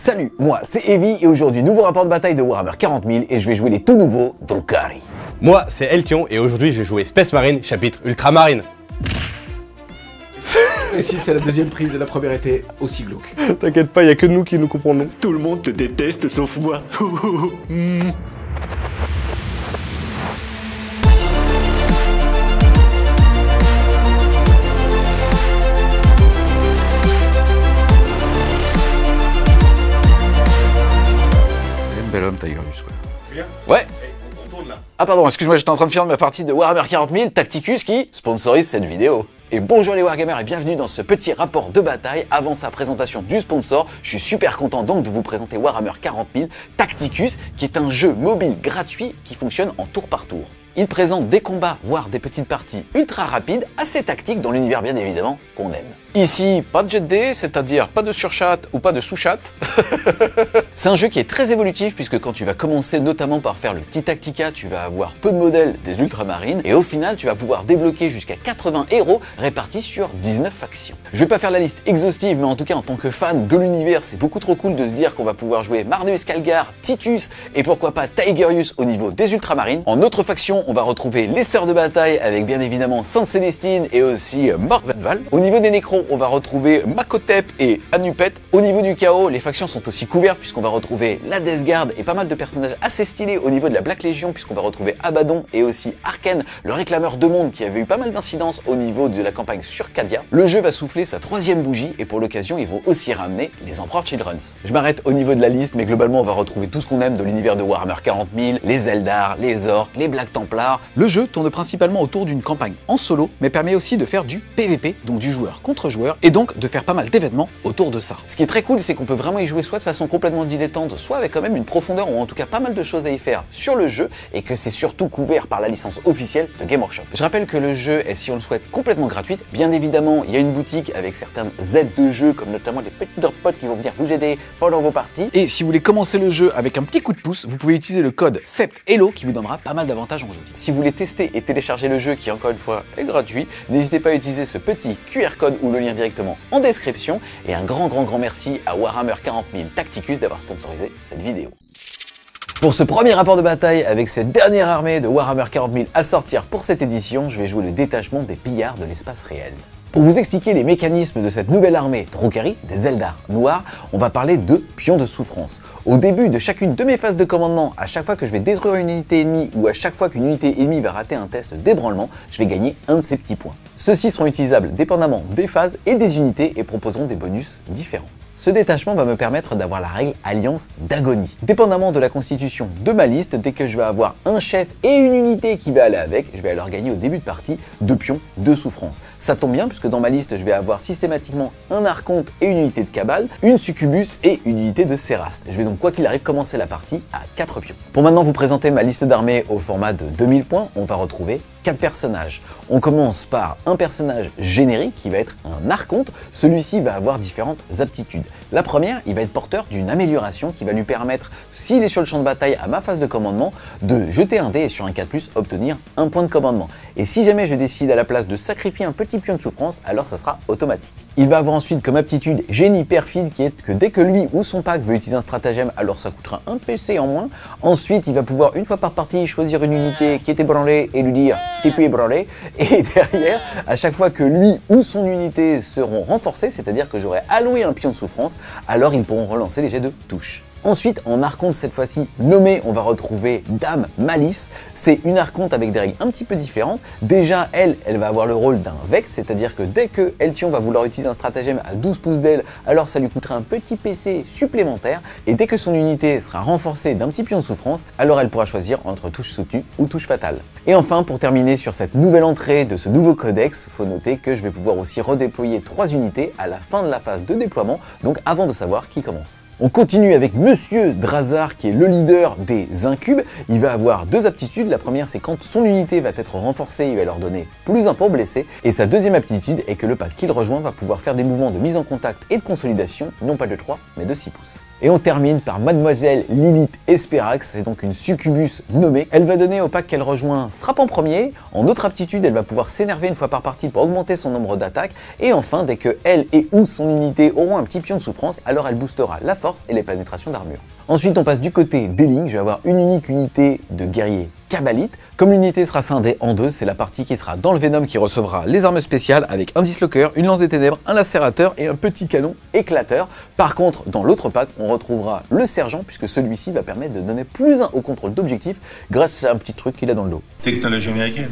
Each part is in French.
Salut, moi c'est Evie et aujourd'hui nouveau rapport de bataille de Warhammer 40 000 et je vais jouer les tout nouveaux Drukhari. Moi c'est Elkion et aujourd'hui je vais jouer Space Marine chapitre Ultramarine. Et si c'est la deuxième prise et la première était aussi glauque. T'inquiète pas, y a que nous qui nous comprenons. Tout le monde te déteste sauf moi. Bel homme Tigerius quoi. Julien ? Ouais. On tourne là. Ah pardon, excuse-moi, j'étais en train de faire ma partie de Warhammer 40 000 Tacticus qui sponsorise cette vidéo. Et bonjour les Wargamers et bienvenue dans ce petit rapport de bataille. Avant sa présentation du sponsor, je suis super content donc de vous présenter Warhammer 40 000 Tacticus qui est un jeu mobile gratuit qui fonctionne en tour par tour. Il présente des combats, voire des petites parties ultra rapides, assez tactiques dans l'univers bien évidemment qu'on aime. Ici, pas de jet de dés, c'est-à-dire pas de surchat ou pas de sous-chat. C'est un jeu qui est très évolutif puisque quand tu vas commencer notamment par faire le petit tactica, tu vas avoir peu de modèles des ultramarines et au final tu vas pouvoir débloquer jusqu'à 80 héros répartis sur 19 factions. Je vais pas faire la liste exhaustive mais en tout cas en tant que fan de l'univers c'est beaucoup trop cool de se dire qu'on va pouvoir jouer Marneus Calgar, Titus et pourquoi pas Tigerius au niveau des ultramarines. En autre faction on va retrouver les sœurs de bataille avec bien évidemment Sainte Célestine et aussi Morvenval. Au niveau des nécros on va retrouver Makotep et Anupet. Au niveau du chaos, les factions sont aussi couvertes puisqu'on va retrouver la Death Guard et pas mal de personnages assez stylés au niveau de la Black Legion puisqu'on va retrouver Abaddon et aussi Arken, le réclameur de monde qui avait eu pas mal d'incidences au niveau de la campagne sur Cadia. Le jeu va souffler sa troisième bougie et pour l'occasion ils vont aussi ramener les Emperor Childrens. Je m'arrête au niveau de la liste mais globalement on va retrouver tout ce qu'on aime de l'univers de Warhammer 40 000, les Eldar, les Orcs, les Black Templars. Le jeu tourne principalement autour d'une campagne en solo mais permet aussi de faire du PVP, donc du joueur contre joueur, et donc de faire pas mal d'événements autour de ça. Ce qui est très cool, c'est qu'on peut vraiment y jouer soit de façon complètement dilettante, soit avec quand même une profondeur ou en tout cas pas mal de choses à y faire sur le jeu et que c'est surtout couvert par la licence officielle de Game Workshop. Je rappelle que le jeu est, si on le souhaite, complètement gratuit. Bien évidemment, il y a une boutique avec certaines aides de jeu, comme notamment des petits potes qui vont venir vous aider pendant vos parties. Et si vous voulez commencer le jeu avec un petit coup de pouce, vous pouvez utiliser le code SEPTHELLO qui vous donnera pas mal d'avantages en jeu. Si vous voulez tester et télécharger le jeu qui encore une fois est gratuit, n'hésitez pas à utiliser ce petit QR code ou le lien directement en description et un grand merci à Warhammer 40 000 Tacticus d'avoir sponsorisé cette vidéo. Pour ce premier rapport de bataille avec cette dernière armée de Warhammer 40 000 à sortir pour cette édition, je vais jouer le détachement des pillards de l'espace réel. Pour vous expliquer les mécanismes de cette nouvelle armée Drukhari, des Eldar noirs, on va parler de pions de souffrance. Au début de chacune de mes phases de commandement, à chaque fois que je vais détruire une unité ennemie ou à chaque fois qu'une unité ennemie va rater un test d'ébranlement, je vais gagner un de ces petits points. Ceux-ci seront utilisables dépendamment des phases et des unités et proposeront des bonus différents. Ce détachement va me permettre d'avoir la règle Alliance d'Agonie. Dépendamment de la constitution de ma liste, dès que je vais avoir un chef et une unité qui va aller avec, je vais alors gagner au début de partie 2 pions de souffrance. Ça tombe bien puisque dans ma liste, je vais avoir systématiquement un archonte et une unité de cabale, une succubus et une unité de séraste. Je vais donc quoi qu'il arrive commencer la partie à 4 pions. Pour maintenant vous présenter ma liste d'armées au format de 2000 points, on va retrouver 4 personnages. On commence par un personnage générique qui va être un archonte. Celui-ci va avoir différentes aptitudes. La première, il va être porteur d'une amélioration qui va lui permettre, s'il est sur le champ de bataille à ma phase de commandement, de jeter un dé et sur un 4+, obtenir un point de commandement. Et si jamais je décide à la place de sacrifier un petit pion de souffrance, alors ça sera automatique. Il va avoir ensuite comme aptitude génie perfide qui est que dès que lui ou son pack veut utiliser un stratagème, alors ça coûtera un PC en moins. Ensuite, il va pouvoir une fois par partie choisir une unité qui est ébranlée et lui dire t'es plus ébranlé. Et derrière, à chaque fois que lui ou son unité seront renforcés, c'est-à-dire que j'aurai alloué un pion de souffrance, alors ils pourront relancer les jets de touche. Ensuite, en archonte cette fois-ci nommé, on va retrouver Dame Malice. C'est une archonte avec des règles un petit peu différentes. Déjà, elle va avoir le rôle d'un Vex, c'est-à-dire que dès que Eltion va vouloir utiliser un stratagème à 12 pouces d'aile, alors ça lui coûtera un petit PC supplémentaire. Et dès que son unité sera renforcée d'un petit pion de souffrance, alors elle pourra choisir entre touche soutenue ou touche fatale. Et enfin, pour terminer sur cette nouvelle entrée de ce nouveau codex, faut noter que je vais pouvoir aussi redéployer 3 unités à la fin de la phase de déploiement, donc avant de savoir qui commence. On continue avec Monsieur Drazar qui est le leader des incubes. Il va avoir 2 aptitudes. La première, c'est quand son unité va être renforcée, il va leur donner plus 1 pour blesser. Et sa deuxième aptitude est que le pack qu'il rejoint va pouvoir faire des mouvements de mise en contact et de consolidation, non pas de 3, mais de 6 pouces. Et on termine par Mademoiselle Lilith Esperax, c'est donc une succubus nommée. Elle va donner au pack qu'elle rejoint frappe en premier. En autre aptitude, elle va pouvoir s'énerver une fois par partie pour augmenter son nombre d'attaques. Et enfin, dès que elle et ou son unité auront un petit pion de souffrance, alors elle boostera la force et les pénétrations d'armure. Ensuite, on passe du côté des lignes. Je vais avoir une unique unité de guerrier Kabbalite. Comme l'unité sera scindée en deux, c'est la partie qui sera dans le Venom qui recevra les armes spéciales avec un disloqueur, une lance des ténèbres, un lacérateur et un petit canon éclateur. Par contre, dans l'autre pack, on retrouvera le sergent puisque celui-ci va permettre de donner +1 au contrôle d'objectif grâce à un petit truc qu'il a dans le dos. Technologie américaine.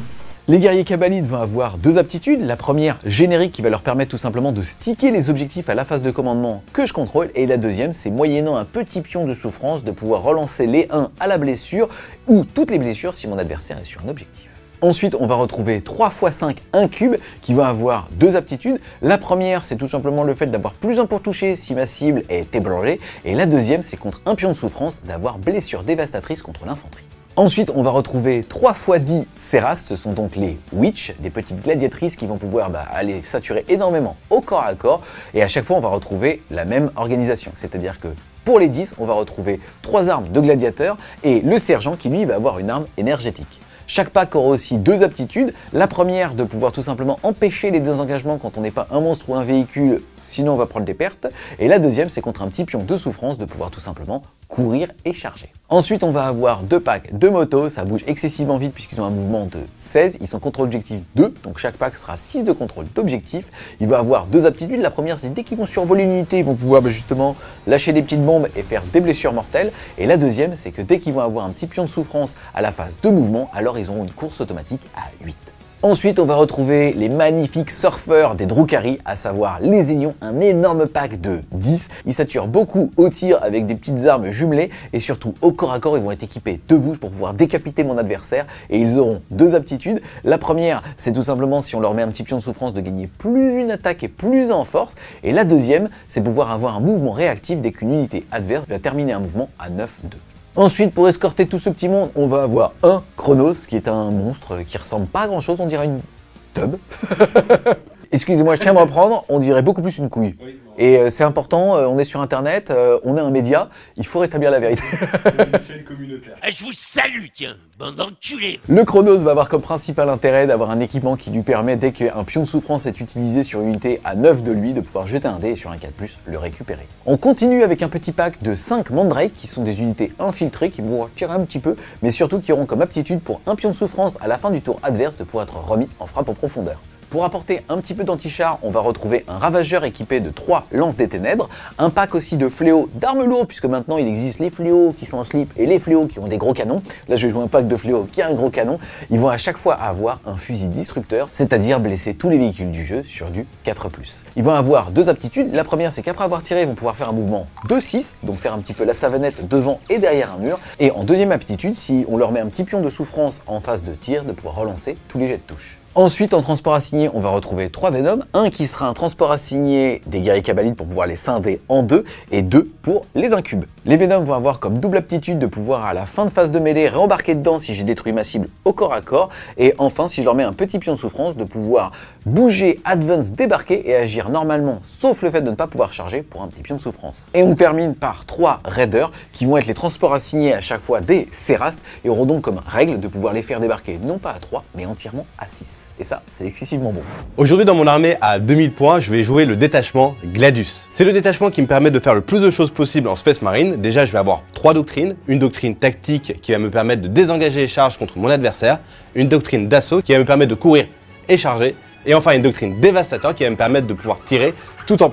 Les guerriers Kabbalites vont avoir deux aptitudes. La première, générique, qui va leur permettre tout simplement de sticker les objectifs à la phase de commandement que je contrôle. Et la deuxième, c'est moyennant un petit pion de souffrance de pouvoir relancer les 1 à la blessure ou toutes les blessures si mon adversaire est sur un objectif. Ensuite, on va retrouver 3 x 5 incubes qui vont avoir deux aptitudes. La première, c'est tout simplement le fait d'avoir +1 pour toucher si ma cible est ébranlée. Et la deuxième, c'est contre un pion de souffrance d'avoir blessure dévastatrice contre l'infanterie. Ensuite, on va retrouver 3 x 10 Seras, ce sont donc les Witch, des petites gladiatrices qui vont pouvoir aller saturer énormément au corps à corps, et à chaque fois on va retrouver la même organisation, c'est-à-dire que pour les 10, on va retrouver 3 armes de gladiateurs, et le sergent qui lui va avoir une arme énergétique. Chaque pack aura aussi deux aptitudes, la première de pouvoir tout simplement empêcher les désengagements quand on n'est pas un monstre ou un véhicule, sinon on va prendre des pertes, et la deuxième c'est contre un petit pion de souffrance de pouvoir tout simplement courir et charger. Ensuite on va avoir deux packs de motos, ça bouge excessivement vite puisqu'ils ont un mouvement de 16, ils sont contrôle objectif 2, donc chaque pack sera 6 de contrôle d'objectif. Il va avoir deux aptitudes, la première c'est dès qu'ils vont survoler l'unité, ils vont pouvoir justement lâcher des petites bombes et faire des blessures mortelles, et la deuxième c'est que dès qu'ils vont avoir un petit pion de souffrance à la phase de mouvement, alors ils auront une course automatique à 8. Ensuite, on va retrouver les magnifiques surfeurs des Drukhari, à savoir les Aignions, un énorme pack de 10. Ils saturent beaucoup au tir avec des petites armes jumelées et surtout au corps à corps, ils vont être équipés de vouches pour pouvoir décapiter mon adversaire et ils auront deux aptitudes. La première, c'est tout simplement si on leur met un petit pion de souffrance de gagner plus une attaque et plus en force. Et la deuxième, c'est pouvoir avoir un mouvement réactif dès qu'une unité adverse va terminer un mouvement à 9-2. Ensuite, pour escorter tout ce petit monde, on va avoir un Chronos, qui est un monstre qui ressemble pas à grand chose, on dirait une tub. Excusez-moi, je tiens à me reprendre, on dirait beaucoup plus une couille. Oui, et c'est important, on est sur internet, on est un média, il faut rétablir la vérité. Une chaîne communautaire. Je vous salue, tiens, bande d'enculés. Le Chronos va avoir comme principal intérêt d'avoir un équipement qui lui permet, dès qu'un pion de souffrance est utilisé sur une unité à 9 de lui, de pouvoir jeter un dé et sur un 4+, le récupérer. On continue avec un petit pack de 5 Mandrake, qui sont des unités infiltrées, qui vont tirer un petit peu, mais surtout qui auront comme aptitude pour un pion de souffrance à la fin du tour adverse de pouvoir être remis en frappe en profondeur. Pour apporter un petit peu d'anti-char, on va retrouver un ravageur équipé de 3 lances des ténèbres, un pack aussi de fléaux d'armes lourdes, puisque maintenant il existe les fléaux qui sont en slip et les fléaux qui ont des gros canons. Là je vais jouer un pack de fléaux qui a un gros canon. Ils vont à chaque fois avoir un fusil disrupteur, c'est-à-dire blesser tous les véhicules du jeu sur du 4+. Ils vont avoir deux aptitudes. La première, c'est qu'après avoir tiré, ils vont pouvoir faire un mouvement de 6, donc faire un petit peu la savonnette devant et derrière un mur. Et en deuxième aptitude, si on leur met un petit pion de souffrance en phase de tir, de pouvoir relancer tous les jets de touche. Ensuite, en transport assigné, on va retrouver 3 Venom, un qui sera un transport assigné des guerriers Kabbalites pour pouvoir les scinder en deux, et 2 pour les incubes. Les Venom vont avoir comme double aptitude de pouvoir à la fin de phase de mêlée réembarquer dedans si j'ai détruit ma cible au corps à corps, et enfin si je leur mets un petit pion de souffrance de pouvoir bouger, advance, débarquer et agir normalement, sauf le fait de ne pas pouvoir charger pour un petit pion de souffrance. Et on termine par 3 Raiders qui vont être les transports assignés à chaque fois des Serast et auront donc comme règle de pouvoir les faire débarquer non pas à 3 mais entièrement à 6. Et ça, c'est excessivement bon. Aujourd'hui dans mon armée à 2000 points, je vais jouer le détachement Gladius. C'est le détachement qui me permet de faire le plus de choses possible en Space Marine. Déjà, je vais avoir 3 doctrines. Une doctrine tactique qui va me permettre de désengager les charges contre mon adversaire. Une doctrine d'assaut qui va me permettre de courir et charger. Et enfin une doctrine dévastateur qui va me permettre de pouvoir tirer tout en...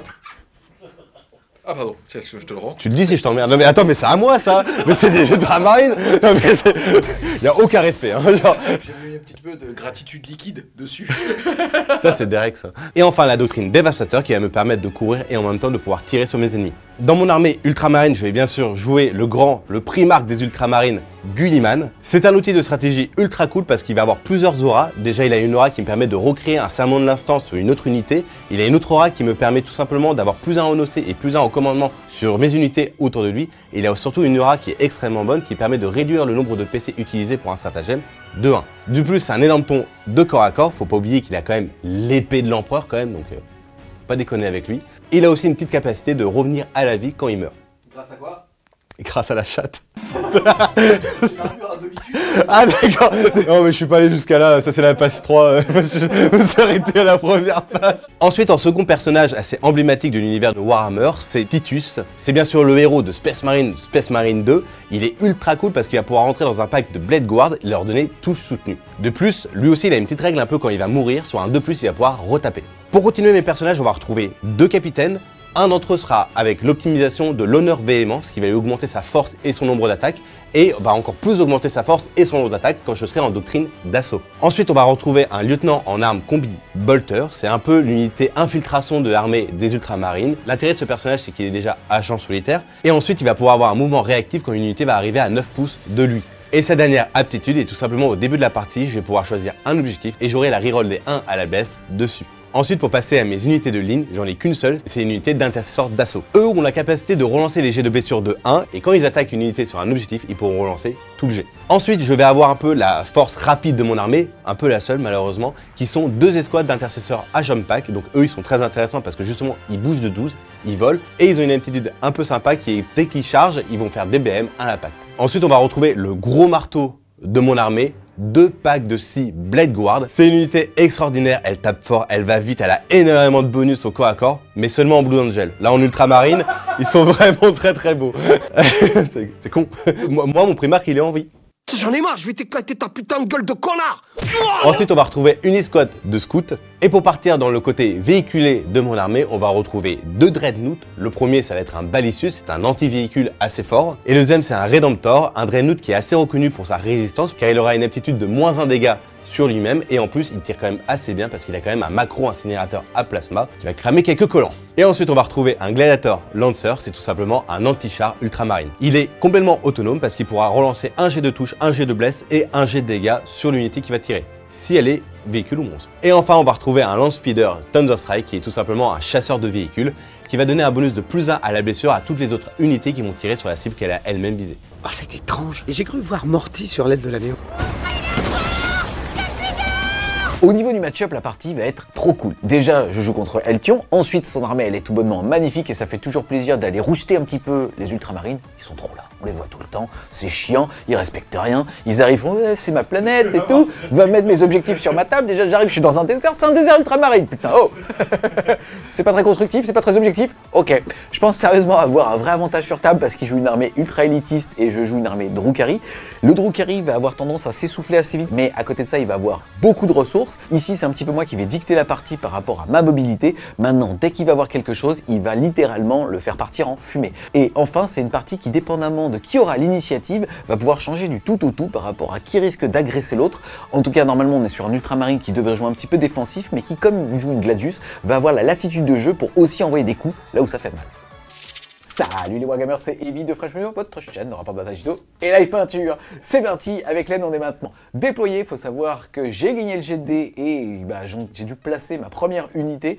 Ah pardon, tiens, je te le rends. Tu le dis si je t'emmerde. Non mais attends, mais c'est à moi ça. Mais c'est des jeux de la marine. Non mais il n'y a aucun respect. Hein. Genre... J'ai mis un petit peu de gratitude liquide dessus. Ça c'est Derek ça. Et enfin la doctrine dévastateur qui va me permettre de courir et en même temps de pouvoir tirer sur mes ennemis. Dans mon armée ultramarine, je vais bien sûr jouer le primarque des ultramarines, Gulliman. C'est un outil de stratégie ultra cool parce qu'il va avoir plusieurs auras. Déjà, il a une aura qui me permet de recréer un serment de l'instant sur une autre unité. Il a une autre aura qui me permet tout simplement d'avoir +1 en OC et +1 en commandement sur mes unités autour de lui. Et il a surtout une aura qui est extrêmement bonne qui permet de réduire le nombre de PC utilisés pour un stratagème de 1. Du plus, c'est un énorme ton de corps à corps. Faut pas oublier qu'il a quand même l'épée de l'empereur quand même, donc pas déconner avec lui. Il a aussi une petite capacité de revenir à la vie quand il meurt. Grâce à quoi? Grâce à la chatte. C'est un mur à demi-cuisse. Ah d'accord. Non mais je suis pas allé jusqu'à là, ça c'est la page 3. Je me suis arrêté à la première page. Ensuite, en second personnage assez emblématique de l'univers de Warhammer, c'est Titus. C'est bien sûr le héros de Space Marine 2. Il est ultra cool parce qu'il va pouvoir rentrer dans un pack de Blade Guard et leur donner touche soutenue. De plus, lui aussi il a une petite règle un peu quand il va mourir, sur un 2+, il va pouvoir retaper. Pour continuer mes personnages, on va retrouver 2 capitaines. Un d'entre eux sera avec l'optimisation de l'honneur véhément, ce qui va lui augmenter sa force et son nombre d'attaques, et va encore plus augmenter sa force et son nombre d'attaques quand je serai en doctrine d'assaut. Ensuite, on va retrouver un lieutenant en armes combi Bolter, c'est un peu l'unité infiltration de l'armée des ultramarines. L'intérêt de ce personnage, c'est qu'il est déjà agent solitaire, et ensuite il va pouvoir avoir un mouvement réactif quand une unité va arriver à 9 pouces de lui. Et sa dernière aptitude est tout simplement au début de la partie, je vais pouvoir choisir un objectif et j'aurai la reroll des 1 à la baisse dessus. Ensuite, pour passer à mes unités de ligne, j'en ai qu'une seule, c'est une unité d'intercesseur d'assaut. Eux ont la capacité de relancer les jets de blessure de 1, et quand ils attaquent une unité sur un objectif, ils pourront relancer tout le jet. Ensuite, je vais avoir un peu la force rapide de mon armée, un peu la seule malheureusement, qui sont 2 escouades d'intercesseurs à jump pack. Donc eux, ils sont très intéressants parce que justement, ils bougent de 12, ils volent, et ils ont une aptitude un peu sympa qui est, dès qu'ils chargent, ils vont faire des BM à l'impact. Ensuite, on va retrouver le gros marteau de mon armée, 2 packs de 6 Blade Guard. C'est une unité extraordinaire, elle tape fort, elle va vite, elle a énormément de bonus au corps à corps, mais seulement en Blue Angel. Là en ultramarine, ils sont vraiment très beaux. C'est con. Moi, mon primarque, il est en vie. J'en ai marre, je vais t'éclater ta putain de gueule de connard. Ensuite, on va retrouver une escouade de scouts. Et pour partir dans le côté véhiculé de mon armée, on va retrouver 2 Dreadnought. Le premier, ça va être un Ballistius, c'est un anti-véhicule assez fort. Et le deuxième, c'est un Redemptor, un Dreadnought qui est assez reconnu pour sa résistance, car il aura une aptitude de -1 dégâts sur lui-même, et en plus il tire quand même assez bien parce qu'il a quand même un macro incinérateur à plasma qui va cramer quelques collants. Et ensuite on va retrouver un Gladiator Lancer, c'est tout simplement un anti-char ultramarine. Il est complètement autonome parce qu'il pourra relancer un jet de touche, un jet de blesse et un jet de dégâts sur l'unité qui va tirer, si elle est véhicule ou monstre. Et enfin on va retrouver un Lance Speeder Thunderstrike qui est tout simplement un chasseur de véhicules qui va donner un bonus de +1 à la blessure à toutes les autres unités qui vont tirer sur la cible qu'elle a elle-même visée. Oh, c'est étrange. Et j'ai cru voir Morty sur l'aile de l'avion. Au niveau du match-up, la partie va être trop cool. Déjà, je joue contre Eltion, ensuite son armée elle est tout bonnement magnifique et ça fait toujours plaisir d'aller rougeter un petit peu les ultramarines. Ils sont trop là, on les voit tout le temps, c'est chiant, ils respectent rien, ils arrivent, ouais, c'est ma planète et tout, va mettre mes objectifs sur ma table, déjà j'arrive, je suis dans un désert, c'est un désert ultramarine, putain, oh. C'est pas très constructif, c'est pas très objectif, ok. Je pense sérieusement avoir un vrai avantage sur table parce qu'il joue une armée ultra élitiste et je joue une armée Drukhari. Le Drukhari va avoir tendance à s'essouffler assez vite, mais à côté de ça, il va avoir beaucoup de ressources. Ici, c'est un petit peu moi qui vais dicter la partie par rapport à ma mobilité. Maintenant, dès qu'il va voir quelque chose, il va littéralement le faire partir en fumée. Et enfin, c'est une partie qui, dépendamment de qui aura l'initiative, va pouvoir changer du tout au tout par rapport à qui risque d'agresser l'autre. En tout cas, normalement, on est sur un ultramarine qui devrait jouer un petit peu défensif, mais qui, comme joue une Gladius, va avoir la latitude de jeu pour aussi envoyer des coups là où ça fait mal. Salut les Wargamers, c'est Evie de Fresh Menu, votre chaîne de rapport de bataille tuto et live peinture. C'est parti, avec l'aide on est maintenant déployé. Il faut savoir que j'ai gagné le jet de dés et bah, j'ai dû placer ma première unité.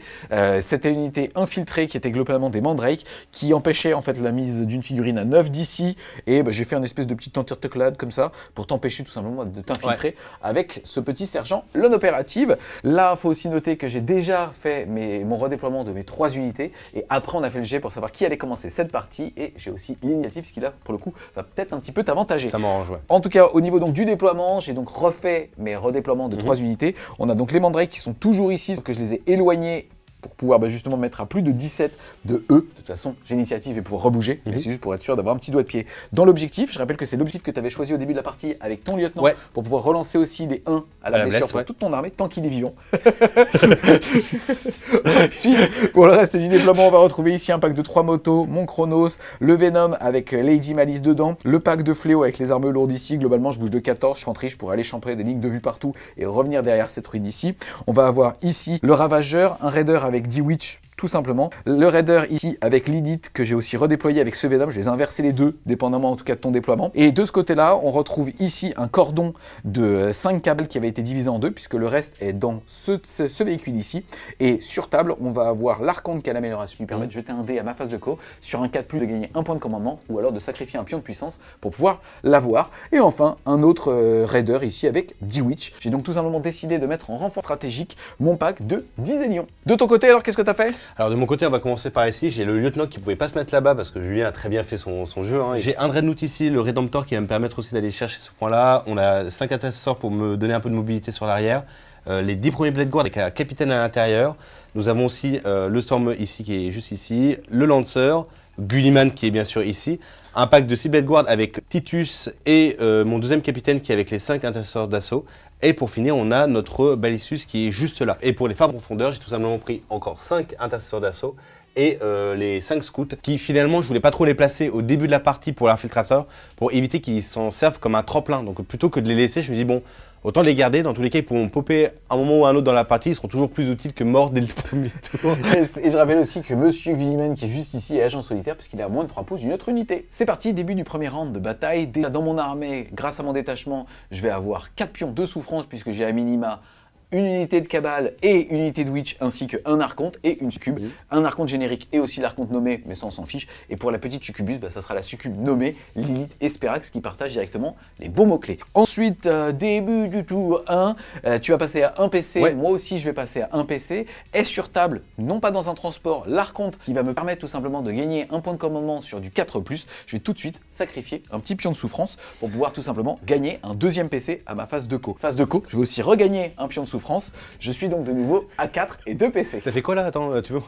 C'était une unité infiltrée qui était globalement des mandrakes qui empêchait en fait la mise d'une figurine à 9 d'ici. Et bah, j'ai fait un espèce de petite interteclade comme ça pour t'empêcher tout simplement de t'infiltrer avec ce petit sergent l'on opérative. Là, il faut aussi noter que j'ai déjà fait mon redéploiement de mes 3 unités et après on a fait le jet pour savoir qui allait commencer cette partie et j'ai aussi l'initiative, ce qui là pour le coup va peut-être un petit peu t'avantager. Ça m'arrange, ouais. En tout cas au niveau donc du déploiement, j'ai donc refait mes redéploiements de 3 unités. On a donc les mandrakes qui sont toujours ici, que je les ai éloignés pour pouvoir justement mettre à plus de 17 de E. De toute façon, j'ai l'initiative et pouvoir rebouger. Mais c'est juste pour être sûr d'avoir un petit doigt de pied dans l'objectif. Je rappelle que c'est l'objectif que tu avais choisi au début de la partie avec ton lieutenant pour pouvoir relancer aussi les 1 à la blessure pour toute ton armée tant qu'il est vivant. Ensuite, pour le reste du déploiement, on va retrouver ici un pack de 3 motos, mon Chronos, le Venom avec Lady Malice dedans, le pack de Fléau avec les armes lourdes ici. Globalement, je bouge de 14, je triche pour aller champer des lignes de vue partout et revenir derrière cette ruine ici. On va avoir ici le Ravageur, un Raider avec D-Witch, tout simplement. Le Raider ici avec Lilith que j'ai aussi redéployé avec ce Venom, je les ai inversés les deux, dépendamment en tout cas de ton déploiement. Et de ce côté-là, on retrouve ici un cordon de 5 câbles qui avait été divisé en 2 puisque le reste est dans ce véhicule ici. Et sur table, on va avoir l'Archonte qui a l'amélioration qui lui permet de jeter un dé à ma phase de co sur un 4+, de gagner un point de commandement ou alors de sacrifier un pion de puissance pour pouvoir l'avoir. Et enfin, un autre Raider ici avec D-Witch. J'ai donc tout simplement décidé de mettre en renfort stratégique mon pack de 10 Zélions. De ton côté, alors, qu'est-ce que tu as fait? Alors de mon côté, on va commencer par ici. J'ai le lieutenant qui pouvait pas se mettre là-bas parce que Julien a très bien fait son jeu. Hein. J'ai un Dreadnought ici, le Redemptor qui va me permettre aussi d'aller chercher ce point-là. On a 5 intercesseurs pour me donner un peu de mobilité sur l'arrière. Les 10 premiers Blade Guard avec la capitaine à l'intérieur. Nous avons aussi le Storm ici qui est juste ici, le Lancer, Gulliman qui est bien sûr ici. Un pack de 6 Blade Guard avec Titus et mon deuxième capitaine qui est avec les 5 intercesseurs d'assaut. Et pour finir, on a notre Balissus qui est juste là. Et pour les phares profondeurs, j'ai tout simplement pris encore 5 intercesseurs d'assaut et les 5 scouts qui finalement, je voulais pas trop les placer au début de la partie pour l'infiltrateur pour éviter qu'ils s'en servent comme un tremplin. Donc plutôt que de les laisser, je me dis bon, autant les garder. Dans tous les cas, ils pourront popper un moment ou un autre dans la partie. Ils seront toujours plus utiles que morts dès le premier tour. Et je rappelle aussi que Monsieur Gulliman, qui est juste ici, est agent solitaire puisqu'il est à moins de 3 pouces d'une autre unité. C'est parti, début du premier round de bataille. Déjà dans mon armée, grâce à mon détachement, je vais avoir 4 pions de souffrance puisque j'ai à minima une unité de cabale et une unité de witch ainsi qu'un archonte et une succube. Un archonte générique et aussi l'archonte nommé, mais ça on s'en fiche. Et pour la petite succubus, ça sera la succube nommée Lilith Esperax qui partage directement les bons mots-clés. Ensuite, début du tour 1, tu vas passer à un PC, ouais. Moi aussi je vais passer à un PC. Est sur table, non pas dans un transport, l'archonte qui va me permettre tout simplement de gagner un point de commandement sur du 4+. Je vais tout de suite sacrifier un petit pion de souffrance pour pouvoir tout simplement gagner un deuxième PC à ma phase de co. Phase de co, je vais aussi regagner un pion de souffrance. Je suis donc de nouveau à 4 et 2 PC. T'as fait quoi là? Attends, tu veux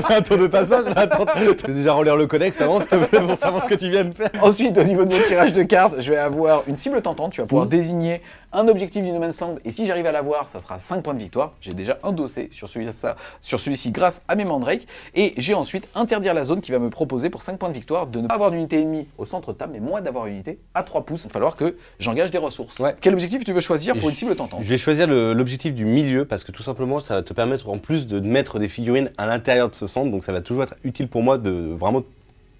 un tour de passe-passe? Attends, je vais déjà relire le codex avant, s'il te plaît, pour savoir ce que tu viens de faire. Ensuite, au niveau de mon tirage de cartes, je vais avoir une cible tentante. Tu vas pouvoir désigner un objectif du No Man's Land. Et si j'arrive à l'avoir, ça sera 5 points de victoire. J'ai déjà endossé sur celui-ci grâce à mes mandrakes. Et j'ai ensuite interdire la zone qui va me proposer pour 5 points de victoire de ne pas avoir d'unité ennemie au centre de table, mais moi d'avoir une unité à 3 pouces. Il va falloir que j'engage des ressources. Ouais. Quel objectif tu veux choisir pour une cible tentante? Je vais choisir l'objectif du milieu parce que tout simplement ça va te permettre en plus de mettre des figurines à l'intérieur de ce centre, donc ça va toujours être utile pour moi de vraiment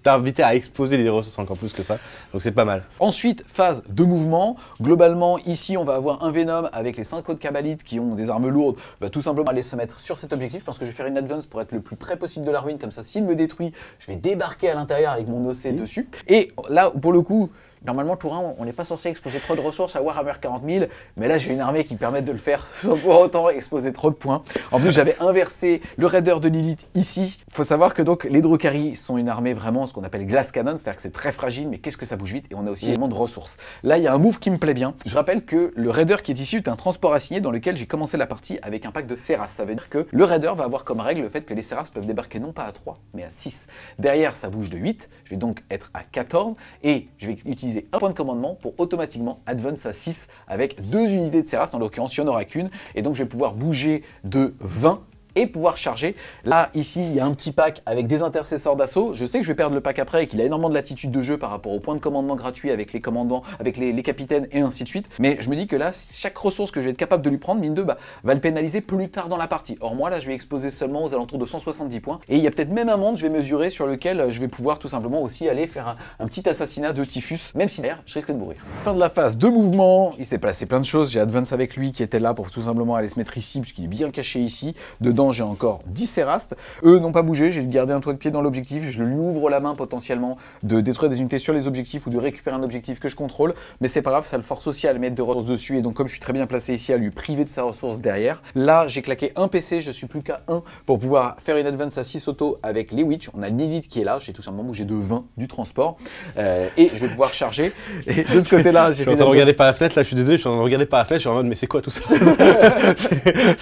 t'inviter à exploser les ressources encore plus que ça, donc c'est pas mal. Ensuite, phase de mouvement. Globalement, ici, on va avoir un Venom avec les 5 autres Cabalites qui ont des armes lourdes. Va tout simplement aller se mettre sur cet objectif parce que je vais faire une advance pour être le plus près possible de la ruine. Comme ça, s'il me détruit, je vais débarquer à l'intérieur avec mon OC dessus. Et là, pour le coup, normalement, tour 1, on n'est pas censé exposer trop de ressources à Warhammer 40 000, mais là, j'ai une armée qui me permet de le faire sans pour autant exposer trop de points. En plus, j'avais inversé le Raider de Lilith ici. Il faut savoir que donc les Drukhari sont une armée vraiment ce qu'on appelle glass cannon, c'est-à-dire que c'est très fragile, mais qu'est-ce que ça bouge vite, et on a aussi également de ressources. Là, il y a un move qui me plaît bien. Je rappelle que le Raider qui est ici est un transport assigné dans lequel j'ai commencé la partie avec un pack de Serras. Ça veut dire que le Raider va avoir comme règle le fait que les Serras peuvent débarquer non pas à 3, mais à 6. Derrière, ça bouge de 8, je vais donc être à 14, et je vais utiliser un point de commandement pour automatiquement advance à 6 avec 2 unités de Serras, en l'occurrence il n'y en aura qu'une, et donc je vais pouvoir bouger de 20 et pouvoir charger. Là, ici, il y a un petit pack avec des intercesseurs d'assaut. Je sais que je vais perdre le pack après et qu'il a énormément de latitude de jeu par rapport au point de commandement gratuit avec les commandants, avec les capitaines et ainsi de suite. Mais je me dis que là, chaque ressource que je vais être capable de lui prendre, mine 2, va le pénaliser plus tard dans la partie. Or, moi, là, je vais exposer seulement aux alentours de 170 points. Et il y a peut-être même un monde, je vais mesurer, sur lequel je vais pouvoir tout simplement aussi aller faire un petit assassinat de Typhus, même si derrière, je risque de mourir. Fin de la phase de mouvement. Il s'est passé plein de choses. J'ai Advance avec lui qui était là pour tout simplement aller se mettre ici, puisqu'il est bien caché ici. Dedans, j'ai encore 10 Serastes. Eux n'ont pas bougé, j'ai gardé un toit de pied dans l'objectif, je lui ouvre la main potentiellement de détruire des unités sur les objectifs ou de récupérer un objectif que je contrôle, mais c'est pas grave, ça le force aussi à le mettre de ressources dessus, et donc comme je suis très bien placé ici, à lui priver de sa ressource derrière. Là, j'ai claqué un PC, je suis plus qu'à 1 pour pouvoir faire une advance à 6 auto avec les Witch. On a Lilith qui est là, j'ai tout simplement bougé de 20 du transport, et je vais pouvoir charger. Et de ce côté-là, j'ai fait. Je suis en train de regarder par la fenêtre, là je suis désolé, je suis en train de regarder par la fenêtre, je suis en mode mais c'est quoi tout ça?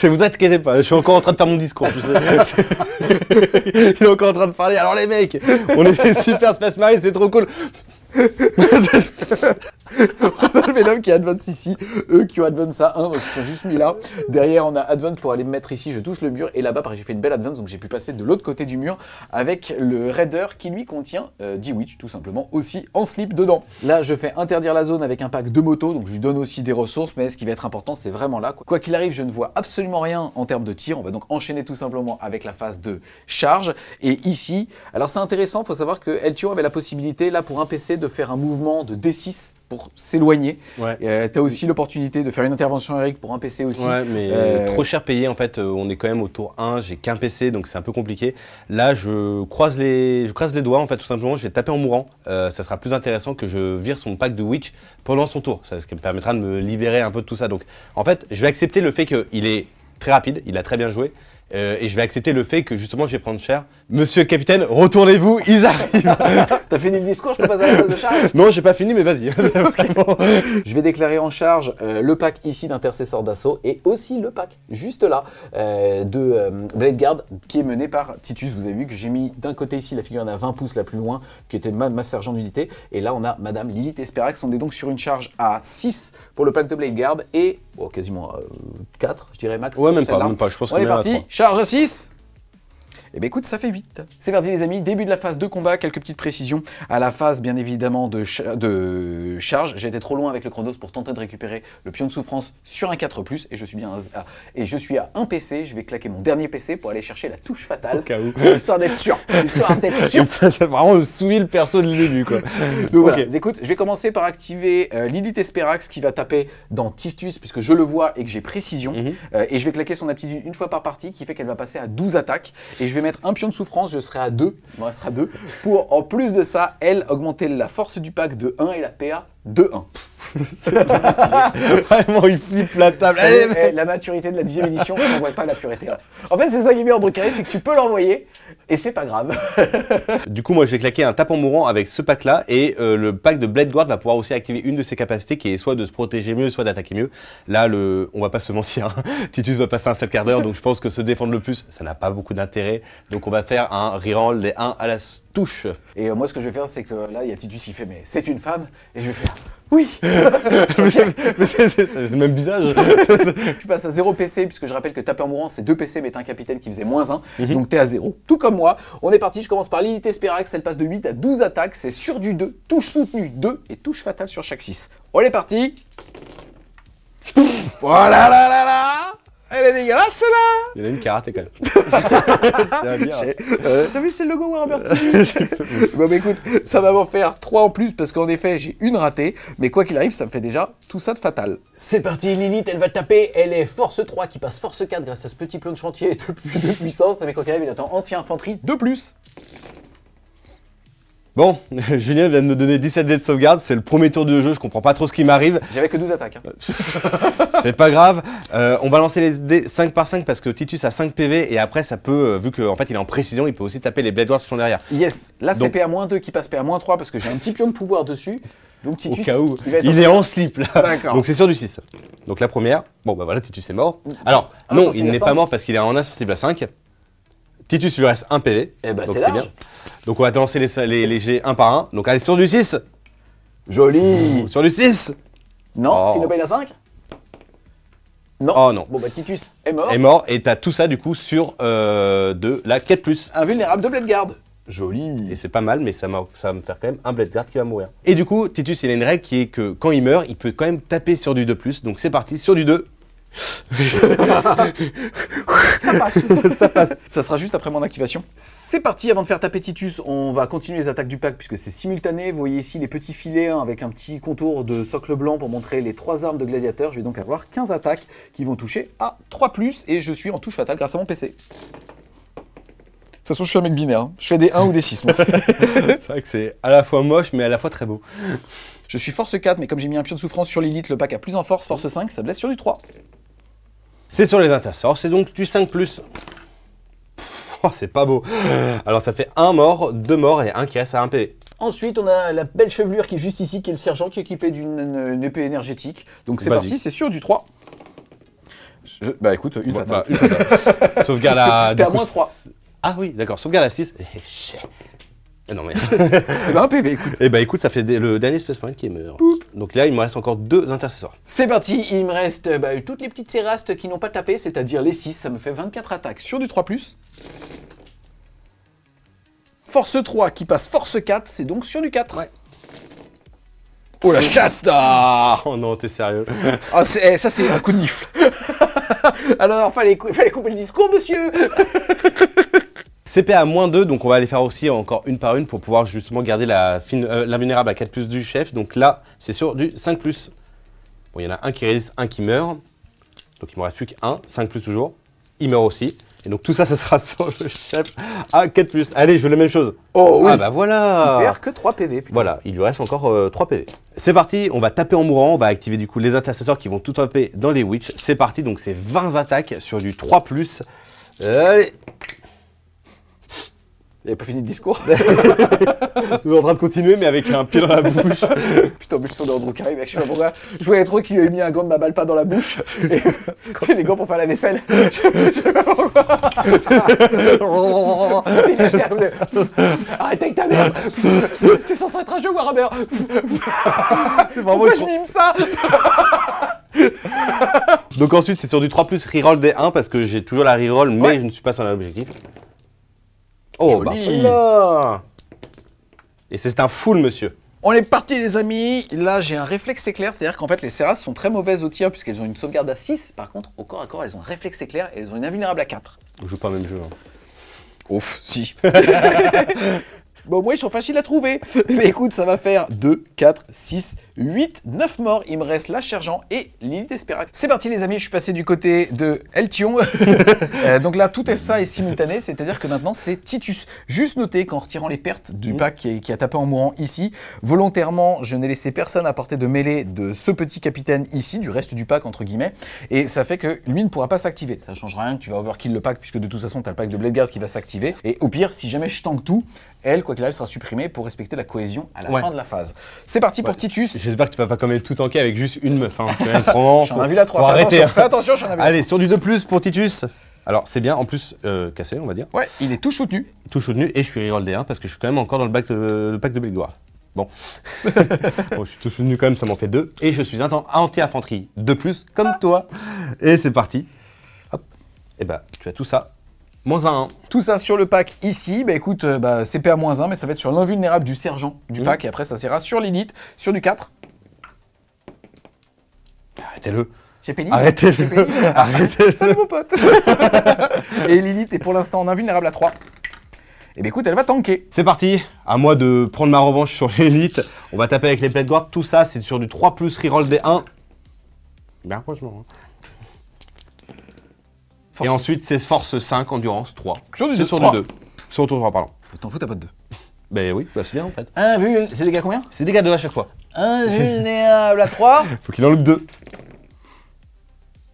Vous inquiétez pas, je suis encore en train de faire mon discours, tu sais. Il est encore en train de parler. Alors les mecs, on est des super Space Marines, c'est trop cool. On a le Venom qui advance ici, eux qui ont advance à 1, donc ils sont juste mis là. Derrière, on a advance pour aller me mettre ici, je touche le mur, et là-bas, j'ai fait une belle advance, donc j'ai pu passer de l'autre côté du mur avec le Raider qui lui contient 10 Witch, tout simplement, aussi en slip dedans. Là, je fais interdire la zone avec un pack de motos, donc je lui donne aussi des ressources, mais ce qui va être important, c'est vraiment là. Quoi qu'il arrive, je ne vois absolument rien en termes de tir, on va donc enchaîner tout simplement avec la phase de charge. Et ici, alors c'est intéressant, il faut savoir que LTO avait la possibilité, là, pour un PC, de faire un mouvement de D6 pour s'éloigner. Ouais. Tu as aussi l'opportunité de faire une intervention héroïque pour un PC aussi. Ouais, mais trop cher payé en fait. On est quand même au tour 1, j'ai qu'un PC, donc c'est un peu compliqué. Là, je croise les doigts en fait, tout simplement. Je vais taper en mourant. Ça sera plus intéressant que je vire son pack de Witch pendant son tour. Ça, ce qui me permettra de me libérer un peu de tout ça. Donc, en fait, je vais accepter le fait qu'il est très rapide, il a très bien joué. et je vais accepter le fait que justement je vais prendre cher. Monsieur le capitaine, retournez-vous, ils arrivent. T'as fini le discours, je peux passer à la phase de charge? Non, j'ai pas fini, mais vas-y. Je vais déclarer en charge le pack ici d'intercesseurs d'assaut et aussi le pack juste là de Blade Guard qui est mené par Titus. Vous avez vu que j'ai mis d'un côté ici la figurine à 20 pouces la plus loin qui était ma sergent d'unité et là on a Madame Lilith Esperax. On est donc sur une charge à 6 pour le pack de Blade Guard et quasiment 4 je dirais max. Ouais, même pas, je pense on est parti, charge à 6. Eh bien écoute, ça fait 8. C'est parti les amis, début de la phase de combat, quelques petites précisions. À la phase bien évidemment de charge, j'ai été trop loin avec le Chronos pour tenter de récupérer le pion de souffrance sur un 4+, et je suis à 1 PC, je vais claquer mon dernier PC pour aller chercher la touche fatale, au cas où. histoire d'être sûr. Histoire d'être sûr. Ça, c'est vraiment souiller le perso dès le début, quoi. Donc voilà, écoute, je vais commencer par activer Lilith Esperax qui va taper dans Titus puisque je le vois et que j'ai précision. Et je vais claquer son aptitude une fois par partie qui fait qu'elle va passer à 12 attaques. Et je vais mettre un pion de souffrance, je serai à 2, il me restera 2, pour en plus de ça, elle, augmenter la force du pack de 1 et la PA de 1. Vraiment, il flippe la table. La maturité de la 10e édition, je n'envoie pas la pureté. Là. En fait, c'est ça qui est bien André Carré, c'est que tu peux l'envoyer et c'est pas grave. Du coup, moi, je vais claquer un tapant mourant avec ce pack-là et le pack de Blade Guard va pouvoir aussi activer une de ses capacités qui est soit de se protéger mieux, soit d'attaquer mieux. Là, on va pas se mentir, hein. Titus va passer un seul quart d'heure, donc je pense que se défendre le plus, ça n'a pas beaucoup d'intérêt. Donc on va faire un reroll des 1 à la touche. Et moi, ce que je vais faire, c'est que là, il y a Titus qui fait « mais c'est une femme ?» et je vais faire « oui !» Mais c'est le même visage. Tu passes à 0 PC, puisque je rappelle que taper en mourant, c'est 2 PC, mais t'es un capitaine qui faisait -1, donc t'es à 0. Tout comme moi. On est parti, je commence par Lilith Esperax, elle passe de 8 à 12 attaques, c'est sur du 2, touche soutenue 2 et touche fatale sur chaque 6. On est parti. Voilà là là là. Elle est dégueulasse celle-là. Il y en a une qui a raté quand même. T'as vu, c'est le logo Warhammer TV. Bon bah écoute, ça va m'en faire 3 en plus parce qu'en effet j'ai une ratée, mais quoi qu'il arrive ça me fait déjà tout ça de fatal. C'est parti, Lilith, elle va taper, elle est force 3 qui passe force 4 grâce à ce petit plan de chantier de puissance, mais quoi qu'il arrive il attend anti-infanterie de plus. Bon, Julien vient de me donner 17 dés de sauvegarde, c'est le premier tour du jeu, je comprends pas trop ce qui m'arrive. J'avais que 12 attaques. C'est pas grave, on va lancer les dés 5 par 5 parce que Titus a 5 PV et après ça peut, vu qu'en fait il est en précision, il peut aussi taper les Blade Guards qui sont derrière. Yes, là c'est PA-2 qui passe PA-3 parce que j'ai un petit pion de pouvoir dessus. Donc Titus, au cas où, il est en slip là. D'accord. Donc c'est sur du 6. Donc la première, bon bah voilà, Titus est mort. Alors, non, il n'est pas mort parce qu'il est en insensible à 5. Titus lui reste 1 PV, eh bah, donc c'est bien. Donc on va te lancer les G 1 par 1. Donc allez, sur du 6. Joli. Sur du 6. Non, Philopane à 5. Non. Oh non. Bon bah Titus est mort. Est mort et t'as tout ça du coup sur de la 4+. Invulnérable de Blade Guard. Joli. Et c'est pas mal, mais ça va me faire quand même un Blade Guard qui va mourir. Et du coup, Titus, il a une règle qui est que quand il meurt, il peut quand même taper sur du 2+. Donc c'est parti, sur du 2. Ça passe. Ça passe. Ça sera juste après mon activation. C'est parti, avant de faire taper Titus, on va continuer les attaques du pack puisque c'est simultané. Vous voyez ici les petits filets avec un petit contour de socle blanc pour montrer les 3 armes de gladiateur. Je vais donc avoir 15 attaques qui vont toucher à 3+, et je suis en touche fatale grâce à mon PC. De toute façon, je suis un mec binaire. Hein. Je fais des 1 ou des 6. C'est vrai que c'est à la fois moche, mais à la fois très beau. Je suis force 4, mais comme j'ai mis un pion de souffrance sur Lilith, le pack a plus en force 5, ça blesse sur du 3. C'est sur les intersorts, c'est donc du 5+. Oh, c'est pas beau. Alors ça fait 1 mort, 2 morts et 1 qui reste à 1 PV. Ensuite, on a la belle chevelure qui est juste ici, qui est le sergent, qui est équipé d'une épée énergétique. Donc c'est parti, c'est sur du 3. Bah écoute, une fatale. Une fatale. Sauvegarde à... T'es à moins 3. Ah oui, d'accord, sauvegarde à 6. Non mais... Eh ben un PV, écoute. Eh ben écoute, ça fait le dernier Space Marine qui est mort. Donc là, il me reste encore 2 intercesseurs. C'est parti, il me reste toutes les petites cérastes qui n'ont pas tapé, c'est-à-dire les 6, ça me fait 24 attaques sur du 3+. Force 3 qui passe force 4, c'est donc sur du 4. Ouais. Oh la chatte. Oh non, t'es sérieux? Ah, ça c'est un coup de nifle. Alors, fallait couper le discours, monsieur. CP à -2, donc on va aller faire aussi encore une par une pour pouvoir justement garder l'invulnérable à 4+ du chef. Donc là, c'est sur du 5+. Bon, il y en a un qui résiste, un qui meurt. Donc il me reste plus qu'un, 5+ toujours. Il meurt aussi. Et donc tout ça, ça sera sur le chef à 4+. Allez, je veux la même chose. Oh oui. Ah bah voilà. Il perd que 3 PV. Putain. Voilà, il lui reste encore 3 PV. C'est parti, on va taper en mourant. On va activer du coup les intercesseurs qui vont tout taper dans les witch. C'est parti, donc c'est 20 attaques sur du 3+. Allez. Il avait pas fini le discours. Toujours en train de continuer, mais avec un pied dans la bouche. Putain, mais je suis sur Andrew Carey, mec, je sais pas pourquoi. Je voyais trop qu'il lui avait mis un gant de ma balle pas dans la bouche. Et, tu sais, les gants pour faire la vaisselle. Je sais pas pourquoi. Il est fier de... Arrête avec ta merde. C'est censé être un jeu Warhammer. C'est vraiment Pourquoi je mime ça? Donc ensuite, c'est sur du 3+, reroll des 1, parce que j'ai toujours la reroll, mais Ouais. je ne suis pas sur l'objectif. Oh, Joli. bah voilà. Et c'est un full, monsieur. On est parti les amis, là j'ai un réflexe éclair, c'est-à-dire qu'en fait les Serras sont très mauvaises au tir puisqu'elles ont une sauvegarde à 6, par contre au corps à corps elles ont un réflexe éclair et elles ont une invulnérable à 4. On joue pas le même jeu. Hein. Ouf, si. Bon, moi, ils sont faciles à trouver. Mais écoute, ça va faire 2, 4, 6, 8, 9 morts. Il me reste la Sergent et Lilith Espérac. C'est parti, les amis. Je suis passé du côté de Eltion. Donc là, tout ça est simultané. C'est-à-dire que maintenant, c'est Titus. Juste noter qu'en retirant les pertes du pack qui a tapé en mourant ici, volontairement, je n'ai laissé personne à portée de mêlée de ce petit capitaine ici, du reste du pack, entre guillemets. Et ça fait que lui ne pourra pas s'activer. Ça ne change rien que tu vas overkill le pack, puisque de toute façon, tu as le pack de Blade Guard qui va s'activer. Et au pire, si jamais je tank tout, elle, quoi qu'il arrive, sera supprimée pour respecter la cohésion à la fin de la phase. C'est parti pour Titus. J'espère que tu vas pas quand même tout tanker avec juste une meuf. Hein. Vraiment, J'en ai vu la 3. arrêter. Fais attention, j'en ai vu la Allez, sur du 2+, pour Titus. Alors, c'est bien, en plus, cassé, on va dire. Ouais, il est tout soutenu. Tout soutenu, et je suis reroll des 1 parce que je suis quand même encore dans le pack de Blade Guard. Bon. Bon, je suis tout soutenu quand même, ça m'en fait 2. Et je suis anti-infanterie 2+, comme toi. Et c'est parti. Hop. Et bah, tu as tout ça. -1. Tout ça sur le pack ici, bah écoute, c'est PA-1, mais ça va être sur l'invulnérable du sergent du pack, et après ça sera sur Lilith, sur du 4. Arrêtez-le. J'ai pénible. Arrêtez-le. J'ai pénible. Arrêtez-le. Salut mon pote. Et Lilith est pour l'instant en invulnérable à 3. Et bah écoute, elle va tanker. C'est parti. À moi de prendre ma revanche sur l'élite. On va taper avec les Blade Guard. Tout ça, c'est sur du 3+, reroll des 1. Bien, franchement. Et ensuite, c'est force 5, endurance 3. Sur du C'est 2. sur du 2. Sur le tour 3, pardon. T'en fous, t'as pas de 2. Ben oui, bah c'est bien en fait. C'est des gars combien? C'est des gars 2 à chaque fois. Invulnérable à 3. Faut qu'il en loupe 2.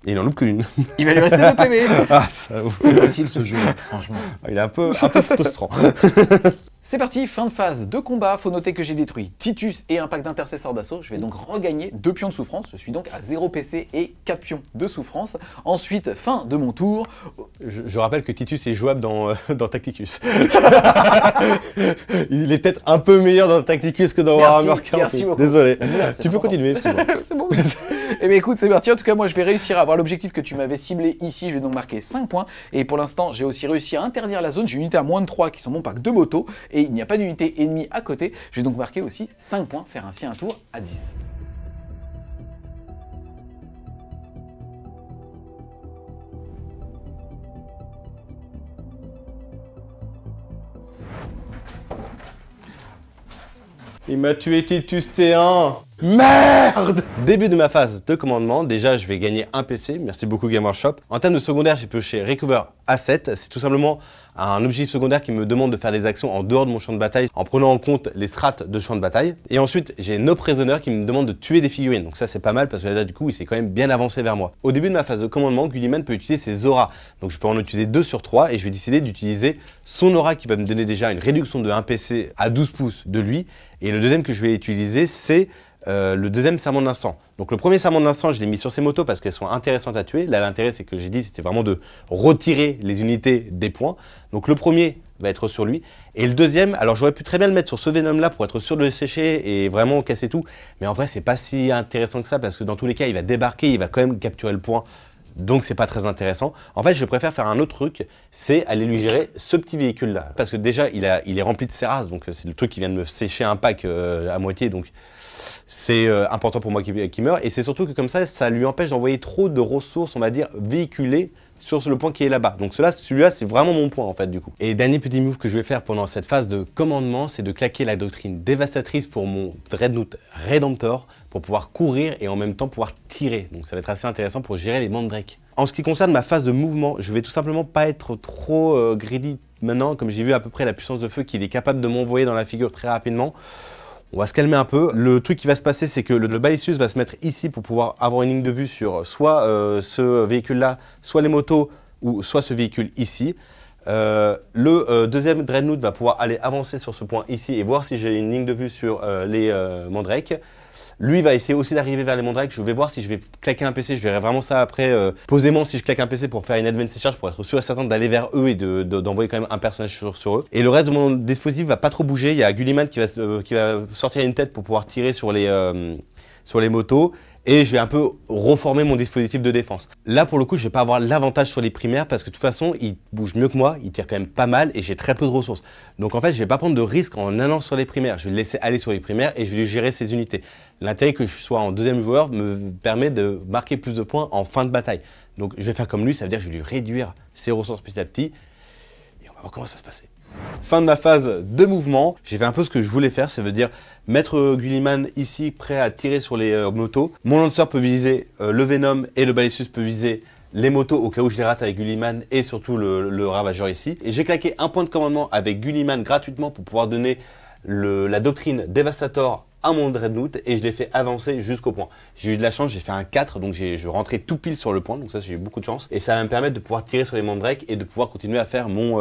Et il en loupe qu'une. Il va lui rester 2 PV. Ah, ça C'est facile ce jeu, franchement. Il est un peu frustrant. C'est parti, fin de phase de combat. Faut noter que j'ai détruit Titus et un pack d'intercesseurs d'assaut. Je vais donc regagner 2 pions de souffrance. Je suis donc à 0 PC et 4 pions de souffrance. Ensuite, fin de mon tour. Je rappelle que Titus est jouable dans Tacticus. Il est peut-être un peu meilleur dans Tacticus que dans Merci, Warhammer 40. merci beaucoup. Désolé. Là, c'est Tu peux important. continuer, excuse-moi. C'est bon. Eh bien écoute, c'est parti. En tout cas, moi, je vais réussir à avoir l'objectif que tu m'avais ciblé ici. Je vais donc marquer 5 points. Et pour l'instant, j'ai aussi réussi à interdire la zone. J'ai une unité à moins de 3 qui sont mon pack de moto. Et il n'y a pas d'unité ennemie à côté. Je vais donc marquer aussi 5 points, faire ainsi un tour à 10. Il m'a tué Titus T1. Merde! Début de ma phase de commandement. Déjà, je vais gagner un PC. Merci beaucoup Gamershop. En termes de secondaire, j'ai pioché Recover Asset. C'est tout simplement un objectif secondaire qui me demande de faire des actions en dehors de mon champ de bataille en prenant en compte les strats de champ de bataille. Et ensuite, j'ai No Prisoner qui me demande de tuer des figurines. Donc ça, c'est pas mal parce que là, du coup, il s'est quand même bien avancé vers moi. Au début de ma phase de commandement, Gulliman peut utiliser ses auras. Donc je peux en utiliser 2 sur 3 et je vais décider d'utiliser son aura qui va me donner déjà une réduction de 1 PC à 12 pouces de lui. Et le deuxième que je vais utiliser, c'est le deuxième serment de l'instant. Donc le premier serment de l'instant, je l'ai mis sur ces motos parce qu'elles sont intéressantes à tuer. Là, l'intérêt, c'est que j'ai dit, c'était vraiment de retirer les unités des points. Donc le premier va être sur lui. Et le deuxième, alors j'aurais pu très bien le mettre sur ce Venom-là pour être sûr de le sécher et vraiment casser tout. Mais en vrai, c'est pas si intéressant que ça parce que dans tous les cas, il va débarquer, il va quand même capturer le point. Donc c'est pas très intéressant. En fait, je préfère faire un autre truc, c'est aller lui gérer ce petit véhicule-là. Parce que déjà, il est rempli de Serras, donc c'est le truc qui vient de me sécher un pack à moitié, donc c'est important pour moi qu'il meure. Et c'est surtout que comme ça lui empêche d'envoyer trop de ressources, on va dire, véhiculées sur le point qui est là-bas. Donc celui-là, c'est vraiment mon point en fait du coup. Et dernier petit move que je vais faire pendant cette phase de commandement, c'est de claquer la doctrine dévastatrice pour mon Dreadnought Redemptor pour pouvoir courir et en même temps pouvoir tirer. Donc ça va être assez intéressant pour gérer les Mandrake. En ce qui concerne ma phase de mouvement, je vais tout simplement pas être trop greedy maintenant, comme j'ai vu à peu près la puissance de feu qu'il est capable de m'envoyer dans la figure très rapidement. On va se calmer un peu. Le truc qui va se passer, c'est que le balistus va se mettre ici pour pouvoir avoir une ligne de vue sur soit ce véhicule-là, soit les motos, ou soit ce véhicule ici. Deuxième Dreadnought va pouvoir aller avancer sur ce point ici et voir si j'ai une ligne de vue sur les Mandrakes. Lui va essayer aussi d'arriver vers les Mandrakes. Je vais voir si je vais claquer un PC. Je verrai vraiment ça après posément si je claque un PC pour faire une advanced charge pour être sûr et certain d'aller vers eux et d'envoyer quand même un personnage sur eux. Et le reste de mon dispositif va pas trop bouger. Il y a Gulliman qui va sortir une tête pour pouvoir tirer sur les motos. Et je vais un peu reformer mon dispositif de défense. Là, pour le coup, je vais pas avoir l'avantage sur les primaires parce que de toute façon, il bouge mieux que moi, il tire quand même pas mal et j'ai très peu de ressources. Donc en fait, je vais pas prendre de risque en allant sur les primaires. Je vais le laisser aller sur les primaires et je vais lui gérer ses unités. L'intérêt que je sois en deuxième joueur me permet de marquer plus de points en fin de bataille. Donc je vais faire comme lui, ça veut dire que je vais lui réduire ses ressources petit à petit et on va voir comment ça va se passer. Fin de ma phase de mouvement, j'ai fait un peu ce que je voulais faire, ça veut dire mettre Gulliman ici prêt à tirer sur les motos. Mon lanceur peut viser le Venom et le Balistus peut viser les motos au cas où je les rate avec Gulliman et surtout le Ravageur ici. Et j'ai claqué un point de commandement avec Gulliman gratuitement pour pouvoir donner la doctrine Devastator à mon Dreadnought et je l'ai fait avancer jusqu'au point. J'ai eu de la chance, j'ai fait un 4, donc je rentrais tout pile sur le point, donc ça j'ai eu beaucoup de chance. Et ça va me permettre de pouvoir tirer sur les Mandrakes et de pouvoir continuer à faire mon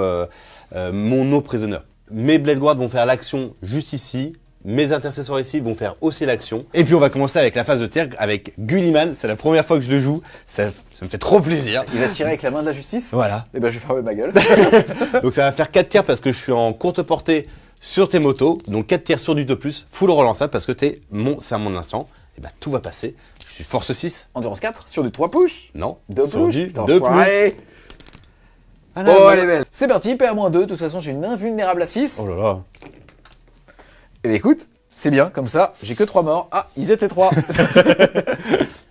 No Prisoner. Mes Blade Guards vont faire l'action juste ici, mes intercesseurs ici vont faire aussi l'action. Et puis on va commencer avec la phase de tir avec Gulliman, c'est la première fois que je le joue, ça me fait trop plaisir. Il va tirer avec la main de la justice. Voilà. Et ben je vais fermer ma gueule. Donc ça va faire 4 tirs parce que je suis en courte portée sur tes motos, donc 4 tirs sur du 2+, full relançable parce que c'est mon instant. Et bah tout va passer. Je suis force 6. Endurance 4 sur du 3 push. Non, 2 sur push. du Putain, 2+. enfoiré. Ah là, Oh, là. elle est belle. C'est parti, PA-2. De toute façon, j'ai une invulnérable à 6. Oh là là. Et bien écoute, c'est bien, comme ça, j'ai que 3 morts. Ah, ils étaient 3.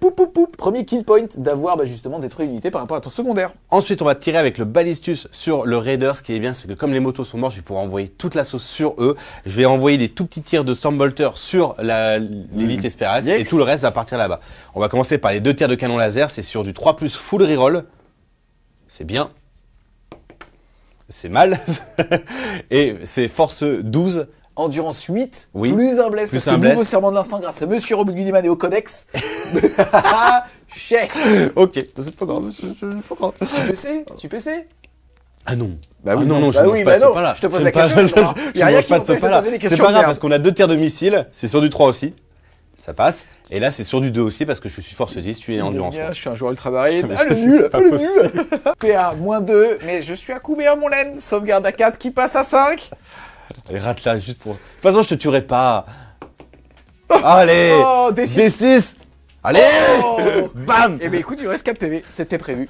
Poup, poup, poup. Premier kill point d'avoir justement détruit une unité par rapport à ton secondaire. Ensuite, on va tirer avec le Balistus sur le Raider. Ce qui est bien, c'est que comme les motos sont morts, je vais pouvoir envoyer toute la sauce sur eux. Je vais envoyer des tout petits tirs de Stormbolter sur l'Elite Esperax Yes. et tout le reste va partir là-bas. On va commencer par les 2 tirs de canon laser. C'est sur du 3+, full reroll. C'est bien. C'est mal. Et c'est force 12. Endurance 8, Oui. plus un bless, Plus parce un que bless. nouveau serment de l'instant grâce à Monsieur Robert Gulliman et au Codex. Chais. Ok, c'est pas grave. C'est pas grave. Tu PC Ah non. Bah Ah oui, non, non. je Bah mange oui, pas bah de ce non. pas-là. Je te pose J'aime la pas- question, je- il y a je rien mange qui pas de m'empêche ce de pas-là. poser des C'est questions, pas grave merde. parce qu'on a 2 tirs de missiles, c'est sur du 3 aussi. Ça passe. Et là, c'est sur du 2 aussi parce que je suis force 10, tu es endurance. Bien, je suis un joueur ultramarine. Putain, mais Ah, le c'est nul, pas ah, le possible. nul. PA, -2, mais je suis à couvert, mon laine. Sauvegarde à 4 qui passe à 5. Allez, rate là, juste pour. De toute façon, je te tuerai pas. Allez Oh, D6. D6. Allez Oh. Bam Eh ben écoute, il reste 4 PV, c'était prévu.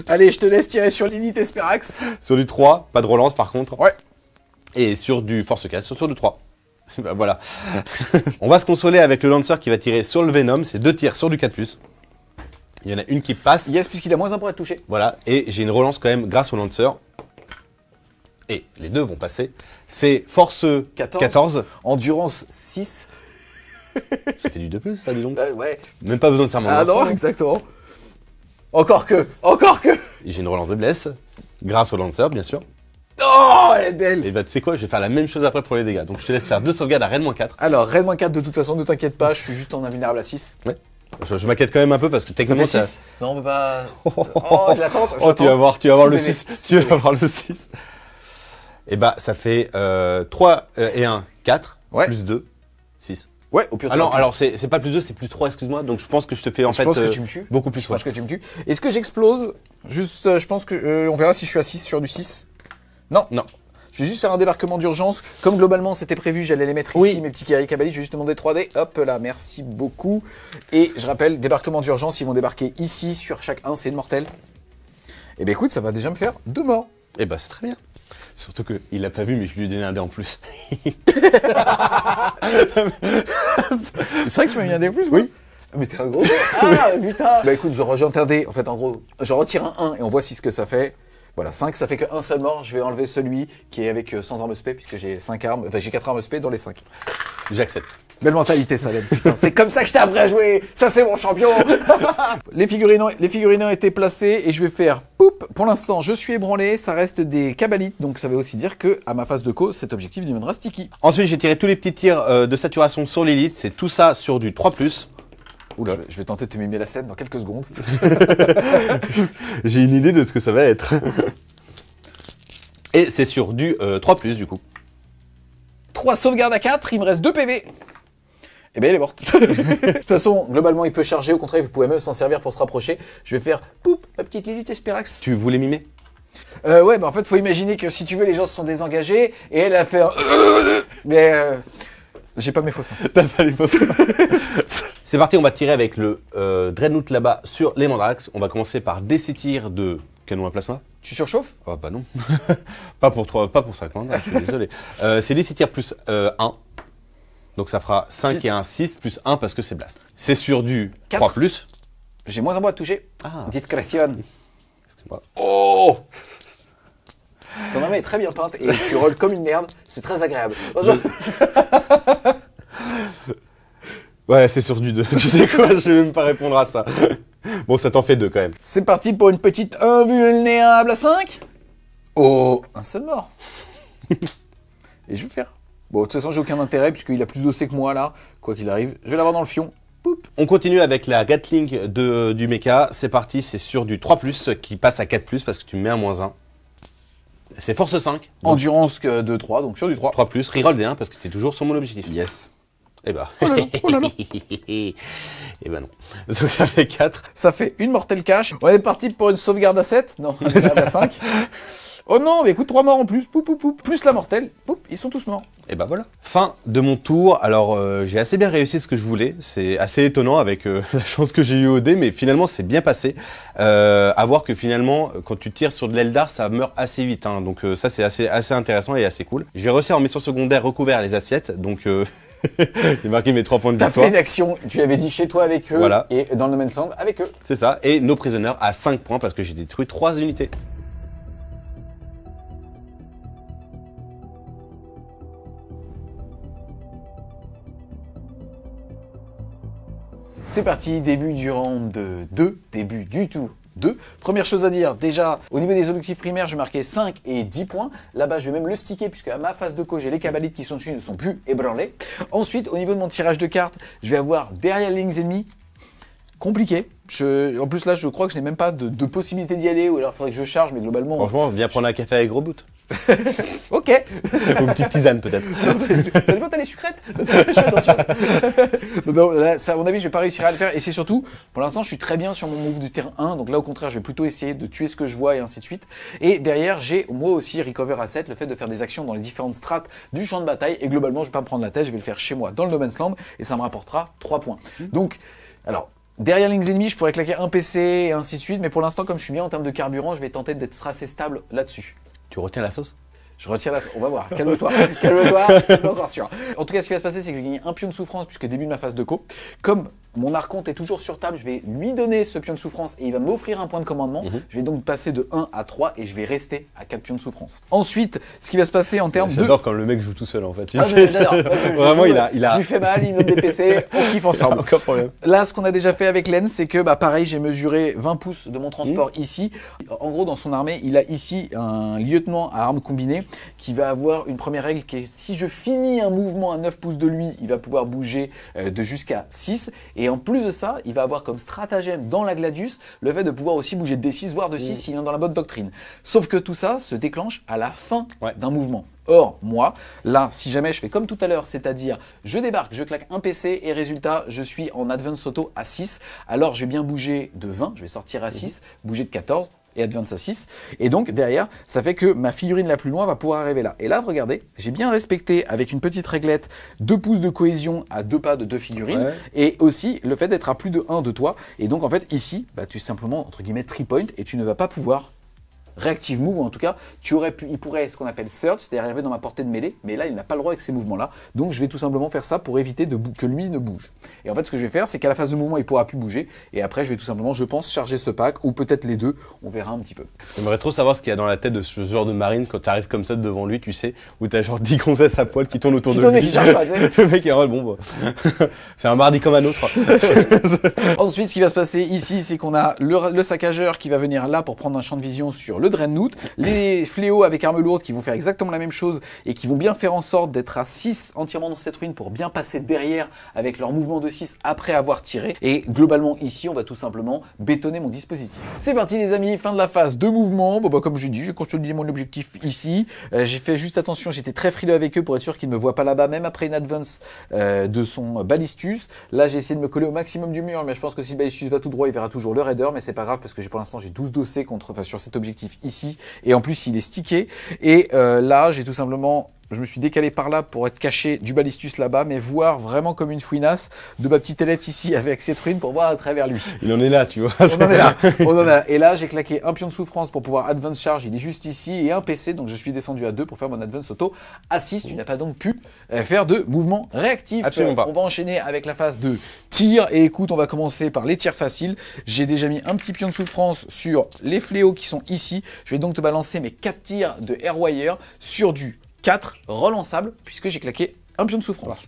Allez, je te laisse tirer sur l'Elite Esperax. Sur du 3, pas de relance par contre. Ouais. Et sur du force 4, sur du 3. Bah, voilà. On va se consoler avec le Lancer qui va tirer sur le Venom. C'est 2 tirs sur du 4+. Il y en a une qui passe. Yes, puisqu'il a -1 pour être touché. Voilà. Et j'ai une relance quand même grâce au Lancer. Et les deux vont passer. C'est force 14. Endurance 6. Ça fait du 2+, ça, dis donc. Ouais. Même pas besoin de serment. Ah de non, Lancer. exactement. Encore que. Et j'ai une relance de bless. Grâce au Lancer, bien sûr. Oh, elle est belle. Et bah, tu sais quoi, je vais faire la même chose après pour les dégâts. Donc, je te laisse faire 2 sauvegardes à Raid-4. Alors, Raid -4 de toute façon, ne t'inquiète pas, je suis juste en invulnérable à 6. Ouais. Je m'inquiète quand même un peu parce que Ça techniquement, fait 6. Non, on peut pas. Oh, je l'attends. Oh, tu vas voir le bébé. 6. Tu vas voir le 6. Et bah, ça fait 3 et 1, 4. Ouais. Plus 2, 6. Ouais, au pire. Ah non, alors c'est pas plus 2, c'est plus 3, excuse-moi. Donc, je pense que je te fais en je fait pense que tu me tues. beaucoup plus. Je pense que tu me tues. Est-ce que j'explose? Juste, je pense que. On verra si je suis à 6 sur du 6. Non. Non. Je vais juste faire un débarquement d'urgence. Comme globalement c'était prévu, j'allais les mettre Oui. ici, mes petits Kiri Kabali. Je vais juste demander 3D. Hop là, merci beaucoup. Et je rappelle, débarquement d'urgence, ils vont débarquer ici sur chaque 1, c'est une mortelle. Et ben écoute, ça va déjà me faire 2 morts. Et bah, c'est très bien. Surtout qu'il l'a pas vu, mais je lui ai donné un dé en plus. C'est vrai que tu m'as mis un dé plus, Oui. Mais t'es un gros. Ah putain. Bah écoute, je rejette un dé. En fait, en gros, je retire un 1 et on voit si ce que ça fait. Voilà, 5, ça fait qu'un seul mort. Je vais enlever celui qui est avec sans arme spé, puisque j'ai 5 armes. Enfin, j'ai 4 armes spé dans les 5. J'accepte. Belle mentalité, ça, putain. C'est comme ça que je t'ai appris à jouer. Ça, c'est mon champion. les figurines ont été placées et je vais faire poup. Pour l'instant, je suis ébranlé. Ça reste des cabalites. Donc, ça veut aussi dire que, à ma phase de co, cet objectif deviendra sticky. Ensuite, j'ai tiré tous les petits tirs de saturation sur l'élite. C'est tout ça sur du 3+. Oula. Je vais tenter de te mimer la scène dans quelques secondes. J'ai une idée de ce que ça va être. Et c'est sur du 3+, du coup. 3 sauvegardes à 4, il me reste 2 PV. Eh bien, elle est morte. De toute façon, globalement, il peut charger. Au contraire, vous pouvez même s'en servir pour se rapprocher. Je vais faire, poup, ma petite Lilith Esperax. Tu voulais mimer? Ouais, bah en fait, faut imaginer que si tu veux, les gens se sont désengagés et elle a fait un... Mais j'ai pas mes faux seins. T'as pas les photos. C'est parti, on va tirer avec le Dreadnought là-bas sur les Mandrax. On va commencer par des 6 tirs de canon à plasma. Tu surchauffes? Ah bah non. pas pour 5 Mandrax, je suis désolé. C'est des 6 tirs plus 1. Donc ça fera 5 et 1, 6 plus 1 parce que c'est blast. C'est sur du 4. 3+. J'ai moins un bois à toucher. Ah. Discrétion. Excuse-moi. Oh! Ton armée est très bien peinte et tu rolls comme une merde. C'est très agréable. Ouais, c'est sur du 2. Tu sais quoi, je vais même pas répondre à ça. Bon, ça t'en fait 2 quand même. C'est parti pour une petite invulnérable à 5. Oh! Un seul mort. Et je vais faire. Bon, de toute façon, j'ai aucun intérêt puisqu'il a plus d'OC que moi là. Quoi qu'il arrive, je vais l'avoir dans le fion. Poup. On continue avec la Gatling du mecha. C'est parti, c'est sur du 3+, qui passe à 4+, parce que tu mets un -1. C'est force 5. Donc Endurance de 3, donc sur du 3. 3+, reroll des 1 parce que tu es toujours sur mon objectif. Yes. Et bah. Oh là là, oh là là. Et bah non. Donc ça fait 4. Ça fait une mortelle cache. On est parti pour une sauvegarde à 7. Non, une sauvegarde à 5. Oh non, mais écoute, 3 morts en plus. Poup, poup, poup. Plus la mortelle. Poup, ils sont tous morts. Et bah voilà. Fin de mon tour. Alors j'ai assez bien réussi ce que je voulais. C'est assez étonnant avec la chance que j'ai eu au dé, mais finalement c'est bien passé. À voir que finalement quand tu tires sur de l'Eldar, ça meurt assez vite. Hein. Donc ça c'est assez intéressant et assez cool. Je vais réussir en mission secondaire recouvert les assiettes. Donc j'ai marqué mes 3 points de T'as victoire. fait une action, tu avais dit chez toi avec eux Voilà. et dans le No Man's Land avec eux. C'est ça. Et nos prisonniers à 5 points parce que j'ai détruit 3 unités. C'est parti, début du round 2, début du tour 2. Première chose à dire, déjà, au niveau des objectifs primaires, je marquais 5 et 10 points. Là-bas, je vais même le sticker, puisque à ma phase de co, j'ai les cabalites qui sont dessus, ne sont plus ébranlés. Ensuite, au niveau de mon tirage de cartes, je vais avoir derrière les lignes ennemies, compliqué. En plus, là, je crois que je n'ai même pas de possibilité d'y aller, ou alors il faudrait que je charge, mais globalement... Franchement, viens prendre un café avec Reboot. Ok. Ou une petite tisane peut-être. Ça dépend, t'as les sucrètes. Je fais attention. Non, là, ça, à mon avis, je vais pas réussir à le faire. Et c'est surtout, pour l'instant, je suis très bien sur mon move du terrain 1. Donc là, au contraire, je vais plutôt essayer de tuer ce que je vois et ainsi de suite. Et derrière, j'ai moi aussi Recover Asset, le fait de faire des actions dans les différentes strates du champ de bataille. Et globalement, je vais pas me prendre la tête, je vais le faire chez moi dans le No Man's Land. Et ça me rapportera 3 points. Donc, alors... Derrière lignes ennemies, je pourrais claquer un PC et ainsi de suite, mais pour l'instant, comme je suis bien en termes de carburant, je vais tenter d'être assez stable là-dessus. Tu retiens la sauce? Je retire la... On va voir. Calme-toi. Calme-toi. C'est pas encore sûr. En tout cas, ce qui va se passer, c'est que je vais gagner un pion de souffrance puisque début de ma phase de co. Comme mon archonte est toujours sur table, je vais lui donner ce pion de souffrance et il va m'offrir un point de commandement. Je vais donc passer de 1 à 3 et je vais rester à 4 pions de souffrance. Ensuite, ce qui va se passer en termes de... J'adore quand le mec joue tout seul en fait. Tu Ah, sais. j'adore. Vraiment, il a... Je lui fais mal, il me donne des PC, on kiffe ensemble. Aucun problème. Là, ce qu'on a déjà fait avec Len, c'est que, bah, pareil, j'ai mesuré 20 pouces de mon transport ici. En gros, dans son armée, il a ici un lieutenant à armes combinées qui va avoir une première règle qui est si je finis un mouvement à 9 pouces de lui, il va pouvoir bouger de jusqu'à 6. Et en plus de ça, il va avoir comme stratagème dans la Gladius le fait de pouvoir aussi bouger de D6, voire de 6 s'il est dans la bonne doctrine. Sauf que tout ça se déclenche à la fin d'un mouvement. Or, moi, là, si jamais je fais comme tout à l'heure, c'est-à-dire je débarque, je claque un PC et résultat, je suis en Advance Auto à 6, alors je vais bien bouger de 20, je vais sortir à 6, bouger de 14 et Advance à 6. Et donc, derrière, ça fait que ma figurine la plus loin va pouvoir arriver là. Et là, regardez, j'ai bien respecté avec une petite réglette 2 pouces de cohésion à 2 pas de 2 figurines et aussi le fait d'être à plus de 1 de toi. Et donc, en fait, ici, bah, tu simplement, entre guillemets, 3-point et tu ne vas pas pouvoir Reactive Move, ou en tout cas, il pourrait ce qu'on appelle Surge, c'est-à-dire arriver dans ma portée de mêlée, mais là, il n'a pas le droit avec ces mouvements-là. Donc, je vais tout simplement faire ça pour éviter que lui ne bouge. Et en fait, ce que je vais faire, c'est qu'à la phase de mouvement, il pourra plus bouger. Et après, je vais tout simplement, je pense, charger ce pack, ou peut-être les deux. On verra un petit peu. J'aimerais trop savoir ce qu'il y a dans la tête de ce genre de marine quand tu arrives comme ça devant lui, tu sais, où t'as genre 10 gonzesses à poil qui tournent autour de lui. Qui charge pas, le mec est bon, bah. C'est un mardi comme un autre. Ensuite, ce qui va se passer ici, c'est qu'on a le saccageur qui va venir là pour prendre un champ de vision sur le le Dreadnought, les fléaux avec arme lourde qui vont faire exactement la même chose et qui vont bien faire en sorte d'être à 6 entièrement dans cette ruine pour bien passer derrière avec leur mouvement de 6 après avoir tiré. Et globalement ici, on va tout simplement bétonner mon dispositif. C'est parti les amis, fin de la phase de mouvement. Bon bah comme je dis, j'ai consolidé mon objectif ici. J'ai fait juste attention, j'étais très frileux avec eux pour être sûr qu'ils ne me voient pas là-bas, même après une advance de son balistus. Là j'ai essayé de me coller au maximum du mur, mais je pense que si le balistus va tout droit, il verra toujours le raider, mais c'est pas grave parce que pour l'instant j'ai 12 dossés sur cet objectif ici, et en plus il est stické. Et là j'ai tout simplement... Je me suis décalé par là pour être caché du balistus là-bas, mais voir vraiment comme une fouinasse de ma petite ailette ici avec cette ruine pour voir à travers lui. Il en est là, tu vois. On en est là, on en a. Et là, j'ai claqué un pion de souffrance pour pouvoir advance charge, il est juste ici, et un PC, donc je suis descendu à 2 pour faire mon advance auto à 6. Tu n'as pas donc pu faire de mouvement réactif. Absolument pas. On va enchaîner avec la phase de tir, et écoute, on va commencer par les tirs faciles. J'ai déjà mis un petit pion de souffrance sur les fléaux qui sont ici. Je vais donc te balancer mes 4 tirs de Airwire sur du 4 relançable, puisque j'ai claqué un pion de souffrance.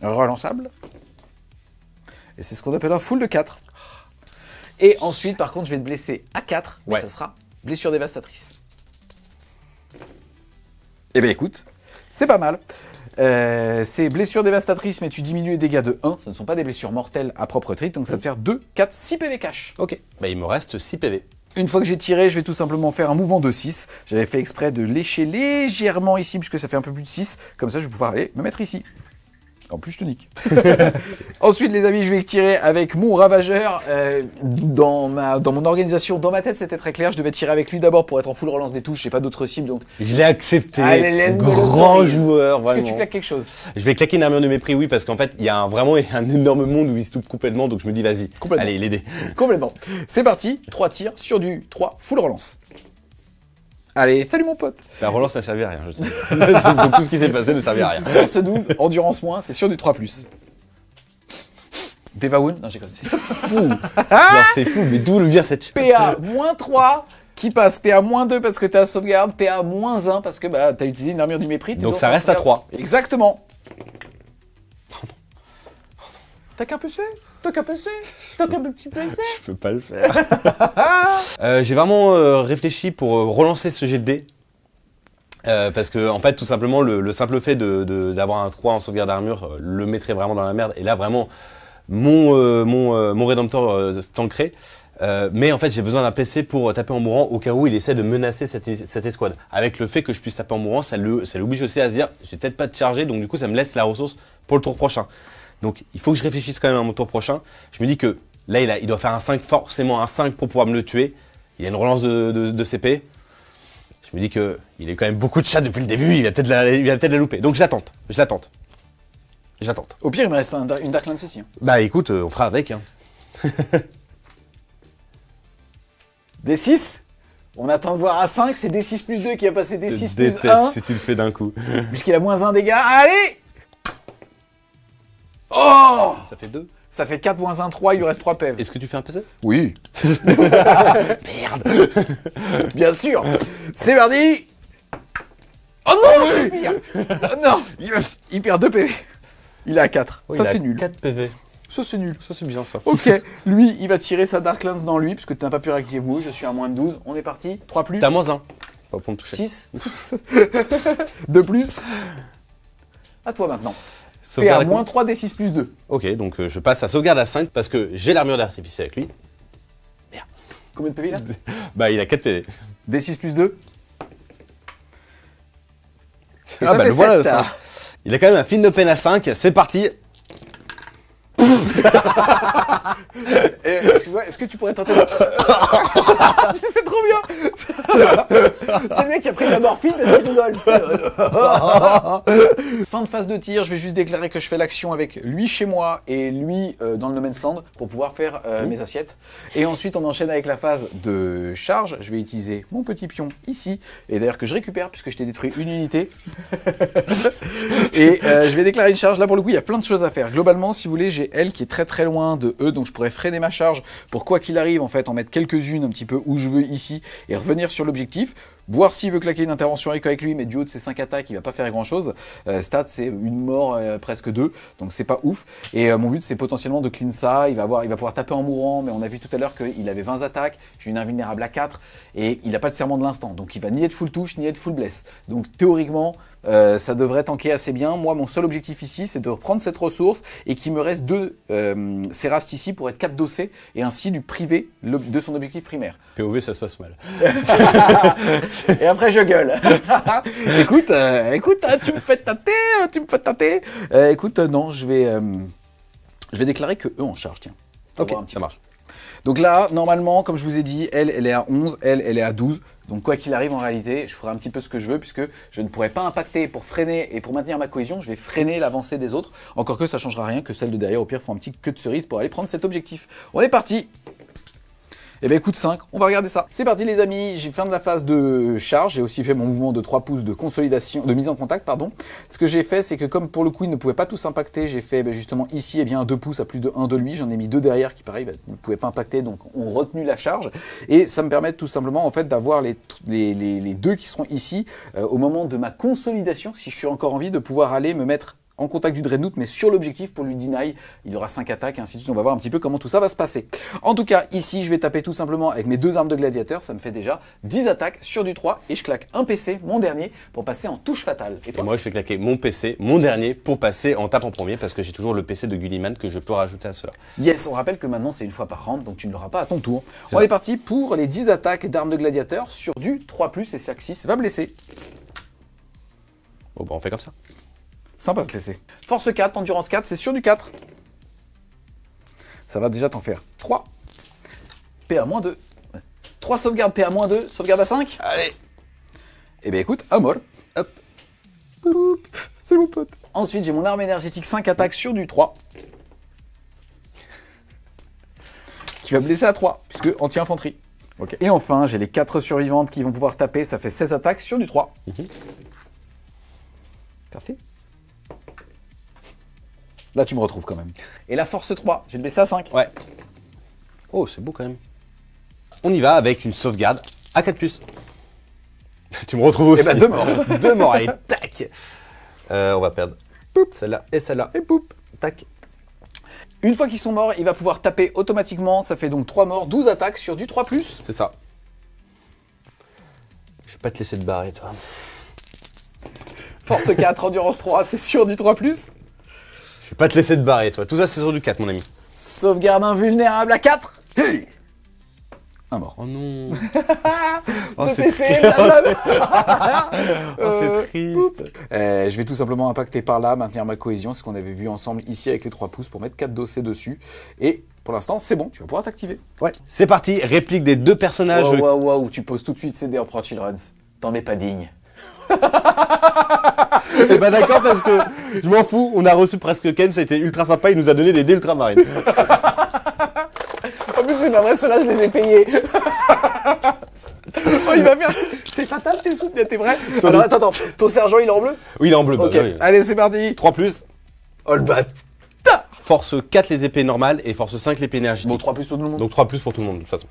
Relançable. Et c'est ce qu'on appelle un full de 4. Et ensuite, par contre, je vais te blesser à 4, mais ça sera blessure dévastatrice. Eh bien écoute, c'est pas mal. C'est blessure dévastatrice, mais tu diminues les dégâts de 1. Ce ne sont pas des blessures mortelles à propre titre, donc ça va te faire 2, 4, 6 PV cash. Ok, bah il me reste 6 PV. Une fois que j'ai tiré, je vais tout simplement faire un mouvement de 6. J'avais fait exprès de lécher légèrement ici, puisque ça fait un peu plus de 6. Comme ça, je vais pouvoir aller me mettre ici. En plus, je te nique. Ensuite, les amis, je vais tirer avec mon ravageur. Dans mon organisation, dans ma tête, c'était très clair. Je devais tirer avec lui d'abord pour être en full relance des touches. J'ai pas d'autres cibles, donc... Je l'ai accepté. Allez, grand joueur, vraiment. Est-ce que tu claques quelque chose? Je vais claquer une armure de mépris, oui, parce qu'en fait, il y a vraiment un énorme monde où il se loupe complètement, donc je me dis, vas-y, allez, l'aider. Complètement. C'est parti, 3 tirs sur du 3 full relance. Allez, salut mon pote. La relance n'a servi à rien, je te dis. Donc tout ce qui s'est passé ne servait à rien. Force 12, endurance moins, c'est sur du 3+. Devawoon, non j'ai compris. C'est fou. Alors c'est fou, mais d'où vient cette... PA -3 qui passe PA -2 parce que t'es à sauvegarde, PA -1 parce que bah, t'as utilisé une armure du mépris. Donc ça reste à 3. Exactement. T'as qu'un PC? T'as qu'un PC? T'as qu'un petit PC? Je peux pas le faire. J'ai vraiment réfléchi pour relancer ce jet de dés. Parce que, en fait, tout simplement, le simple fait d'avoir un 3 en sauvegarde d'armure le mettrait vraiment dans la merde. Et là, vraiment, mon Rédemptor tankerait. Mais en fait, j'ai besoin d'un PC pour taper en mourant au cas où il essaie de menacer cette escouade. Avec le fait que je puisse taper en mourant, ça l'oblige aussi à se dire, j'ai peut-être pas de charger, donc du coup, ça me laisse la ressource pour le tour prochain. Donc, il faut que je réfléchisse quand même à mon tour prochain. Je me dis que là, il doit faire un 5, forcément un 5 pour pouvoir me le tuer. Il a une relance de CP. Je me dis que il est quand même beaucoup de chats depuis le début. Il va peut-être la louper. Donc, je l'attente. Au pire, il me reste une Darklands ici. Hein. Bah, écoute, on fera avec. Hein. D6. On attend de voir à 5. C'est D6 plus 2 qui va passer D6 plus 1. Si tu le fais d'un coup. Puisqu'il a -1 dégâts. Allez! Oh! Ça fait 2. Ça fait 4 -1, 3, il lui reste 3 PV. Est-ce que tu fais un PC? Oui. Merde. Bien sûr. C'est parti. Oh non, je suis pire. Oh non. Il perd 2 PV. Il est à 4. Oui, ça c'est nul. 4 PV. Ça c'est nul. Ça c'est bien ça. Ok. Lui, il va tirer sa Darklands dans lui, puisque tu n'as pas pu réactiver Mou. Je suis à -12. On est parti. 3+. T'as -1. Pas pour me toucher. 6. 2+. À toi maintenant. PA -3 D6 plus 2. Ok, donc je passe à sauvegarde à 5 parce que j'ai l'armure d'artifice avec lui. Merde. Combien de PV là? Bah il a 4 PV. D6 plus 2. Ah bah le voilà le 5. Il a quand même un film de peine à 5, c'est parti. Est-ce que tu pourrais tenter de... Tu fais trop bien. C'est le mec qui a pris la morphine parce qu'il rigole. Fin de phase de tir, je vais juste déclarer que je fais l'action avec lui chez moi et lui dans le No Man's Land pour pouvoir faire mes assiettes. Et ensuite on enchaîne avec la phase de charge. Je vais utiliser mon petit pion ici, et d'ailleurs que je récupère puisque je t'ai détruit une unité. Et je vais déclarer une charge. Là pour le coup il y a plein de choses à faire. Globalement si vous voulez j'ai j'ai elle qui est très très loin de eux, donc je pourrais freiner ma charge pour quoi qu'il arrive en fait en mettre quelques-unes un petit peu où je veux ici et revenir sur l'objectif. Voir s'il veut claquer une intervention avec lui, mais du haut de ses 5 attaques, il va pas faire grand chose. Stat, c'est une mort, presque 2, donc c'est pas ouf. Et mon but, c'est potentiellement de clean ça. Il va pouvoir taper en mourant, mais on a vu tout à l'heure qu'il avait 20 attaques. J'ai une invulnérable à 4, et il a pas de serment de l'instant. Donc il va ni être full touche, ni être full bless. Donc théoriquement, ça devrait tanker assez bien. Moi, mon seul objectif ici, c'est de reprendre cette ressource et qu'il me reste 2 Sérast ici pour être 4 dossés et ainsi lui priver de son objectif primaire. POV, ça se passe mal. Et après je gueule. écoute, tu me fais tâter, écoute, non, je vais déclarer que eux en charge, tiens. Ok, ça marche. Donc là, normalement, comme je vous ai dit, elle est à 11, elle est à 12. Donc quoi qu'il arrive, en réalité, je ferai un petit peu ce que je veux puisque je ne pourrai pas impacter pour freiner et pour maintenir ma cohésion. Je vais freiner l'avancée des autres. Encore que ça changera rien, que celles de derrière, au pire, feront un petit queue de cerise pour aller prendre cet objectif. On est parti. Eh bien écoute 5, on va regarder ça. C'est parti les amis, j'ai fin de la phase de charge, j'ai aussi fait mon mouvement de 3 pouces de consolidation, de mise en contact, pardon. Ce que j'ai fait, c'est que comme pour le coup, ils ne pouvaient pas tous impacter, j'ai fait justement ici, un 2 pouces à plus de 1 de lui, j'en ai mis 2 derrière qui pareil, ne pouvaient pas impacter, donc ont retenu la charge. Et ça me permet tout simplement en fait d'avoir les 2 qui seront ici au moment de ma consolidation, si je suis encore en vie, de pouvoir aller me mettre en contact du Dreadnought, mais sur l'objectif pour lui deny. Il aura 5 attaques et ainsi de suite. On va voir un petit peu comment tout ça va se passer. En tout cas, ici, je vais taper tout simplement avec mes 2 armes de gladiateur. Ça me fait déjà 10 attaques sur du 3 et je claque un PC, mon dernier, pour passer en touche fatale. Et toi ? Et moi, je fais claquer mon PC, mon dernier, pour passer en tape en premier parce que j'ai toujours le PC de Gulliman que je peux rajouter à cela. Yes, on rappelle que maintenant, c'est une fois par round, donc tu ne l'auras pas à ton tour. On est parti pour les 10 attaques d'armes de gladiateur sur du 3+, et Xerxes va blesser. Bon, bah, on fait comme ça. Sympa ce PC. Force 4, endurance 4, c'est sur du 4. Ça va déjà t'en faire 3. PA-2. 3 sauvegardes PA-2, sauvegarde à 5. Allez. Eh bien écoute, un mol. Hop. Boop. C'est mon pote. Ensuite, j'ai mon arme énergétique 5 attaques sur du 3. Qui va blesser à 3, puisque anti-infanterie. Ok. Et enfin, j'ai les 4 survivantes qui vont pouvoir taper, ça fait 16 attaques sur du 3. Parfait. Là, tu me retrouves quand même. Et la force 3, j'ai blessé à 5. Ouais. Oh, c'est beau quand même. On y va avec une sauvegarde à 4+. Tu me retrouves aussi. Et bah 2 morts. 2 morts, allez, tac. On va perdre celle-là et celle-là. Et poup, tac. Une fois qu'ils sont morts, il va pouvoir taper automatiquement. Ça fait donc 3 morts, 12 attaques sur du 3+. C'est ça. Je vais pas te laisser te barrer, toi. Force 4, endurance 3, c'est sur du 3+. Je vais pas te laisser te barrer, toi. Tout ça, c'est sur du 4, mon ami. Sauvegarde invulnérable à 4. Hey, un mort. Oh non. Oh, c'est PC, triste. C'est triste. Je vais tout simplement impacter par là, maintenir ma cohésion, ce qu'on avait vu ensemble ici avec les 3 pouces pour mettre 4 dossés dessus. Et pour l'instant, c'est bon, tu vas pouvoir t'activer. Ouais. C'est parti, réplique des 2 personnages. Waouh, tu poses tout de suite CD Pro Children's. T'en es pas digne. Et bah d'accord, parce que je m'en fous, on a reçu presque Ken, ça a été ultra sympa, il nous a donné des dés ultramarines. En plus, c'est pas vrai, ceux-là, je les ai payés. Oh, il va faire. T'es fatal, t'es souple, t'es vrai. Alors, attends, ton sergent, il est en bleu? Oui, il est en bleu, bah, Ok, oui. allez, c'est parti. 3+. Oh, le bat. Force 4 les épées normales et force 5 l'épée énergétique. Bon, 3+ pour tout le monde. Donc 3+ pour tout le monde, de toute façon.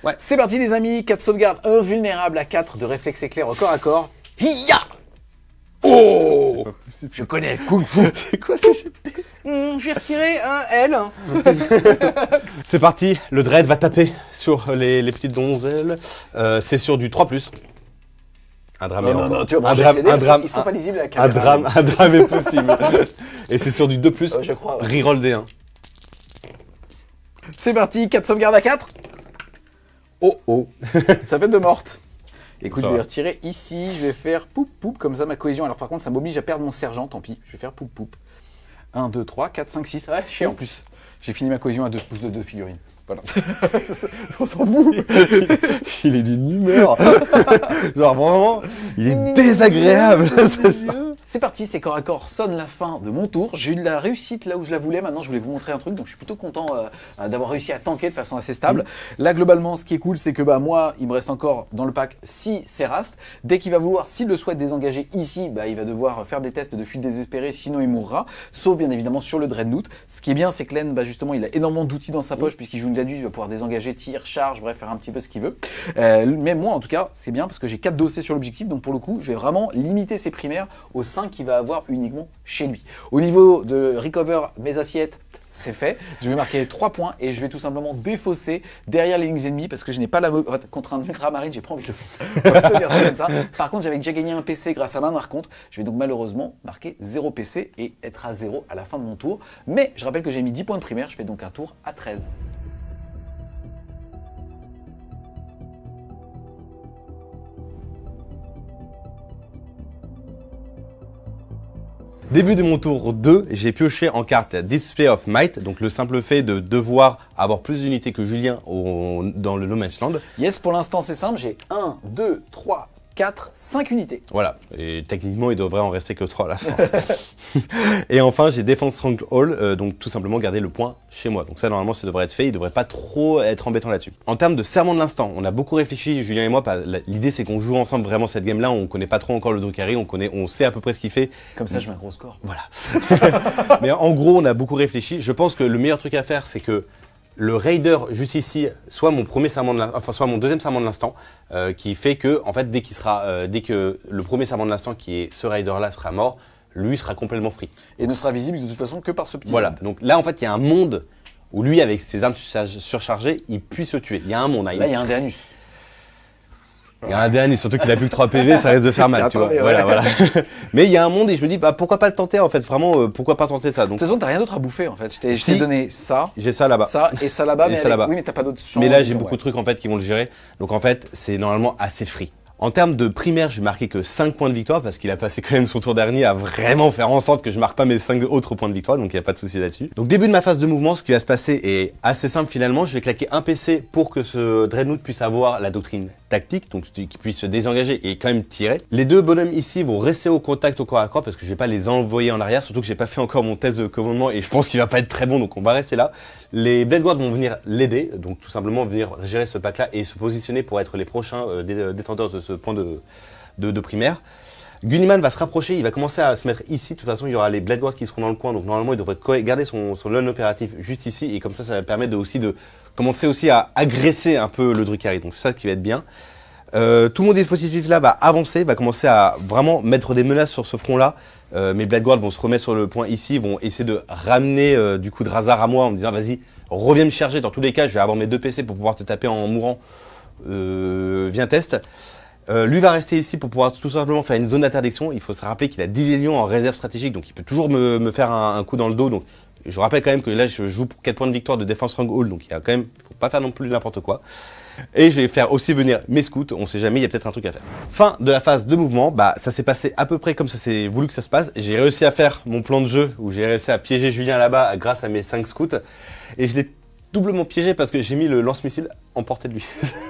Ouais. C'est parti, les amis. 4 sauvegardes invulnérables à 4 de réflexe éclair au corps à corps. Hiya! Oh! Je connais le Kung Fu. C'est quoi ce shit? Je vais retirer un L. C'est parti, le Dread va taper sur les petites donzelles. C'est sur du 3+. Un drame Non, tu vas manger CD, ils sont pas lisibles à la caméra. Un drame est possible. Et c'est sur du 2+. Je crois. Ouais. Reroll D1. C'est parti, 4 sauvegardes à 4. Oh. Ça fait 2 mortes. Écoute, je vais retirer ici, je vais faire poup comme ça ma cohésion. Alors par contre, ça m'oblige à perdre mon sergent, tant pis. Je vais faire poup. 1, 2, 3, 4, 5, 6. Ouais, chier en plus. J'ai fini ma cohésion à 2 pouces de 2 figurines. Voilà. On s'en fout. Il est d'une humeur. Genre vraiment, il est désagréable. C'est parti, c'est corps à corps, sonne la fin de mon tour. J'ai eu de la réussite là où je la voulais. Maintenant, je voulais vous montrer un truc, donc je suis plutôt content d'avoir réussi à tanker de façon assez stable. Là, globalement, ce qui est cool, c'est que bah, moi, il me reste encore dans le pack 6 Serast. Dès qu'il va vouloir, s'il le souhaite désengager ici, bah, il va devoir faire des tests de fuite désespérée, sinon il mourra. Sauf bien évidemment sur le Dreadnought. Ce qui est bien, c'est que Len, bah, justement, il a énormément d'outils dans sa poche, puisqu'il joue une Gladius, il va pouvoir désengager, tir, charge, bref, faire un petit peu ce qu'il veut. Mais moi, en tout cas, c'est bien parce que j'ai 4 dossiers sur l'objectif, donc pour le coup, je vais vraiment limiter ses primaires aux 5 qu'il va avoir uniquement chez lui. Au niveau de recover mes assiettes, c'est fait. Je vais marquer 3 points et je vais tout simplement défausser derrière les lignes ennemies parce que je n'ai pas la contre un ultramarine, j'ai pas envie de le faire. On va plutôt dire ça comme ça. Par contre, j'avais déjà gagné un PC grâce à ma par contre, je vais donc malheureusement marquer 0 PC et être à 0 à la fin de mon tour. Mais je rappelle que j'ai mis 10 points de primaire, je fais donc un tour à 13. Début de mon tour 2, j'ai pioché en carte Display of Might, donc le simple fait de devoir avoir plus d'unités que Julien dans le No Man's Land. Yes, pour l'instant c'est simple, j'ai 1, 2, 3, 4, 5 unités. Voilà, et techniquement il devrait en rester que 3 à la fin. Et enfin j'ai Defense Stronghold, donc tout simplement garder le point chez moi. Donc ça normalement ça devrait être fait, il devrait pas trop être embêtant là-dessus. En termes de serment de l'instant, on a beaucoup réfléchi, Julien et moi, l'idée c'est qu'on joue ensemble vraiment cette game là, on connaît pas trop encore le Drukhari, on sait à peu près ce qu'il fait. Comme ça je mets un gros score. Voilà. Mais en gros on a beaucoup réfléchi, je pense que le meilleur truc à faire c'est que le Raider juste ici, soit mon premier serment de l'instant, enfin soit mon deuxième serment de l'instant, qui fait que en fait dès que le premier serment de l'instant qui est ce Raider là sera mort, lui sera complètement free. Et ne sera visible de toute façon que par ce petit. Voilà. Donc là en fait il y a un monde où lui avec ses armes surchargées, il puisse se tuer. Il y a un monde. Là il y a un Dernius. Il y a un dernier, surtout qu'il a plus que 3 PV, ça risque de faire mal, tu vois. Voilà. Mais il y a un monde et je me dis, bah pourquoi pas le tenter en fait, vraiment, pourquoi pas tenter ça. Donc, de toute façon, t'as rien d'autre à bouffer en fait. Je t'ai donné ça. J'ai ça là-bas. Ça et ça là-bas, mais oui, mais t'as pas d'autres champs. Mais là, j'ai beaucoup de trucs en fait qui vont le gérer. Donc en fait, c'est normalement assez free. En termes de primaire, je vais marquer que 5 points de victoire parce qu'il a passé quand même son tour dernier à vraiment faire en sorte que je marque pas mes 5 autres points de victoire, donc il n'y a pas de souci là-dessus. Donc début de ma phase de mouvement, ce qui va se passer est assez simple finalement. Je vais claquer un PC pour que ce Dreadnought puisse avoir la doctrine tactique, donc qu'il puisse se désengager et quand même tirer. Les deux bonhommes ici vont rester au contact au corps à corps parce que je vais pas les envoyer en arrière, surtout que j'ai pas fait encore mon test de commandement et je pense qu'il va pas être très bon, donc on va rester là. Les Blade Guards vont venir l'aider, donc tout simplement venir gérer ce pack là et se positionner pour être les prochains détenteurs de ce point de primaire. Gulliman va se rapprocher, il va commencer à se mettre ici. De toute façon, il y aura les Blade Guards qui seront dans le coin. Donc normalement, il devrait garder son lun opératif juste ici. Et comme ça va permettre de commencer aussi à agresser un peu le Drukhari. Donc c'est ça qui va être bien. Tout mon dispositif là va avancer, va commencer à vraiment mettre des menaces sur ce front là. Mes Blade Guards vont se remettre sur le point ici, vont essayer de ramener du coup Drazar à moi en me disant vas-y, reviens me charger. Dans tous les cas, je vais avoir mes 2 PC pour pouvoir te taper en mourant. Viens test. Lui va rester ici pour pouvoir tout simplement faire une zone d'interdiction. Il faut se rappeler qu'il a 10 lions en réserve stratégique, donc il peut toujours me faire un coup dans le dos. Donc je rappelle quand même que là je joue pour 4 points de victoire de Defense Stronghold, donc il y a quand même, faut pas faire non plus n'importe quoi. Et je vais faire aussi venir mes scouts, on sait jamais, il y a peut-être un truc à faire. Fin de la phase de mouvement, bah ça s'est passé à peu près comme ça s'est voulu que ça se passe. J'ai réussi à faire mon plan de jeu où j'ai réussi à piéger Julien là-bas grâce à mes 5 scouts. Et je l'ai doublement piégé parce que j'ai mis le lance-missile en portée de lui.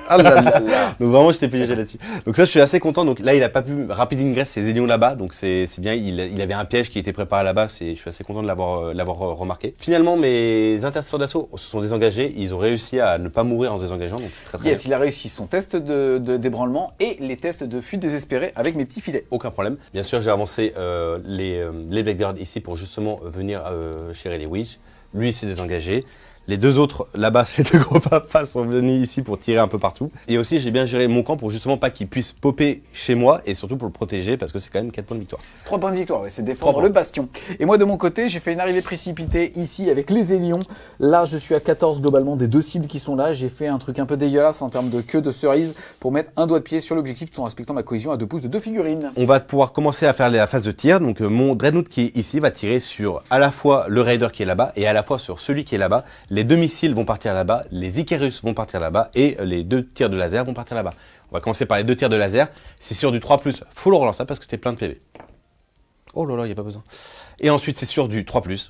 Ah là là là. Donc vraiment j'étais piégé là-dessus. Donc ça je suis assez content. Donc là il a pas pu rapid ingress ses Zélions là-bas. Donc c'est bien, il avait un piège qui était préparé là-bas. Je suis assez content de l'avoir remarqué. Finalement mes intercesseurs d'assaut se sont désengagés. Ils ont réussi à ne pas mourir en se désengageant. Donc c'est très bien. Il a réussi son test de débranlement et les tests de fuite désespérée avec mes petits filets. Aucun problème. Bien sûr j'ai avancé les Blade Guards ici pour justement venir chérir les Witch. Lui il s'est désengagé. Les 2 autres, là-bas, les 2 gros papas sont venus ici pour tirer un peu partout. Et aussi, j'ai bien géré mon camp pour justement pas qu'il puisse popper chez moi et surtout pour le protéger parce que c'est quand même 4 points de victoire. 3 points de victoire, ouais, c'est défendre le bastion. Et moi, de mon côté, j'ai fait une arrivée précipitée ici avec les Zélions. Là, je suis à 14 globalement des 2 cibles qui sont là. J'ai fait un truc un peu dégueulasse en termes de queue de cerise pour mettre un doigt de pied sur l'objectif tout en respectant ma cohésion à 2 pouces de 2 figurines. On va pouvoir commencer à faire la phase de tir. Donc mon Dreadnought qui est ici va tirer sur à la fois le Raider qui est là-bas et à la fois sur celui qui est là-bas. Les 2 missiles vont partir là-bas, les Icarus vont partir là-bas et les 2 tirs de laser vont partir là-bas. On va commencer par les 2 tirs de laser. C'est sur du 3+, faut le relancer parce que t'es plein de PV. Oh là là, il n'y a pas besoin. Et ensuite c'est sur du 3+.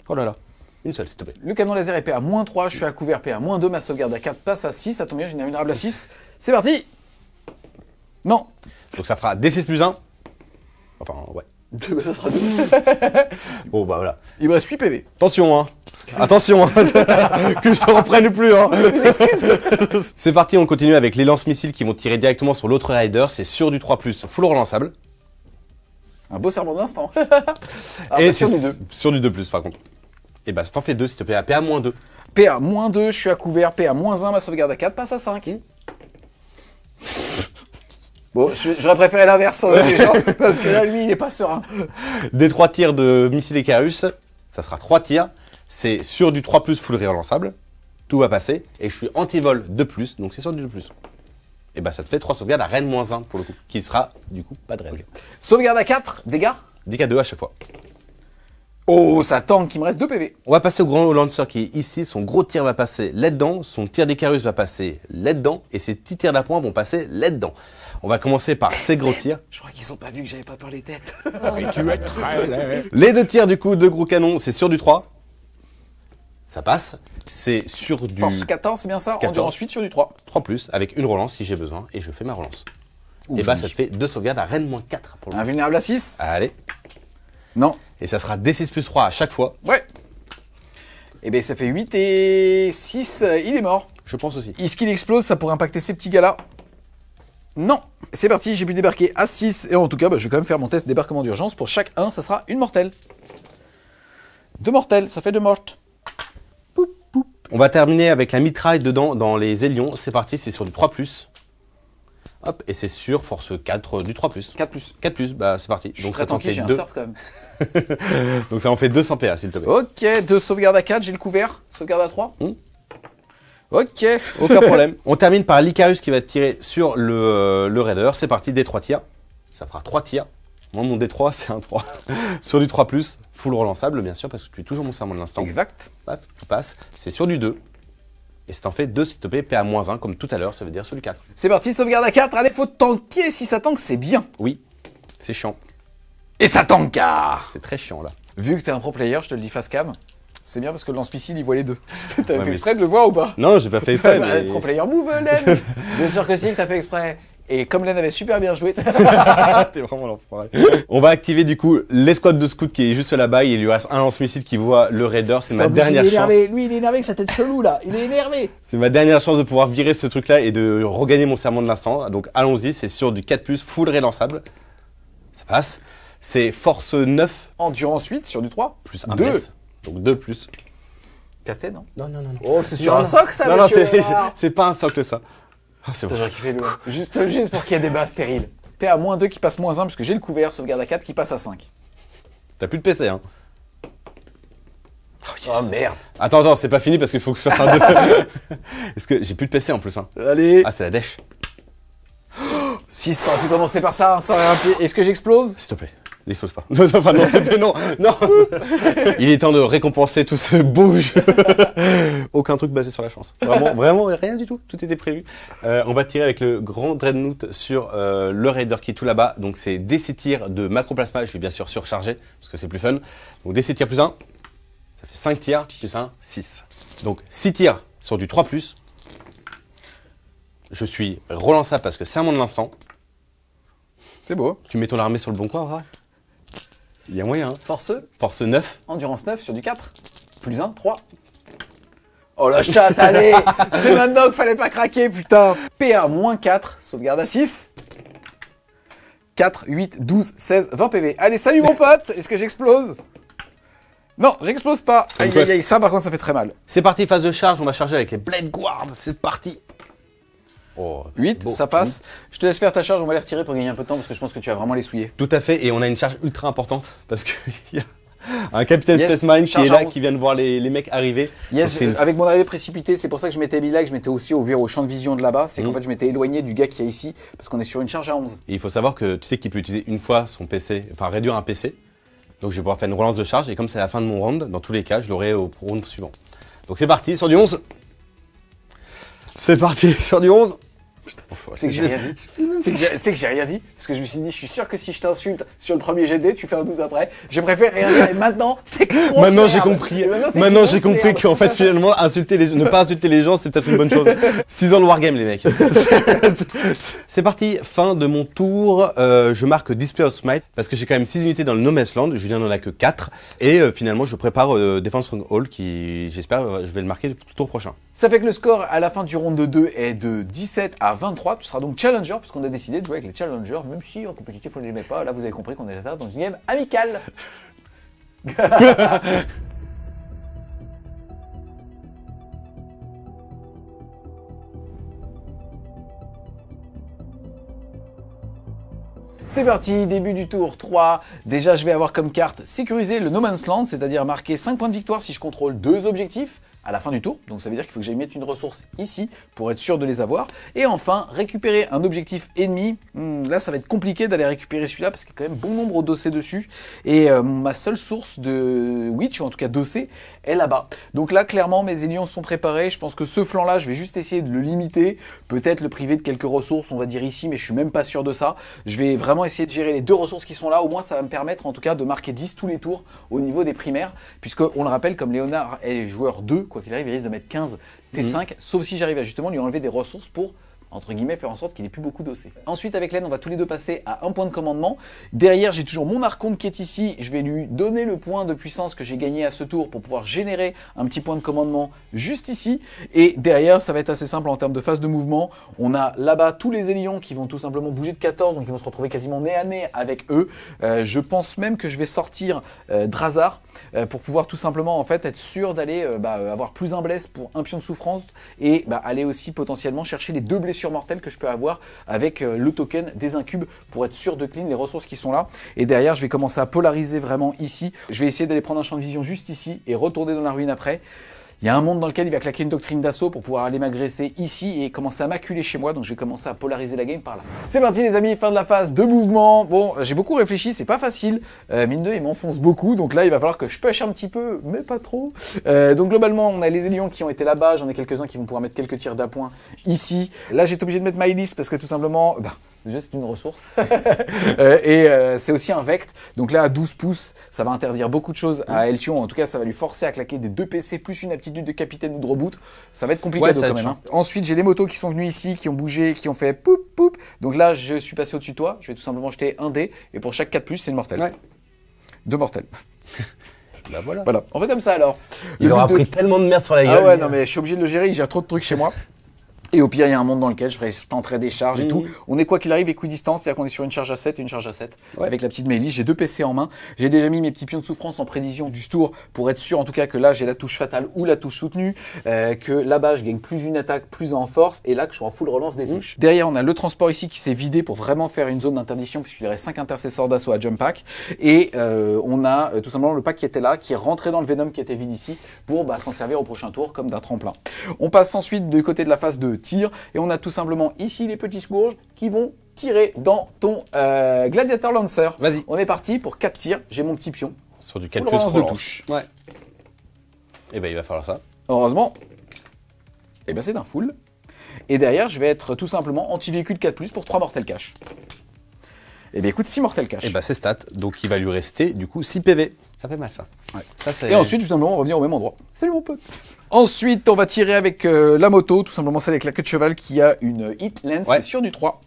Oh là là, une seule s'il te plaît. Le canon laser est P à -3, je suis à couvert P à -2, ma sauvegarde à 4 passe à 6, ça tombe bien, j'ai une vulnérable à 6. C'est parti. Non. Donc ça fera D6+1. Enfin, ouais. Ça sera 2. Bon, bah voilà. Il me reste 8 PV. Attention, hein. Attention, hein. Que je te reprenne plus, hein. C'est parti, on continue avec les lance-missiles qui vont tirer directement sur l'autre Raider. C'est sur du 3+, full relançable. Un beau serment d'instant. Et sur c'est du 2. sur du 2+, par contre. Et bah, ça t'en fait 2, s'il te plaît, à PA-2. PA-2, je suis à couvert. PA-1, ma sauvegarde à 4 passe à 5. Bon, j'aurais préféré l'inverse sans les gens, parce que là, lui, il est pas serein. Des 3 tirs de missiles Icarus, ça sera 3 tirs. C'est sur du 3+, full relançable. Tout va passer. Et je suis anti-vol 2+, donc c'est sur du 2+. Et bah, ça te fait 3 sauvegardes à Rennes -1 pour le coup, qui sera du coup pas de Rennes. Okay. Sauvegarde à 4, dégâts. Dégâts 2 à chaque fois. Oh, ça tank, il me reste 2 PV. On va passer au grand Lancer qui est ici. Son gros tir va passer là-dedans. Son tir d'Icarus va passer là-dedans. Et ses petits tirs d'appoint vont passer là-dedans. On va commencer par ces gros tirs. Je crois qu'ils ont pas vu que j'avais pas peur les têtes. Les 2 tirs du coup de gros canon, c'est sur du 3. Ça passe. C'est sur du... Force 14, c'est bien ça. 14. Endurance 8 sur du 3. 3+, avec une relance si j'ai besoin. Et je fais ma relance. Et bah, ça te fait 2 sauvegardes à Rennes -4 pour le coup. Invulnérable à 6. Allez. Non. Et ça sera D6+3 à chaque fois. Ouais. Et bien ça fait 8 et 6, il est mort. Je pense aussi. Est-ce qu'il explose, ça pourrait impacter ces petits gars-là? Non. C'est parti, j'ai pu débarquer à 6. Et en tout cas, bah, je vais quand même faire mon test débarquement d'urgence. Pour chaque 1, ça sera une mortelle. 2 mortelles, ça fait 2 mortes. Poup, poup. On va terminer avec la mitraille dedans dans les ailions. C'est parti, c'est sur du 3+. Hop, et c'est sur force 4 du 3+. 4+. 4+, bah c'est parti. Donc ça t'en fait j'ai 2. un surf quand même. Donc ça en fait 200 PA s'il te plaît. Ok, 2 sauvegardes à 4, j'ai le couvert. Sauvegarde à 3. Ok. Aucun problème. On termine par l'Icarus qui va tirer sur le Raider. C'est parti, D3 tirs. Ça fera 3 tirs. Moi mon D3 c'est un 3. Sur du 3+, full relançable bien sûr parce que tu es toujours mon serment de l'instant. Exact. Hop, tu passes. C'est sur du 2. Et c'est en fait 2 s'il te plaît, PA-1 comme tout à l'heure, ça veut dire sur du 4. C'est parti, sauvegarde à 4. Allez, faut tanker. Si ça tank, c'est bien. Oui, c'est chiant. Et ça tanka. C'est très chiant là. Vu que t'es un pro player, je te le dis face cam. C'est bien parce que le lance-missile, il voit les deux. T'as Ouais, fait exprès de le voir ou pas? Non, j'ai pas fait exprès. mais... Pro player move, Len. Bien sûr que si, t'as fait exprès. Et comme Len avait super bien joué. T'es vraiment l'enfoiré. On va activer du coup l'escouade de scout qui est juste là-bas. Il lui reste un lance-missile qui voit le Raider. C'est ma dernière chance. Lui, il est énervé avec sa tête chelou là. Il est énervé. C'est ma dernière chance de pouvoir virer ce truc-là et de regagner mon serment de l'instant. Donc allons-y, c'est sur du 4+, full relançable. Ça passe. C'est force 9. Endurance 8 sur du 3. Plus un 2. bless. Donc 2+. Café, non? Non. Oh, c'est sur Non, un socle ça, Non, monsieur. c'est pas un socle ça. Ah, c'est bon. J'aurais kiffé le. Juste pour qu'il y ait des bas stériles. PA-2 qui passe -1 parce que j'ai le couvert, sauvegarde à 4 qui passe à 5. T'as plus de PC, hein. Oh merde. Attends, c'est pas fini parce qu'il faut que je fasse un 2. Est-ce que j'ai plus de PC en plus, hein. Allez. Ah, c'est la dèche. 6, t'aurais pu commencer par ça, hein, sans rien pied. Est-ce que j'explose? S'il te plaît. N'explose pas. Non, enfin, non, s'il te plaît, non. Il est temps de récompenser tout ce beau jeu. Aucun truc basé sur la chance. Vraiment, rien du tout. Tout était prévu. On va tirer avec le grand Dreadnought sur le Raider qui est tout là-bas. Donc, c'est des 6 tirs de macroplasma. Je vais bien sûr surcharger parce que c'est plus fun. Donc, des 6 tirs plus 1. Ça fait 5 tirs plus 1, 6. Donc, 6 tirs sur du 3+. Je suis relançable parce que c'est un monde de l'instant. C'est beau. Tu mets ton armée sur le bon coin, vrai? Il y a moyen. Hein. Force 9. Endurance 9 sur du 4. Plus 1, 3. Oh la chatte, allez. C'est maintenant qu'il fallait pas craquer, putain. PA-4, sauvegarde à 6. 4, 8, 12, 16, 20 PV. Allez, salut mon pote. Est-ce que j'explose? Non, j'explose pas. Aïe, aïe, aïe. Ça, par contre, ça fait très mal. C'est parti, phase de charge. On va charger avec les Blade Guard. C'est parti. Oh, 8, ça passe. Je te laisse faire ta charge, on va les retirer pour gagner un peu de temps parce que je pense que tu vas vraiment les souiller. Tout à fait, et on a une charge ultra importante parce qu'il y a un capitaine Yes, Spaceman qui est là, 11. qui vient de voir les mecs arriver. Yes, avec mon arrivée précipitée, c'est pour ça que je m'étais mis là, que je m'étais aussi ouvert au champ de vision de là-bas. C'est qu'en fait, je m'étais éloigné du gars qui est ici parce qu'on est sur une charge à 11. Et il faut savoir que tu sais qu'il peut utiliser une fois son PC, enfin réduire un PC. Donc je vais pouvoir faire une relance de charge et comme c'est la fin de mon round, dans tous les cas, je l'aurai au round suivant. Donc c'est parti, sur du 11. C'est parti, sur du 11. C'est que j'ai rien dit. C'est que j'ai rien dit. Parce que je me suis dit, je suis sûr que si je t'insulte sur le premier GD, tu fais un 12 après. Je préfère rien dire. Et maintenant, maintenant j'ai compris. Maintenant j'ai compris qu'en fait finalement ne pas insulter les gens, c'est peut-être une bonne chose. 6 ans de wargame les mecs. C'est C'est parti, fin de mon tour. Je marque Display of Smite parce que j'ai quand même 6 unités dans le No Man's Land. Julien n'en a que 4. Et finalement, je prépare Defense Stronghold qui, j'espère, je vais le marquer le tour prochain. Ça fait que le score à la fin du round de 2 est de 17 à 23. Tu seras donc challenger puisqu'on a décidé de jouer avec les challengers, même si en compétitif on ne les met pas. Là, vous avez compris qu'on est dans une game amicale. C'est parti, début du tour 3. Déjà, je vais avoir comme carte sécuriser le No Man's Land, c'est-à-dire marquer 5 points de victoire si je contrôle 2 objectifs à la fin du tour. Donc ça veut dire qu'il faut que j'aille mettre une ressource ici pour être sûr de les avoir. Et enfin, récupérer un objectif ennemi. Là, ça va être compliqué d'aller récupérer celui-là parce qu'il y a quand même bon nombre d'OC dessus. Et ma seule source de Witch, ou en tout cas d'OC, est là-bas. Donc là, clairement, mes Hélions sont préparés. Je pense que ce flanc-là, je vais juste essayer de le limiter. Peut-être le priver de quelques ressources, on va dire ici, mais je suis même pas sûr de ça. Je vais vraiment essayer de gérer les 2 ressources qui sont là. Au moins, ça va me permettre en tout cas de marquer 10 tous les tours au niveau des primaires. Puisque, on le rappelle, comme Léonard est joueur 2, quoi qu'il arrive, il risque de mettre 15 T5, sauf si j'arrive à justement lui enlever des ressources pour, entre guillemets, faire en sorte qu'il ait plus beaucoup d'OC. Ensuite, avec Len, on va tous les deux passer à un point de commandement. Derrière, j'ai toujours mon archonte qui est ici. Je vais lui donner le point de puissance que j'ai gagné à ce tour pour pouvoir générer un petit point de commandement juste ici. Et derrière, ça va être assez simple en termes de phase de mouvement. On a là-bas tous les Hélions qui vont tout simplement bouger de 14, donc ils vont se retrouver quasiment nez à nez avec eux. Je pense même que je vais sortir Drazar pour pouvoir tout simplement en fait être sûr d'aller avoir plus un bless pour un pion de souffrance et aller aussi potentiellement chercher les 2 blessures mortelles que je peux avoir avec le token des incubes pour être sûr de clean les ressources qui sont là. Et derrière, je vais commencer à polariser vraiment ici. Je vais essayer d'aller prendre un champ de vision juste ici et retourner dans la ruine après. Il y a un monde dans lequel il va claquer une doctrine d'assaut pour pouvoir aller m'agresser ici et commencer à m'acculer chez moi. Donc je vais commencer à polariser la game par là. C'est parti les amis, fin de la phase de mouvement. Bon, j'ai beaucoup réfléchi, c'est pas facile. Mine de, il m'enfonce beaucoup. Donc là, il va falloir que je push un petit peu, mais pas trop. Donc globalement, on a les Hélions qui ont été là-bas. J'en ai quelques-uns qui vont pouvoir mettre quelques tirs d'appoint ici. Là, j'ai été obligé de mettre Mylis parce que tout simplement... déjà, c'est une ressource. C'est aussi un vect. Donc là, à 12 pouces, ça va interdire beaucoup de choses à Eltion. En tout cas, ça va lui forcer à claquer des 2 PC plus une aptitude de capitaine ou de reboot. Ça va être compliqué quand même. Ensuite, j'ai les motos qui sont venus ici, qui ont bougé, qui ont fait poup poup. Donc là, je suis passé au-dessus de toi. Je vais tout simplement jeter un dé. Et pour chaque 4+, c'est une mortelle. Ouais. 2 mortels. Voilà. On fait comme ça alors. Il aura pris tellement de merde sur la gueule. Ah ouais, non mais je suis obligé de le gérer. Il gère trop de trucs chez moi. Et au pire, il y a un monde dans lequel je ferai tenter des charges et tout. On est quoi qu'il arrive équidistance, c'est-à-dire qu'on est sur une charge à 7 et une charge à 7. Ouais. Avec la petite Mélie, j'ai 2 PC en main. J'ai déjà mis mes petits pions de souffrance en prévision du tour pour être sûr en tout cas que là j'ai la touche fatale ou la touche soutenue, que là-bas je gagne plus une attaque, plus en force et là que je suis en full relance des touches. Derrière, on a le transport ici qui s'est vidé pour vraiment faire une zone d'interdiction puisqu'il y aurait 5 intercesseurs d'assaut à jump pack. Et on a tout simplement le pack qui était là, qui est rentré dans le Venom qui était vide ici pour s'en servir au prochain tour comme d'un tremplin. On passe ensuite du côté de la phase de tir et on a tout simplement ici les petits scourges qui vont tirer dans ton Gladiator Lancer. Vas-y. On est parti pour 4 tirs. J'ai mon petit pion. Sur du 4 plus de touche. Ouais. Et il va falloir ça. Heureusement. Et c'est d'un full. Et derrière, je vais être tout simplement anti-véhicule 4+, pour 3 mortel cash. Et écoute, 6 mortel cash. Et c'est stat. Donc il va lui rester du coup 6 PV. Ça fait mal ça. Ouais. Et ensuite, tout simplement, on va revenir au même endroit. Salut mon pote. Ensuite, on va tirer avec la moto, tout simplement celle avec la queue de cheval qui a une hit lens, c'est sur du 3.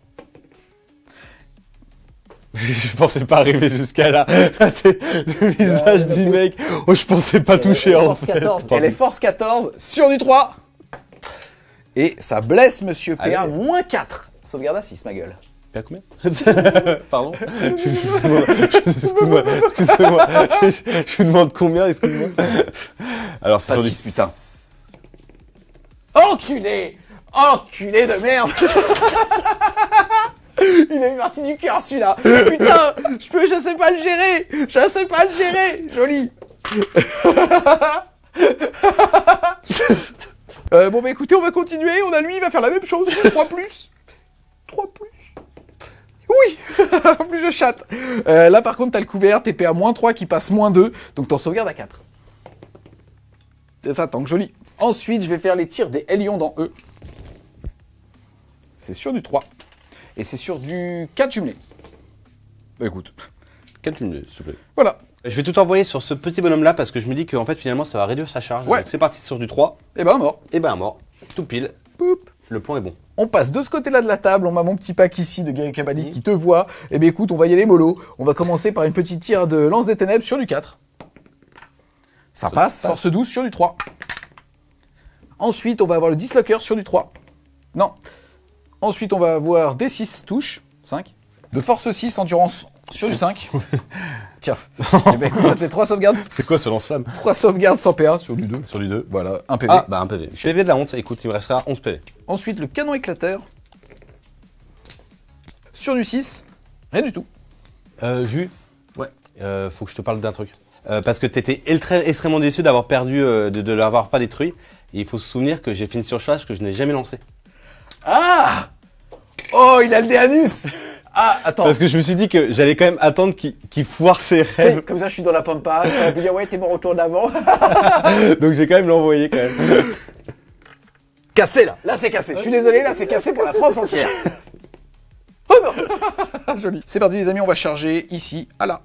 Je pensais pas arriver jusqu'à là. Le visage du mec. Oh, je pensais pas toucher en fait. 14. Elle est force 14 sur du 3. Et ça blesse Monsieur PA, moins 4. Sauvegarde à 6, ma gueule. PA combien? Pardon. Excuse-moi. Je vous demande combien, excuse-moi. Alors, c'est sur 6, putain. Enculé! Enculé de merde! Il a une partie du cœur celui-là. Putain, je sais pas le gérer. Je sais pas le gérer. Joli. Bon écoutez, on va continuer. On a lui, il va faire la même chose. 3+. Oui. Plus je chatte. Là par contre, t'as le couvert. TP à -3 qui passe -2. Donc t'en sauvegardes à 4. Ça tank, joli. Ensuite, je vais faire les tirs des Hélions dans E. C'est sur du 3. Et c'est sur du 4 jumelé. Écoute. 4 jumelés, s'il te plaît. Voilà. Je vais tout envoyer sur ce petit bonhomme là parce que je me dis qu'en fait finalement ça va réduire sa charge. Ouais. Donc c'est parti sur du 3. Et mort. Mort. Tout pile. Poup. Le plan est bon. On passe de ce côté-là de la table, on a mon petit pack ici de Gary Kabali qui te voit. Eh bien écoute, on va y aller mollo. On va commencer par une petite tire de lance des ténèbres sur du 4. Ça passe, force 12 sur du 3. Ensuite, on va avoir le dislocker sur du 3. Non. Ensuite, on va avoir des 6 touches, 5. De force 6, endurance sur du 5. Tiens, eh ben, écoute, ça te fait 3 sauvegardes. C'est quoi ce lance-flamme? 3 sauvegardes sans PA sur du 2. Sur du 2. Voilà, un PV. Ah, bah un PV. PV de la honte, écoute, il me restera 11 PV. Ensuite, le canon éclateur. Sur du 6, rien du tout. Jus. Ouais. Faut que je te parle d'un truc. Parce que t'étais extrêmement déçu d'avoir perdu, de l'avoir pas détruit. Et il faut se souvenir que j'ai fait une surcharge que je n'ai jamais lancée. Ah! Oh, il a le Déanus! Ah, attends. Parce que je me suis dit que j'allais quand même attendre qu'il foire ses Tu sais, rêves. comme ça, je suis dans la pampa. T'aurais pu dire, ouais, t'es mort au tour d'avant. Donc j'ai quand même l'envoyé quand même. Cassé, là. Là, c'est cassé. Je suis désolé, là, c'est cassé pour la France entière. Oh non! Joli. C'est parti, les amis, on va charger ici, à là.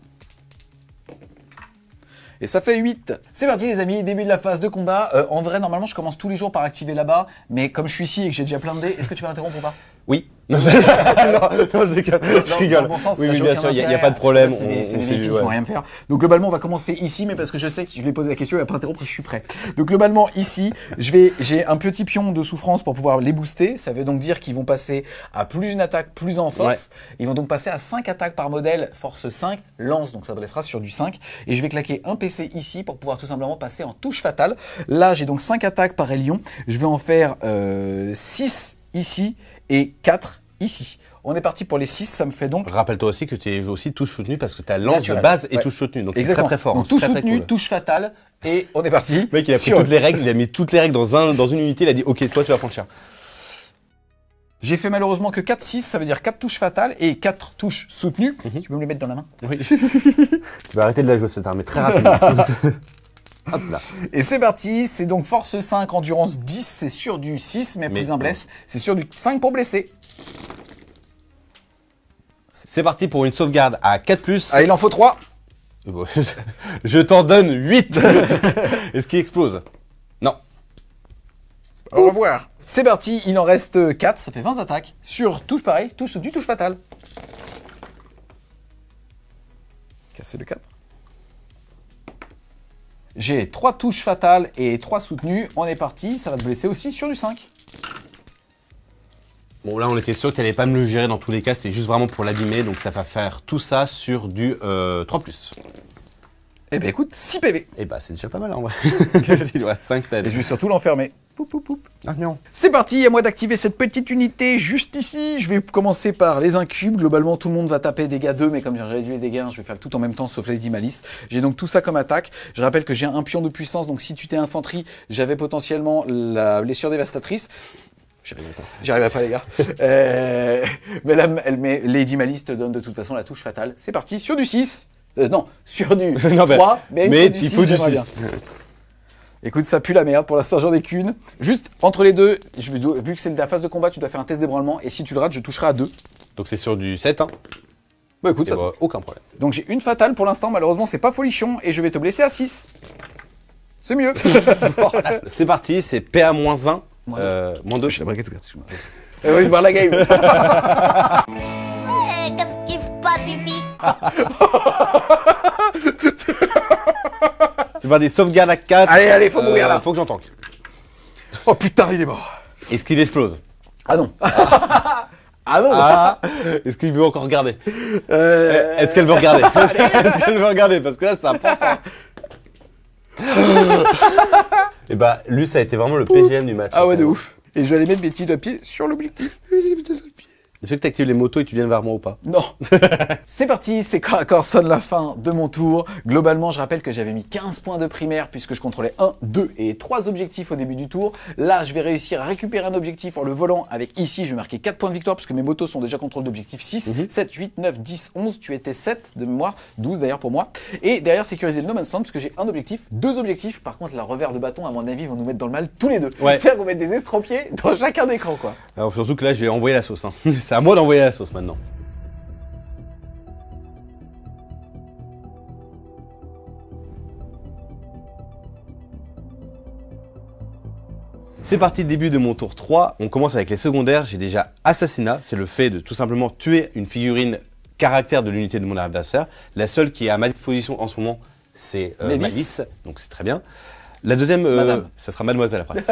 Et ça fait 8. C'est parti les amis, début de la phase de combat. En vrai, normalement, je commence tous les jours par activer là-bas. Mais comme je suis ici et que j'ai déjà plein de dés, est-ce que tu vas interrompre ou pas? Oui. Non, je déconne. Je rigole. Dans le bon sens, Oui, là, oui, j'ai bien aucun sûr, il n'y a intérêt. pas de problème. C'est des s'est véhicules vu, qui vont ouais. rien me faire. Donc globalement, on va commencer ici, mais parce que je sais que je lui ai posé la question, il va pas interrompre et je suis prêt. Donc globalement, ici, j'ai un petit pion de souffrance pour pouvoir les booster. Ça veut donc dire qu'ils vont passer à plus une attaque, plus en force. Ils vont donc passer à 5 attaques par modèle, force 5, lance, donc ça dressera sur du 5. Et je vais claquer un PC ici pour pouvoir tout simplement passer en touche fatale. Là, j'ai donc 5 attaques par Hélion. Je vais en faire 6 ici et 4 ici. On est parti pour les 6, ça me fait donc... Rappelle-toi aussi que tu joues aussi touche soutenue parce que tu as lance Naturel. de base et Ouais. touche soutenue. Donc c'est Exactement. très très fort. Donc hein, touche c'est très, soutenue, cool. touche fatale, et on est parti. Le mec, il a pris sur- toutes les règles, il a mis toutes les règles dans une unité, il a dit ok, toi tu vas prendre cher. J'ai fait malheureusement que 4-6, ça veut dire 4 touches fatales et 4 touches soutenues. Tu peux me les mettre dans la main? Oui. Tu vas arrêter de la jouer cette armée très rapidement. Hop là. Et c'est parti, c'est donc force 5, endurance 10, c'est sur du 6, mais plus un blesse. C'est sur du 5 pour blesser. C'est parti pour une sauvegarde à 4+. Ah, il en faut 3. Je t'en donne 8. Est-ce qu'il explose? Non. Au revoir. C'est parti, il en reste 4, ça fait 20 attaques. Sur touche pareil, touche soutenue, touche fatale. Casser le 4. J'ai 3 touches fatales et 3 soutenues. On est parti, ça va te blesser aussi sur du 5. Bon là on était sûr que tu n'allais pas me le gérer dans tous les cas, c'est juste vraiment pour l'abîmer, donc ça va faire tout ça sur du 3+. Eh ben écoute, 6 PV. Et bah c'est déjà pas mal en vrai. Il doit 5 Et PV. je vais surtout l'enfermer. Poup, poup, poup. Ah non. C'est parti, à moi d'activer cette petite unité juste ici. Je vais commencer par les incubes. Globalement, tout le monde va taper dégâts 2, mais comme j'ai réduit les dégâts 1, je vais faire le tout en même temps, sauf Lady Malice. J'ai donc tout ça comme attaque. Je rappelle que j'ai un pion de puissance, donc si tu t'es infanterie, j'avais potentiellement la blessure dévastatrice. J'y arriverai pas, les gars. Mais là, Lady Malice te donne de toute façon la touche fatale. C'est parti, sur du 6. Non, sur du Non, 3, mais il faut du 6. j'aimerais bien. Écoute, ça pue la merde. Pour l'instant, j'en ai qu'une. Juste, entre les deux, vu que c'est la phase de combat, tu dois faire un test d'ébranlement. Et si tu le rates, je toucherai à 2. Donc c'est sur du 7, hein. Bah écoute, Et ça... bah, aucun problème. Donc j'ai une fatale pour l'instant. Malheureusement, c'est pas folichon. Et je vais te blesser à 6. C'est mieux. C'est parti, c'est PA-1. Moins 2. Je la braquette ouverte, excuse-moi. Oui, voir la game. Qu'est-ce qui se passe ici? Tu vas des sauvegardes à 4. Allez, faut mourir là. Faut que j'en tanque. Oh putain, il est mort. Est-ce qu'il explose? Ah non. Ah non. Ah. Est-ce qu'il veut encore regarder? Est-ce qu'elle veut regarder? Est-ce qu'elle veut regarder? Parce que là, ça prend pas. Et bah, lui, ça a été vraiment le PGM du match. Ah ouais, de ouf. Et je vais aller mettre mes petits pieds sur l'objectif. Est-ce que tu actives les motos et tu viens vers moi ou pas? Non. C'est parti, c'est corps à corps, sonne la fin de mon tour. Globalement, je rappelle que j'avais mis 15 points de primaire puisque je contrôlais 1, 2 et 3 objectifs au début du tour. Là, je vais réussir à récupérer un objectif en le volant avec ici, je vais marquer 4 points de victoire puisque mes motos sont déjà contrôle d'objectif 6, 7, 8, 9, 10, 11. Tu étais 7 de mémoire, 12 d'ailleurs pour moi. Et derrière, sécuriser le No Man's Land parce que j'ai un objectif, 2 objectifs. Par contre, la revers de bâton, à mon avis, vont nous mettre dans le mal tous les deux. Ouais. C'est-à-dire qu'on va mettre des estropiés dans chacun des camps, quoi. Alors surtout que là, je vais envoyer la sauce. Hein. C'est à moi d'envoyer la sauce maintenant. C'est parti, début de mon tour 3. On commence avec les secondaires. J'ai déjà assassinat. C'est le fait de tout simplement tuer une figurine caractère de l'unité de mon adversaire. La seule qui est à ma disposition en ce moment, c'est Malice. Donc c'est très bien. La deuxième, ça sera Mademoiselle après.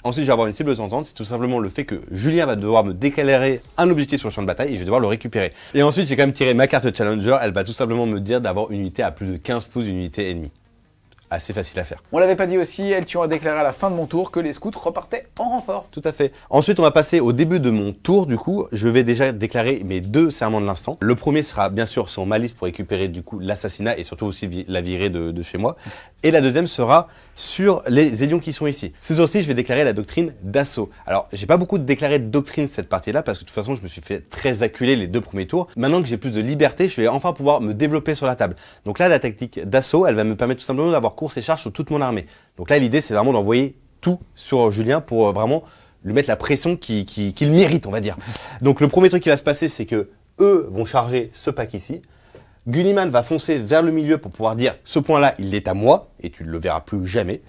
Ensuite, je vais avoir une cible tentante. C'est tout simplement le fait que Julien va devoir me déclarer un objectif sur le champ de bataille et je vais devoir le récupérer. Et ensuite, j'ai quand même tiré ma carte Challenger. Elle va tout simplement me dire d'avoir une unité à plus de 15 pouces d'une unité ennemie. Assez facile à faire. On l'avait pas dit aussi, Eltion a déclaré à la fin de mon tour que les scouts repartaient en renfort. Tout à fait. Ensuite, on va passer au début de mon tour. Du coup, je vais déjà déclarer mes 2 serments de l'instant. Le premier sera bien sûr sur Malice pour récupérer du coup l'assassinat et surtout aussi la virée de chez moi. Et la deuxième sera sur les Élions qui sont ici. Ce jour-ci, je vais déclarer la doctrine d'assaut. Alors, j'ai pas beaucoup déclaré de doctrine cette partie-là parce que de toute façon, je me suis fait très acculer les 2 premiers tours. Maintenant que j'ai plus de liberté, je vais enfin pouvoir me développer sur la table. Donc là, la tactique d'assaut, elle va me permettre tout simplement d'avoir course et charge sur toute mon armée. Donc là, l'idée, c'est vraiment d'envoyer tout sur Julien pour vraiment lui mettre la pression qu'il mérite, on va dire. Donc le premier truc qui va se passer, c'est que eux vont charger ce pack ici. Gulliman va foncer vers le milieu pour pouvoir dire ce point-là, il est à moi, et tu ne le verras plus jamais.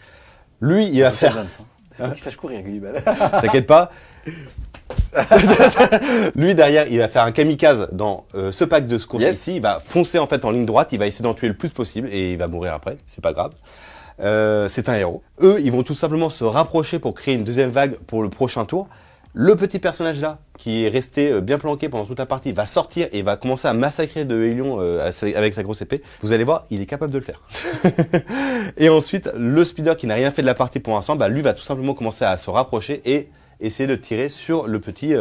Lui, il va faire... Il faut qu'il sache courir, Gulliman. T'inquiète pas. Lui, derrière, il va faire un kamikaze dans ce pack de secours ici. Il va foncer en fait en ligne droite, il va essayer d'en tuer le plus possible, et il va mourir après, c'est pas grave. C'est un héros. Eux, ils vont tout simplement se rapprocher pour créer une deuxième vague pour le prochain tour. Le petit personnage là, qui est resté bien planqué pendant toute la partie, va sortir et va commencer à massacrer de Hélion avec sa grosse épée. Vous allez voir, il est capable de le faire. Et ensuite, le speeder qui n'a rien fait de la partie pour l'instant, bah, lui va tout simplement commencer à se rapprocher et essayer de tirer sur le petit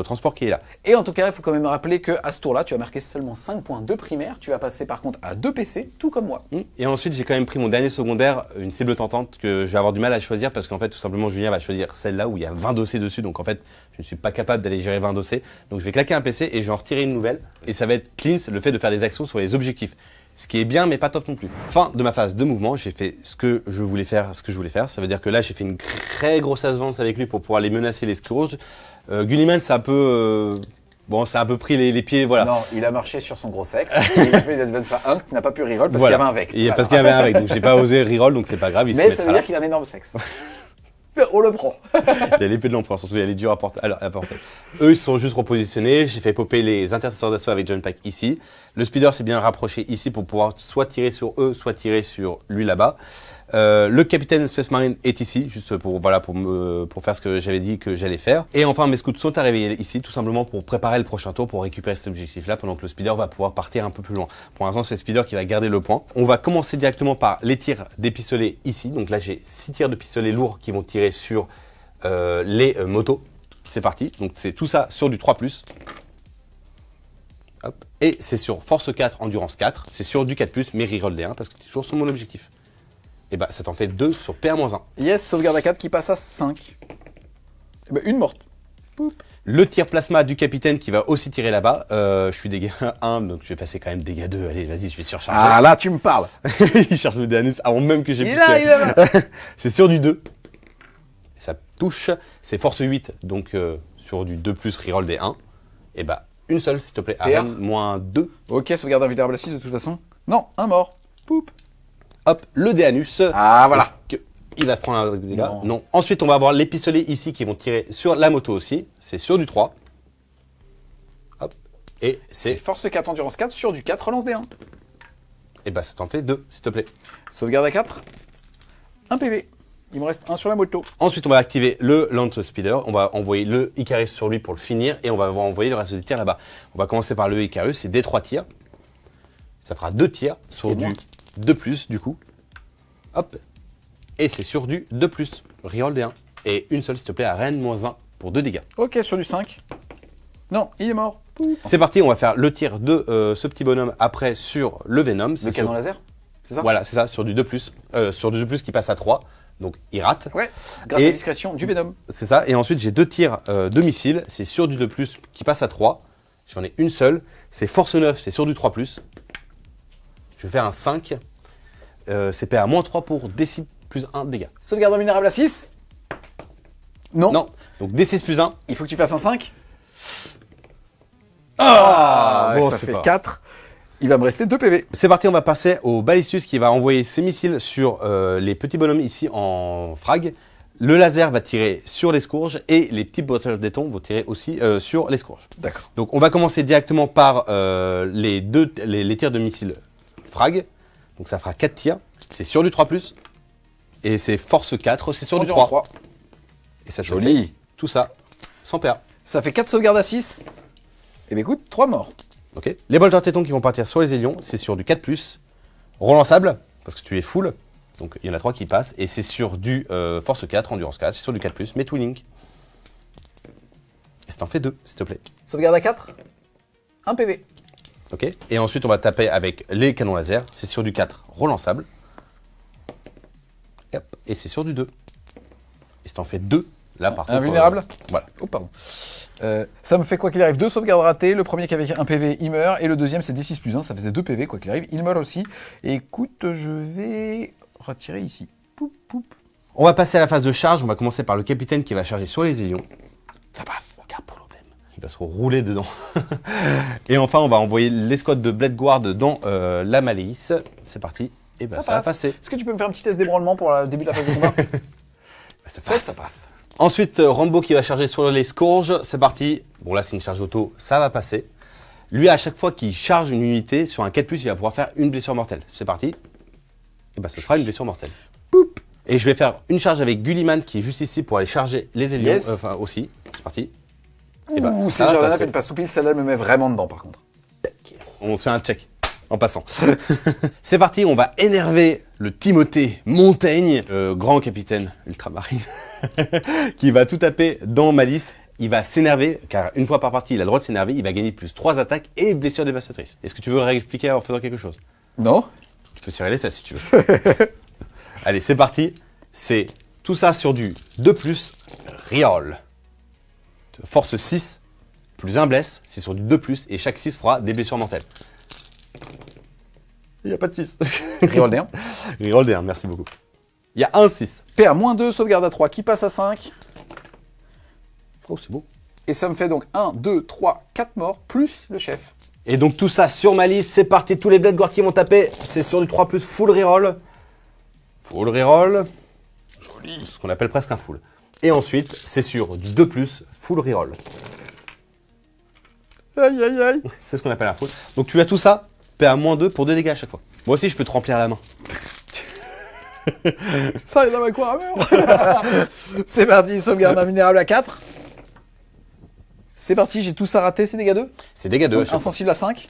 transport qui est là. Et en tout cas, il faut quand même rappeler qu'à ce tour-là, tu as marqué seulement 5 points de primaire. Tu vas passer par contre à 2 PC, tout comme moi. Et ensuite, j'ai quand même pris mon dernier secondaire, une cible tentante que je vais avoir du mal à choisir parce qu'en fait, tout simplement, Julien va choisir celle-là où il y a 20 dossiers dessus. Donc en fait, je ne suis pas capable d'aller gérer 20 dossiers. Donc je vais claquer un PC et je vais en retirer une nouvelle. Et ça va être clean, le fait de faire des actions sur les objectifs. Ce qui est bien, mais pas top non plus. Fin de ma phase de mouvement, j'ai fait ce que je voulais faire, Ça veut dire que là, j'ai fait une très grosse avance avec lui pour pouvoir les menacer les Scourge. Gulliman, c'est un peu... bon, c'est un peu pris les pieds, voilà. Non, il a marché sur son gros sexe. Et il a fait une advance à 1 qui n'a pas pu reroll parce qu'il y avait un vec. Parce qu'il y avait un vec, donc j'ai pas osé reroll, donc c'est pas grave. Mais ça veut dire qu'il a un énorme sexe. On le prend. Il y a l'épée de l'empereur, surtout il y a les durs à porter. Eux, ils se sont juste repositionnés. J'ai fait popper les intercesseurs d'assaut avec John Pack ici. Le speeder s'est bien rapproché ici pour pouvoir soit tirer sur eux, soit tirer sur lui là-bas. Le capitaine Space Marine est ici, juste pour faire ce que j'avais dit que j'allais faire. Et enfin, mes scouts sont arrivés ici, tout simplement pour préparer le prochain tour, pour récupérer cet objectif-là, pendant que le speeder va pouvoir partir un peu plus loin. Pour l'instant, c'est le speeder qui va garder le point. On va commencer directement par les tirs des pistolets ici. Donc là, j'ai 6 tirs de pistolets lourds qui vont tirer sur les motos. C'est parti. Donc c'est tout ça sur du 3+. Hop. Et c'est sur Force 4, Endurance 4. C'est sur du 4+, mais reroll des 1 parce que c'est toujours sur mon objectif. Et bah ça t'en fait 2 sur PA-1. Yes, sauvegarde à 4 qui passe à 5. Et bah, une morte. Poup. Le tir plasma du capitaine qui va aussi tirer là-bas. Je suis dégâts 1, donc je vais passer quand même dégâts 2. Allez, vas-y, je vais surcharger. Ah là, tu me parles. Il cherche le Déanus avant même que j'ai pu. Il est là. C'est sur du 2. Ça touche. C'est force 8, donc sur du 2+, reroll des 1. Et bah, une seule, s'il te plaît. Arène, -2. Ok, sauvegarde invulnérable à 6 de toute façon. Non, un mort. Poup. Hop, le Déanus. Ah, voilà. Il va se prendre un dégât. Non. Ensuite, on va avoir les pistolets ici qui vont tirer sur la moto aussi. C'est sur du 3. Hop. Et c'est force 4, endurance 4 sur du 4, relance des 1. Et bah, ça t'en fait 2, s'il te plaît. Sauvegarde à 4. 1 PV. Il me reste 1 sur la moto. Ensuite, on va activer le Lance Speeder. On va envoyer le Icarus sur lui pour le finir. Et on va envoyer le reste des tirs là-bas. On va commencer par le Icarus. C'est des 3 tirs. Ça fera 2 tirs sur du 2+, du coup. Hop. Et c'est sur du 2+. Reroll des 1. Et une seule, s'il te plaît, à Rennes, -1 pour 2 dégâts. Ok, sur du 5. Non, il est mort. C'est parti, on va faire le tir de ce petit bonhomme après sur le Venom. Le canon laser, c'est ça? Voilà, c'est ça, sur du 2+. Sur du 2+, qui passe à 3. Donc il rate. Ouais, grâce à la discrétion du Venom. C'est ça. Et ensuite, j'ai 2 tirs de missiles. C'est sur du 2+, qui passe à 3. J'en ai une seule. C'est force 9, c'est sur du 3+. Je vais faire un 5. C'est PA à -3 pour D6 plus 1 dégâts. Sauvegarde invulnérable à 6. Non. Non. Donc D6 plus 1. Il faut que tu fasses un 5. Bon, ça fait 4. Il va me rester 2 PV. C'est parti, on va passer au Ballistus qui va envoyer ses missiles sur les petits bonhommes ici en frag. Le laser va tirer sur les scourges et les petits bottles d'éton vont tirer aussi sur les scourges. D'accord. Donc on va commencer directement par les tirs de missiles frag. Donc ça fera 4 tirs. C'est sur du 3+. Et c'est force 4, c'est sur du 3. Et ça te Joli. fait tout ça sans perdre. Ça fait 4 sauvegardes à 6. Et bien écoute, 3 morts. Ok. Les bolters tétons qui vont partir sur les ailions, c'est sur du 4+. Relançable, parce que tu es full. Donc il y en a 3 qui passent. Et c'est sur du force 4, endurance 4, c'est sur du 4+, mais twinning. Et ça t'en fait 2, s'il te plaît. Sauvegarde à 4. 1 PV. Ok. Et ensuite, on va taper avec les canons laser. C'est sur du 4, relançable. Et, hop, et c'est sur du 2. Et ça t'en fait 2. Là, par contre. Invulnérable. Voilà. Oh, pardon. Ça me fait quoi qu'il arrive 2 sauvegardes ratées. Le premier qui avait 1 PV, il meurt. Et le deuxième, c'est D6+1. Ça faisait 2 PV, quoi qu'il arrive. Il meurt aussi. Et écoute, je vais retirer ici. Poup, poup. On va passer à la phase de charge. On va commencer par le capitaine qui va charger sur les ailions. Ça passe. Aucun problème. Il va se rouler dedans. Et enfin, on va envoyer l'escouade de Blade Guard dans la Maléis. C'est parti. Et ben ça va passer. Est-ce que tu peux me faire un petit test d'ébranlement pour le début de la phase de combat? Ça passe. Ça passe. Ensuite, Rambo qui va charger sur les scourges. C'est parti. Bon, là, c'est une charge auto. Ça va passer. Lui, à chaque fois qu'il charge une unité sur un 4+, il va pouvoir faire une blessure mortelle. C'est parti. Et ben, ce sera une blessure mortelle. Poup. Et je vais faire une charge avec Gulliman qui est juste ici pour aller charger les ailions. Yes. Enfin, aussi. C'est parti. Et bah, si Jordan fait une passe soupile, celle-là me met vraiment dedans, par contre. On se fait un check. En passant. C'est parti, on va énerver le Timothée Montaigne, grand capitaine ultramarine, qui va tout taper dans Malice. Il va s'énerver, car une fois par partie, il a le droit de s'énerver. Il va gagner plus 3 attaques et blessures dévastatrices. Est-ce que tu veux réexpliquer en faisant quelque chose? Non. Tu peux serrer les fesses si tu veux. Allez, c'est parti. C'est tout ça sur du 2+, reroll. Force 6, plus 1 blesse, c'est sur du 2+, et chaque 6 fera des blessures mortelles. Il n'y a pas de 6. Reroll D1. Reroll D1, merci beaucoup. Il y a un 6. PA-2, sauvegarde à 3 qui passe à 5. Oh, c'est beau. Et ça me fait donc 1, 2, 3, 4 morts, plus le chef. Et donc tout ça sur Malice, c'est parti. Tous les Blade Guard qui vont taper, c'est sur du 3+, full reroll. Full reroll. Joli. Ce qu'on appelle presque un full. Et ensuite, c'est sur du 2+, full reroll. Aïe, aïe, aïe. C'est ce qu'on appelle un full. Donc tu as tout ça, PA-2 pour 2 dégâts à chaque fois. Moi aussi, je peux te remplir la main. Ça, il y en a quoi à mort. C'est parti, sauvegarde invulnérable à 4. C'est parti, j'ai tout ça raté, c'est dégâts 2. C'est dégâts 2 à Donc, chaque fois. insensible à 5.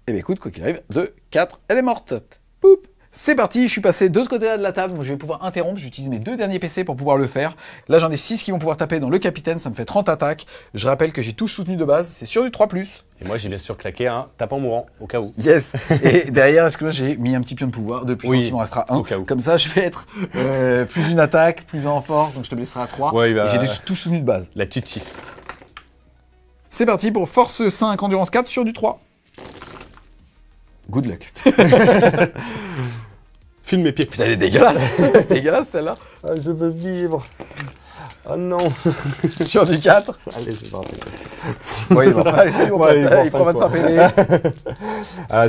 Eh bien écoute, quoi qu'il arrive, 2, 4, elle est morte. Poup. C'est parti, je suis passé de ce côté-là de la table, donc je vais pouvoir interrompre, j'utilise mes 2 derniers PC pour pouvoir le faire. Là j'en ai 6 qui vont pouvoir taper dans le capitaine, ça me fait 30 attaques. Je rappelle que j'ai touche soutenue de base, c'est sur du 3+. Et moi, j'ai bien sûr claqué un tapant mourant, au cas où. Yes. Et derrière, est-ce que là j'ai mis un petit pion de pouvoir, de puissance, il m'en restera 1. au cas où. Comme ça, je vais être plus une attaque, plus en force, donc je te blesserai à 3. Ouais, il va- Et j'ai des touches soutenues de base. La chichi. C'est parti pour force 5, endurance 4 sur du 3. Good luck. Filme mes pieds. Putain, elle est dégueulasse. Dégueulasse celle-là. Ah, je veux vivre. Oh non. Sur du 4. Allez, c'est parti. Bon, il va pas. Allez, salut mon Ouais, pote. il Il prend 25 PV.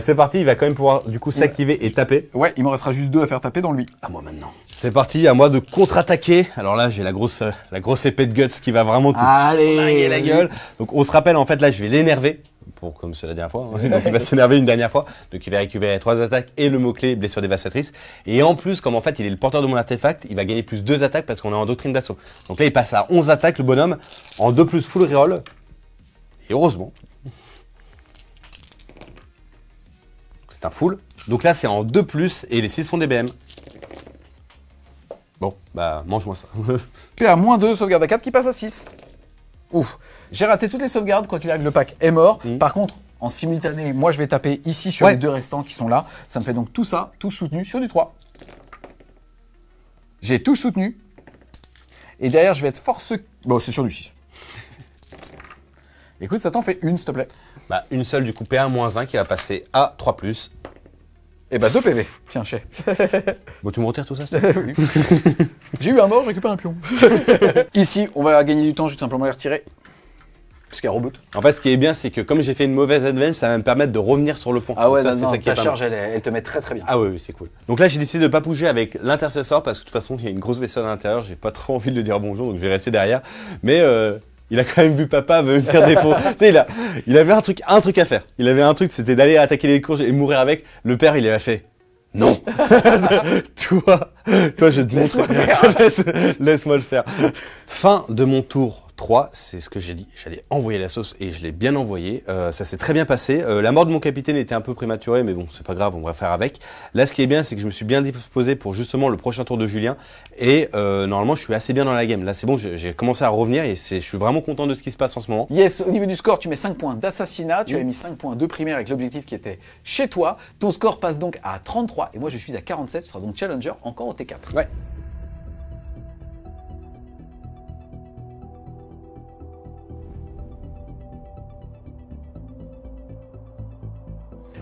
C'est parti, il va quand même pouvoir du coup s'activer et taper. Ouais, il m'en restera juste 2 à faire taper dans lui. À moi maintenant. C'est parti, à moi de contre-attaquer. Alors là, j'ai la grosse épée de guts qui va vraiment te flinguer la gueule. Donc on se rappelle, en fait, là, je vais l'énerver. Comme c'est la dernière fois. Hein. Donc il va s'énerver une dernière fois. Donc il va récupérer 3 attaques et le mot-clé blessure dévastatrice. Et en plus, comme en fait il est le porteur de mon artefact, il va gagner plus 2 attaques parce qu'on est en doctrine d'assaut. Donc là il passe à 11 attaques le bonhomme en 2+ full reroll. Et heureusement. C'est un full. Donc là c'est en 2+ et les 6 font des BM. Bon, bah mange-moi ça. PA-2, sauvegarde à 4 qui passe à 6. Ouf. J'ai raté toutes les sauvegardes, quoi qu'il arrive, le pack est mort. Par contre, en simultané, moi je vais taper ici sur les 2 restants qui sont là. Ça me fait donc tout ça, touche soutenue sur du 3. J'ai touche soutenue. Et derrière, je vais être force... Bon, c'est sur du 6. Écoute, ça t'en fait une, s'il te plaît. Bah une seule du coup PA-1 qui va passer à 3+. Et bah 2 PV. Tiens, chais. Bon, tu me retires tout ça Oui. J'ai eu un mort, je récupère un pion. Ici, on va gagner du temps, je vais tout simplement les retirer. Parce qu'elle reboot. En fait, ce qui est bien, c'est que comme j'ai fait une mauvaise advance, ça va me permettre de revenir sur le pont. Ah ouais, Donc non, c'est non, ça qui est ta pas charge, mal. elle te met très très bien. Ah oui, c'est cool. Donc là, j'ai décidé de pas bouger avec l'intercesseur parce que de toute façon, il y a une grosse vaisselle à l'intérieur. J'ai pas trop envie de lui dire bonjour, donc je vais rester derrière. Mais il a quand même vu papa me faire défaut. Tu sais, il avait un truc à faire. Il avait un truc, c'était d'aller attaquer les courges et mourir avec. Le père, il avait fait non. toi, je te montre. Laisse-moi le faire. Fin de mon tour 3, c'est ce que j'ai dit. J'allais envoyer la sauce et je l'ai bien envoyé. Ça s'est très bien passé. La mort de mon capitaine était un peu prématurée, mais bon, c'est pas grave, on va faire avec. Là, ce qui est bien, c'est que je me suis bien disposé pour justement le prochain tour de Julien. Et normalement, je suis assez bien dans la game. Là, c'est bon, j'ai commencé à revenir et je suis vraiment content de ce qui se passe en ce moment. Yes, au niveau du score, tu mets 5 points d'assassinat, tu as mis 5 points de primaire avec l'objectif qui était chez toi. Ton score passe donc à 33 et moi je suis à 47, tu seras donc challenger encore au T4. Ouais.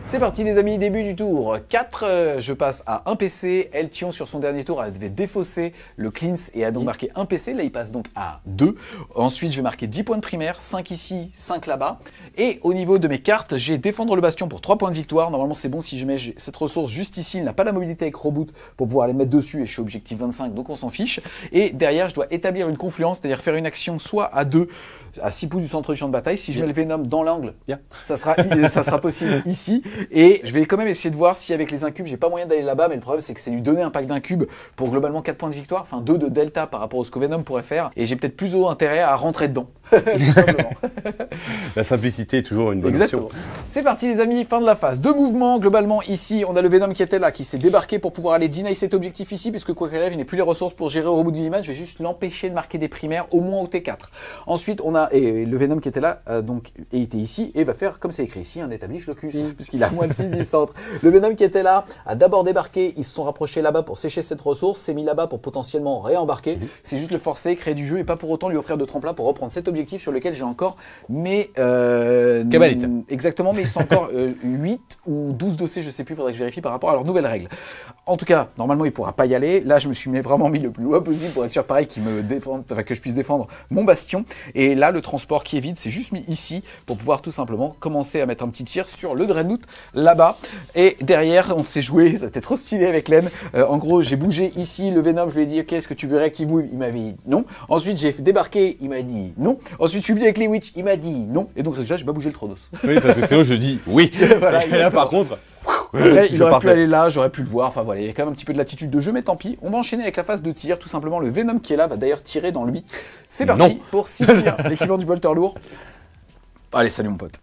C'est parti les amis, début du tour 4, je passe à 1 PC, Eltion sur son dernier tour, elle devait défausser le cleanse et a donc marqué 1 PC, là il passe donc à 2. Ensuite je vais marquer 10 points de primaire, 5 ici, 5 là-bas. Et au niveau de mes cartes, j'ai défendre le bastion pour 3 points de victoire, normalement c'est bon si je mets cette ressource juste ici, il n'a pas la mobilité avec reboot pour pouvoir les mettre dessus et je suis objectif 25 donc on s'en fiche. Et derrière je dois établir une confluence, c'est-à-dire faire une action soit à 2, à 6 pouces du centre du champ de bataille, si je mets le Venom dans l'angle, ça sera possible ici. Et je vais quand même essayer de voir si avec les incubes, j'ai pas moyen d'aller là-bas, mais le problème c'est que c'est lui donner un pack d'incubes pour globalement 4 points de victoire, enfin 2 de delta par rapport à ce que Venom pourrait faire, et j'ai peut-être plus haut intérêt à rentrer dedans, tout simplement. La simplicité est toujours une bonne Exactement. option. C'est parti les amis, fin de la phase. 2 mouvements, globalement ici, on a le Venom qui était là, qui s'est débarqué pour pouvoir aller deny cet objectif ici, puisque quoi qu'il arrive, je n'ai plus les ressources pour gérer au reboot d'Illiman, je vais juste l'empêcher de marquer des primaires, au moins au T4. Ensuite, on a le Venom qui était là, donc, et était ici, et va faire, comme c'est écrit ici, un établish locus, puisqu'il a moins de 6 du centre. Le Venom qui était là a d'abord débarqué, ils se sont rapprochés là-bas pour sécher cette ressource, s'est mis là-bas pour potentiellement réembarquer. C'est juste le forcer, créer du jeu et pas pour autant lui offrir de tremplin pour reprendre cet objectif sur lequel j'ai encore mes... Cabalites. Exactement, mais ils sont encore 8 ou 12 dossiers, je sais plus, faudrait que je vérifie par rapport à leurs nouvelles règles. En tout cas, normalement, il pourra pas y aller. Là, je me suis vraiment mis le plus loin possible pour être sûr, pareil, qu'il me défende, enfin, que je puisse défendre mon bastion. Et là, le transport qui est vide, c'est juste mis ici pour pouvoir tout simplement commencer à mettre un petit tir sur le Dreadnought là-bas. Et derrière, on s'est joué, ça était trop stylé avec Len. En gros, j'ai bougé ici, le Venom, je lui ai dit, ok, est-ce que tu veux réactive move? Il m'avait dit non. Ensuite, j'ai débarqué, il m'a dit non. Ensuite, je suis venu avec les Witch, il m'a dit non. Et donc, résultat, j'ai pas bougé le Tronos. Oui, parce que sinon je dis oui. Voilà, et là par contre, là, il je aurait pu partais. aller là, j'aurais pu le voir. Enfin voilà, il y a quand même un petit peu de latitude de jeu, mais tant pis. On va enchaîner avec la phase de tir. Tout simplement, le Venom qui est là va d'ailleurs tirer dans lui. C'est parti Non. pour 6 tirs, l'équivalent du bolter lourd. Allez, salut mon pote.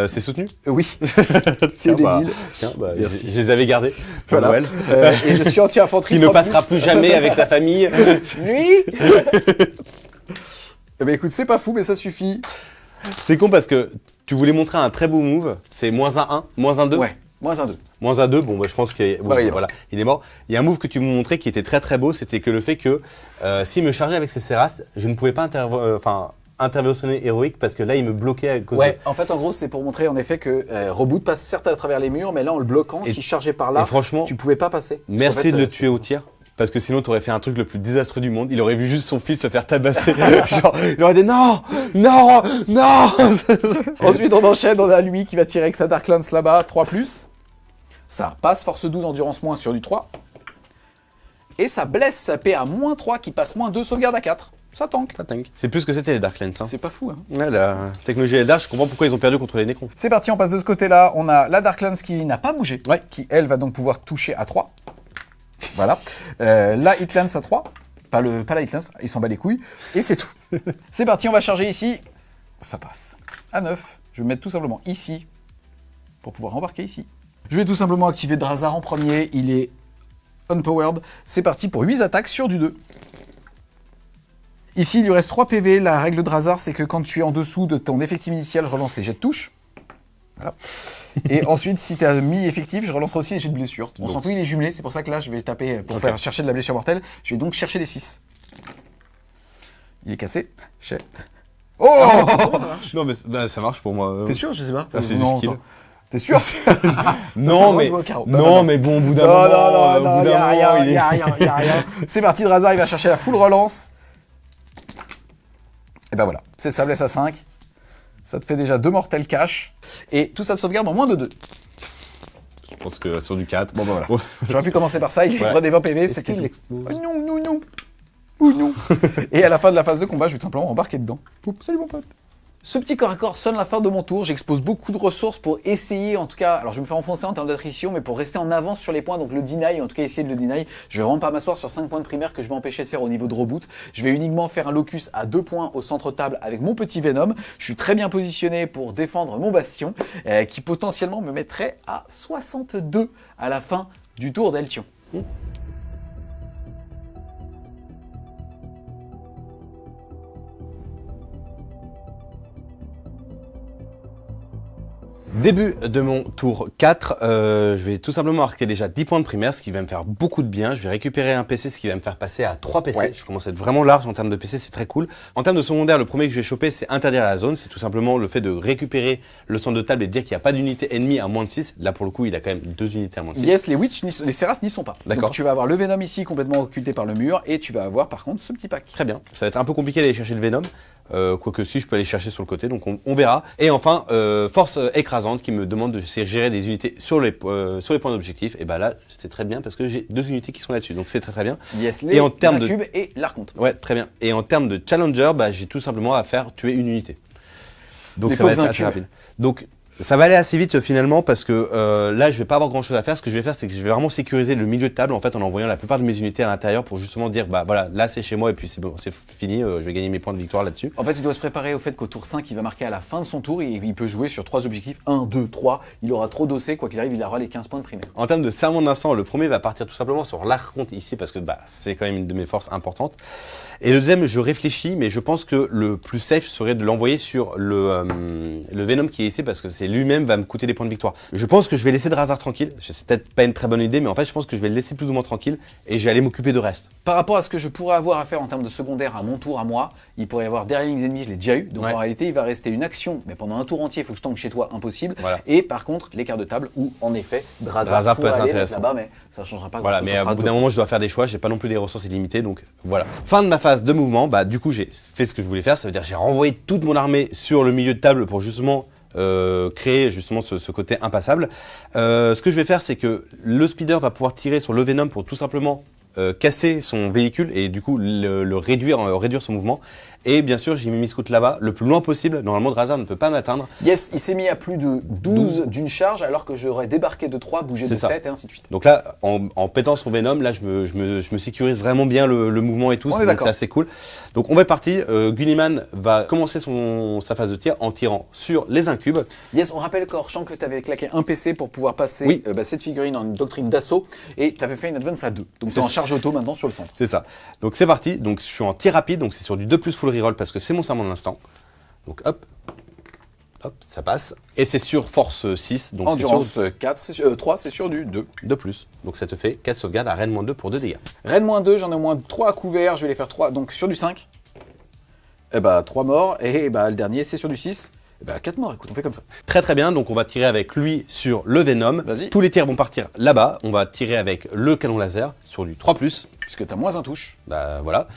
c'est soutenu. Oui, Tiens, c'est débile. Tiens, Merci. je les avais gardés pour Voilà. Noël. Et je suis anti-infanterie. Qui ne 3+. passera plus jamais avec sa famille. Lui Eh ben écoute, c'est pas fou, mais ça suffit. C'est con parce que tu voulais montrer un très beau move. C'est moins un 1, moins un 2. Ouais, moins un 2. Moins un 2, bon bah je pense qu'il Bah, il est voilà, il est mort. Il y a un move que tu m'as montré qui était très très beau, c'était que le fait que s'il me chargeait avec ses Serastes, je ne pouvais pas interventionner héroïque parce que là il me bloquait à cause Ouais, en fait, en gros, c'est pour montrer en effet que Reboot passe certes à travers les murs, mais là en le bloquant, Et- s'il chargeait par là, et franchement, tu pouvais pas passer. Parce merci qu'en fait, de le tuer au tir. Parce que sinon, t'aurais fait un truc le plus désastreux du monde. Il aurait vu juste son fils se faire tabasser. Genre, il aurait dit non, non, non. Ensuite, on enchaîne, on a lui qui va tirer avec sa Dark Lance là-bas, 3+. Ça passe, force 12, endurance moins sur du 3. Et ça blesse sa paix à -3 qui passe -2, sauvegarde à 4. Ça tank. C'est plus que c'était les Dark Lens. Hein. C'est pas fou, hein. Ouais, la technologie est large. Je comprends pourquoi ils ont perdu contre les Necrons. C'est parti, on passe de ce côté-là. On a la Dark Lance qui n'a pas bougé. Ouais. Qui, elle, va donc pouvoir toucher à 3. Voilà. La Hitlance à 3. Pas la Hitlance, il s'en bat les couilles. Et c'est tout. C'est parti, on va charger ici. Ça passe. À 9. Je vais me mettre tout simplement ici. Pour pouvoir embarquer ici. Je vais tout simplement activer Drazar en premier. Il est unpowered. C'est parti pour 8 attaques sur du 2. Ici, il lui reste 3 PV. La règle de Drazar, c'est que quand tu es en dessous de ton effectif initial, je relance les jets de touche. Voilà. Et ensuite, si tu as mis effectif, je relancerai aussi les jets de blessure. On s'en fout, il est jumelé. C'est pour ça que là, je vais taper pour faire chercher de la blessure mortelle. Je vais donc chercher des 6. Il est cassé. Oh, comment ça marche? Non, mais ça marche pour moi. T'es sûr? Je sais pas. Ah, c'est du Non, skill. attends. T'es sûr? Non, Attends, mais je vois au carreau. non, mais bon, au bout d'un moment, au bout y d'un a moment, rien, il est- y a rien. C'est parti, Drazar, il va chercher la full relance. Et ben voilà, c'est ça blesse à 5. Ça te fait déjà 2 mortels cash. Et tout ça te sauvegarde en moins de 2. Je pense que sur du 4. Bon bah voilà. Ouais. J'aurais pu commencer par ça, il Ouais. prend des 20 PV, Est-ce c'était qu'il tout. explose Oh non, non, non. Oh non. Et à la fin de la phase de combat, je vais tout simplement embarquer dedans. Poup, salut mon pote. Ce petit corps à corps sonne la fin de mon tour. J'expose beaucoup de ressources pour essayer, en tout cas, alors je vais me faire enfoncer en termes d'attrition, mais pour rester en avance sur les points, donc le deny, en tout cas essayer de le deny. Je vais vraiment pas m'asseoir sur 5 points de primaire que je vais empêcher de faire au niveau de reboot. Je vais uniquement faire un locus à 2 points au centre table avec mon petit Venom. Je suis très bien positionné pour défendre mon bastion, qui potentiellement me mettrait à 62 à la fin du tour d'Eltion. Début de mon tour 4, je vais tout simplement marquer déjà 10 points de primaire, ce qui va me faire beaucoup de bien. Je vais récupérer un PC, ce qui va me faire passer à 3 PC. Ouais. Je commence à être vraiment large en termes de PC, c'est très cool. En termes de secondaire, le premier que je vais choper, c'est interdire la zone. C'est tout simplement le fait de récupérer le centre de table et de dire qu'il n'y a pas d'unité ennemie à moins de 6. Là, pour le coup, il a quand même 2 unités à moins de 6. Yes, les Witch, les Seras n'y sont pas. D'accord. Donc tu vas avoir le Venom ici complètement occulté par le mur et tu vas avoir par contre ce petit pack. Très bien. Ça va être un peu compliqué d'aller chercher le Venom. Quoique si, je peux aller chercher sur le côté, donc on verra. Et enfin, force écrasante qui me demande de gérer des unités sur les points d'objectif. Et bah là, c'est très bien parce que j'ai 2 unités qui sont là-dessus, donc c'est très très bien. Yes, Et en termes de- Incubes et l'Archonte. Ouais, très bien. Et en termes de challenger, bah, j'ai tout simplement à faire tuer une unité. Donc Les ça va être pauvres assez incubes. rapide. Donc ça va aller assez vite finalement parce que là je vais pas avoir grand chose à faire. Ce que je vais faire c'est que je vais vraiment sécuriser le milieu de table en fait en envoyant la plupart de mes unités à l'intérieur pour justement dire bah voilà là c'est chez moi et puis c'est bon, c'est fini, je vais gagner mes points de victoire là-dessus. En fait, il doit se préparer au fait qu'au tour 5, il va marquer à la fin de son tour et il peut jouer sur 3 objectifs. 1, 2, 3. Il aura trop dossé. Quoi qu'il arrive, il aura les 15 points de primaire. En termes de serment d'instant, le premier va partir tout simplement sur l'Archonte ici parce que bah, c'est quand même une de mes forces importantes. Et le deuxième, je réfléchis, mais je pense que le plus safe serait de l'envoyer sur le Venom qui est ici parce que c'est lui-même va me coûter des points de victoire. Je pense que je vais laisser Drazar tranquille. C'est peut-être pas une très bonne idée, mais en fait, je pense que je vais le laisser plus ou moins tranquille et je vais aller m'occuper de reste. Par rapport à ce que je pourrais avoir à faire en termes de secondaire à mon tour à moi, il pourrait y avoir derrière les ennemis, je l'ai déjà eu. Donc Ouais. en réalité, il va rester une action, mais pendant un tour entier, il faut que je tank chez toi, impossible. Voilà. Et par contre, l'écart de table où en effet, Drazar Drazar peut pourrait être aller mettre intéressant. là-bas, mais ça changera pas Voilà, grand-chose. mais Ça au sera bout deux. d'un moment, je dois faire des choix. J'ai pas non plus des ressources illimitées, donc voilà. Fin de ma phase de mouvement. Bah, du coup, j'ai fait ce que je voulais faire. Ça veut dire que j'ai renvoyé toute mon armée sur le milieu de table pour justement créer justement ce côté impassable. Ce que je vais faire, c'est que le speeder va pouvoir tirer sur le Venom pour tout simplement casser son véhicule et du coup le réduire son mouvement. Et bien sûr, j'ai mis mes scouts là-bas, le plus loin possible. Normalement, Drazar ne peut pas m'atteindre. Yes, il s'est mis à plus de 12 d'une charge alors que j'aurais débarqué de 3, bougé de C'est ça. 7 et ainsi de suite. Donc là, en pétant son Venom, là, je me sécurise vraiment bien le mouvement et tout. On est Donc d'accord. c'est assez cool. Donc on va partir. Gulliman va commencer sa phase de tir en tirant sur les incubes. Yes, on rappelle Corchant que tu avais claqué un PC pour pouvoir passer Oui. cette figurine en une doctrine d'assaut et tu avais fait une advance à 2. Donc tu es en charge auto maintenant sur le centre. C'est ça. Donc c'est parti. Donc je suis en tir rapide. Donc c'est sur du 2+ full reroll parce que c'est mon serment de l'instant. Donc hop. Hop, ça passe. Et c'est sur force 6. Donc c'est sur Endurance 4, 3, c'est sur du 2. 2+. Donc ça te fait 4 sauvegardes à Rennes-2 pour 2 dégâts. Rennes-2, j'en ai au moins 3 à couvert, je vais les faire 3. Donc sur du 5, et bah 3 morts. Et bah le dernier, c'est sur du 6. Et bah 4 morts, écoute, on fait comme ça. Très très bien, donc on va tirer avec lui sur le Venom. Vas-y. Tous les tirs vont partir là-bas. On va tirer avec le canon laser sur du 3+. Puisque tu as moins un touche. Bah voilà.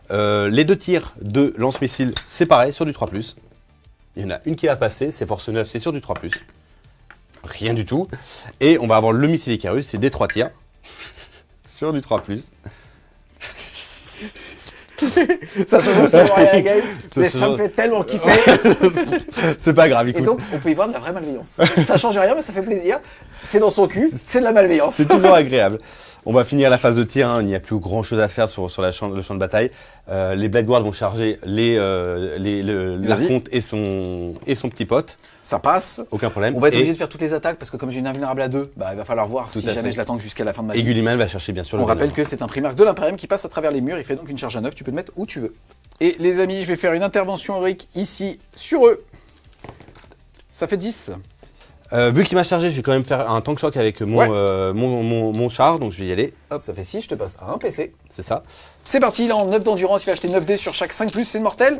Les 2 tirs de lance-missile, c'est pareil, sur du 3+. Il y en a une qui va passer, c'est force 9, c'est sur du 3+. Rien du tout. Et on va avoir le missile Icarus, c'est des 3 tirs. sur du 3+. Ça se joue, ça rien la game. Mais se ça me joue. fait tellement kiffer. C'est pas grave, Et écoute. donc, on peut y voir de la vraie malveillance. Ça change rien, mais ça fait plaisir. C'est dans son cul, c'est de la malveillance. C'est toujours agréable. On va finir la phase de tir, hein. Il n'y a plus grand chose à faire sur le champ de bataille. Les Blade Guards vont charger l'Archonte et son petit pote. Ça passe. Aucun problème. On va être Et- obligé de faire toutes les attaques parce que comme j'ai une invulnérable à 2, bah, il va falloir voir Tout si à jamais fait. je l'attends jusqu'à la fin de ma Et vie. Gulliman va chercher bien sûr le On rappelle Venom. que c'est un primarque de l'Imperium qui passe à travers les murs, il fait donc une charge à 9, tu peux te mettre où tu veux. Et les amis, je vais faire une intervention héroïque ici sur eux. Ça fait 10. Vu qu'il m'a chargé, je vais quand même faire un tank shock avec mon, Ouais. mon char, donc je vais y aller. Hop, ça fait 6, je te passe à un PC. C'est ça. C'est parti, il est en 9 d'endurance, il va acheter 9 dés sur chaque 5+, c'est une mortelle.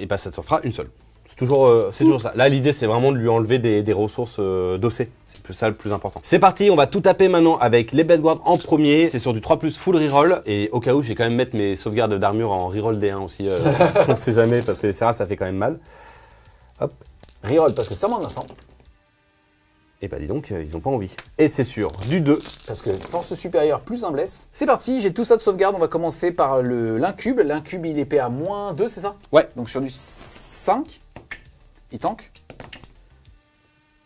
Et bah ça te fera une seule. C'est toujours ça. Là, l'idée, c'est vraiment de lui enlever des ressources d'OC. C'est plus ça le plus important. C'est parti, on va tout taper maintenant avec les Blade Guards en premier. C'est sur du 3+ full reroll. Et au cas où, je vais quand même mettre mes sauvegardes d'armure en reroll D1 aussi. On sait jamais, parce que les Serras, ça fait quand même mal. Hop. Reroll parce que ça m'en instant. Et bah dis donc, ils ont pas envie. Et c'est sûr, du 2. Parce que force supérieure plus un bless. C'est parti, j'ai tout ça de sauvegarde. On va commencer par l'incube. L'incube, il est épée à -2, c'est ça? Ouais. Donc sur du 5, il tank.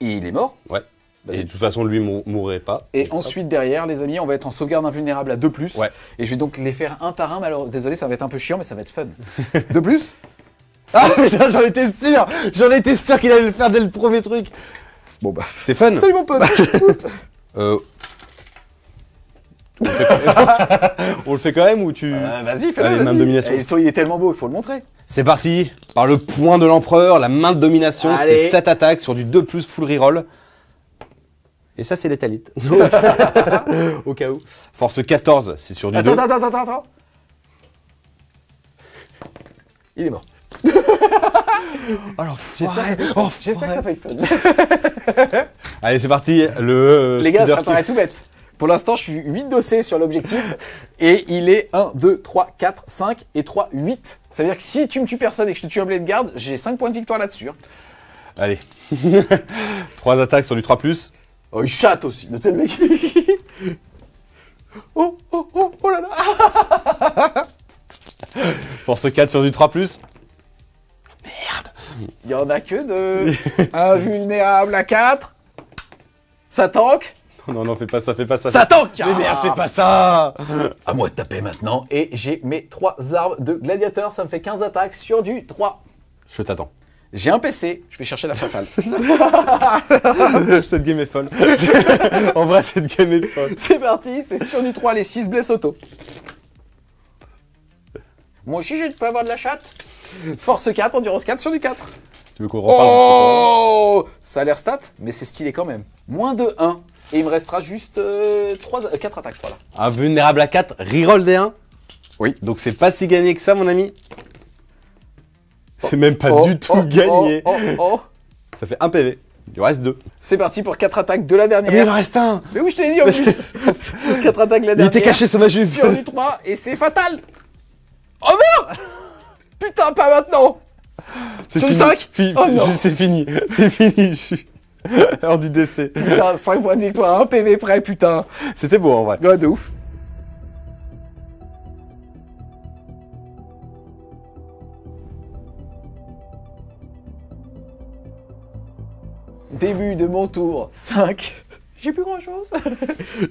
Il est mort. Ouais. Vas-y. Et de toute façon, lui mourrait pas. Et Donc, ensuite, derrière, les amis, on va être en sauvegarde invulnérable à 2+. Ouais. Et je vais donc les faire un par un. Mais alors, désolé, ça va être un peu chiant, mais ça va être fun. 2+. Ah putain, j'en étais sûr. J'en étais sûr qu'il allait le faire dès le premier truc. Bon bah, C'est fun. salut mon pote. On le fait quand même ou tu... Vas-y, fais-le. Allez, vas-y. main de domination. Il est tellement beau, il faut le montrer. C'est parti. Par le point de l'empereur, la main de domination, Allez. c'est 7 attaques sur du 2+, full reroll. Et ça, c'est l'étalite. Au cas où. Force 14, c'est sur du 2. Attends. Il est mort. Alors, J'espère que ça pas eu fun. Allez, c'est parti. Le Les gars, speeder ça paraît tout bête. Pour l'instant, je suis 8 dossés sur l'objectif. Et il est 1, 2, 3, 4, 5 et 3, 8. Ça veut dire que si tu me tues personne et que je te tue un blade guard, j'ai 5 points de victoire là-dessus. Allez. 3 attaques sur du 3+. Oh, il chatte aussi. Tu sais, le mec. Oh là là. Force 4 sur du 3+. Il y en a que 2. Invulnérable à 4. Ça tank. Non, fais pas ça, fais pas ça. Ça tank. Mais merde, fais pas ça. À moi de taper maintenant. Et j'ai mes 3 armes de gladiateur. Ça me fait 15 attaques sur du 3. Je t'attends. J'ai un PC. Je vais chercher la fatale. Cette game est folle. En vrai, cette game est folle. C'est parti. C'est sur du 3, les 6 blesses auto. Moi aussi, je peux avoir de la chatte. Force 4, endurance 4 sur du 4. Tu veux qu'on reparle Oh, ça a l'air stat, mais c'est stylé quand même. Moins de 1. Et il me restera juste 4 attaques, je crois là. Invulnérable à 4, reroll des 1. Oui. Donc c'est pas si gagné que ça, mon ami. C'est même pas du tout gagné. Ça fait 1 PV. Il reste 2. C'est parti pour 4 attaques de la dernière. Mais il en reste un. Mais oui, je te l'ai dit en plus. 4 attaques de la Il dernière. était caché sous ma jupe. Sur du 3, et c'est fatal. Oh non. Putain, pas maintenant. C'est Sur du fini. 5. Oh non. C'est fini. C'est fini. Je suis hors du décès. Putain, 5 points de victoire, 1 PV près, putain. C'était beau en vrai. Ouais, de ouf. Début de mon tour, 5. J'ai plus grand chose.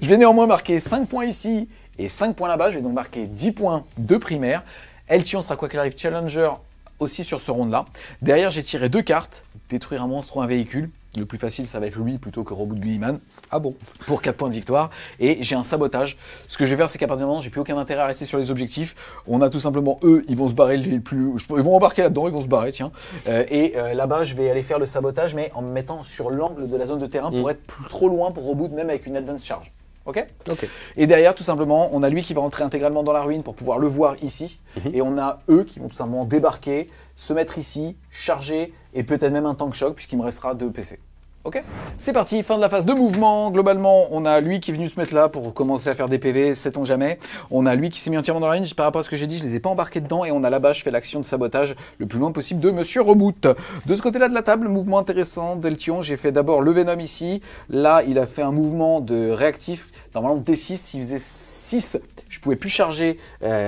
Je vais néanmoins marquer 5 points ici et 5 points là-bas. Je vais donc marquer 10 points de primaire. Eltion sera quoi qu'il arrive challenger aussi sur ce round-là. Derrière, j'ai tiré 2 cartes. Détruire un monstre ou un véhicule. Le plus facile, ça va être lui plutôt que Reboot Gulliman. Ah bon? Pour 4 points de victoire. Et j'ai un sabotage. Ce que je vais faire, c'est qu'à partir du moment, j'ai plus aucun intérêt à rester sur les objectifs. On a tout simplement, eux, ils vont se barrer les plus... Ils vont embarquer là-dedans, ils vont se barrer, tiens. Là-bas, je vais aller faire le sabotage, mais en me mettant sur l'angle de la zone de terrain pour être plus trop loin pour reboot, même avec une advance charge. Ok. Et derrière, tout simplement, on a lui qui va rentrer intégralement dans la ruine pour pouvoir le voir ici. Et on a eux qui vont tout simplement débarquer, se mettre ici, charger, et peut-être même un tank choc, puisqu'il me restera 2 PC. Ok, c'est parti, fin de la phase de mouvement. Globalement, on a lui qui est venu se mettre là pour commencer à faire des PV, sait-on jamais. On a lui qui s'est mis entièrement dans la ligne. Par rapport à ce que j'ai dit, je les ai pas embarqués dedans. Et on a là-bas, je fais l'action de sabotage le plus loin possible de Monsieur Reboot. De ce côté-là de la table, mouvement intéressant d'Eltion. J'ai fait d'abord le Venom ici. Là, il a fait un mouvement de réactif. Normalement, D6, s'il faisait 6, je pouvais plus charger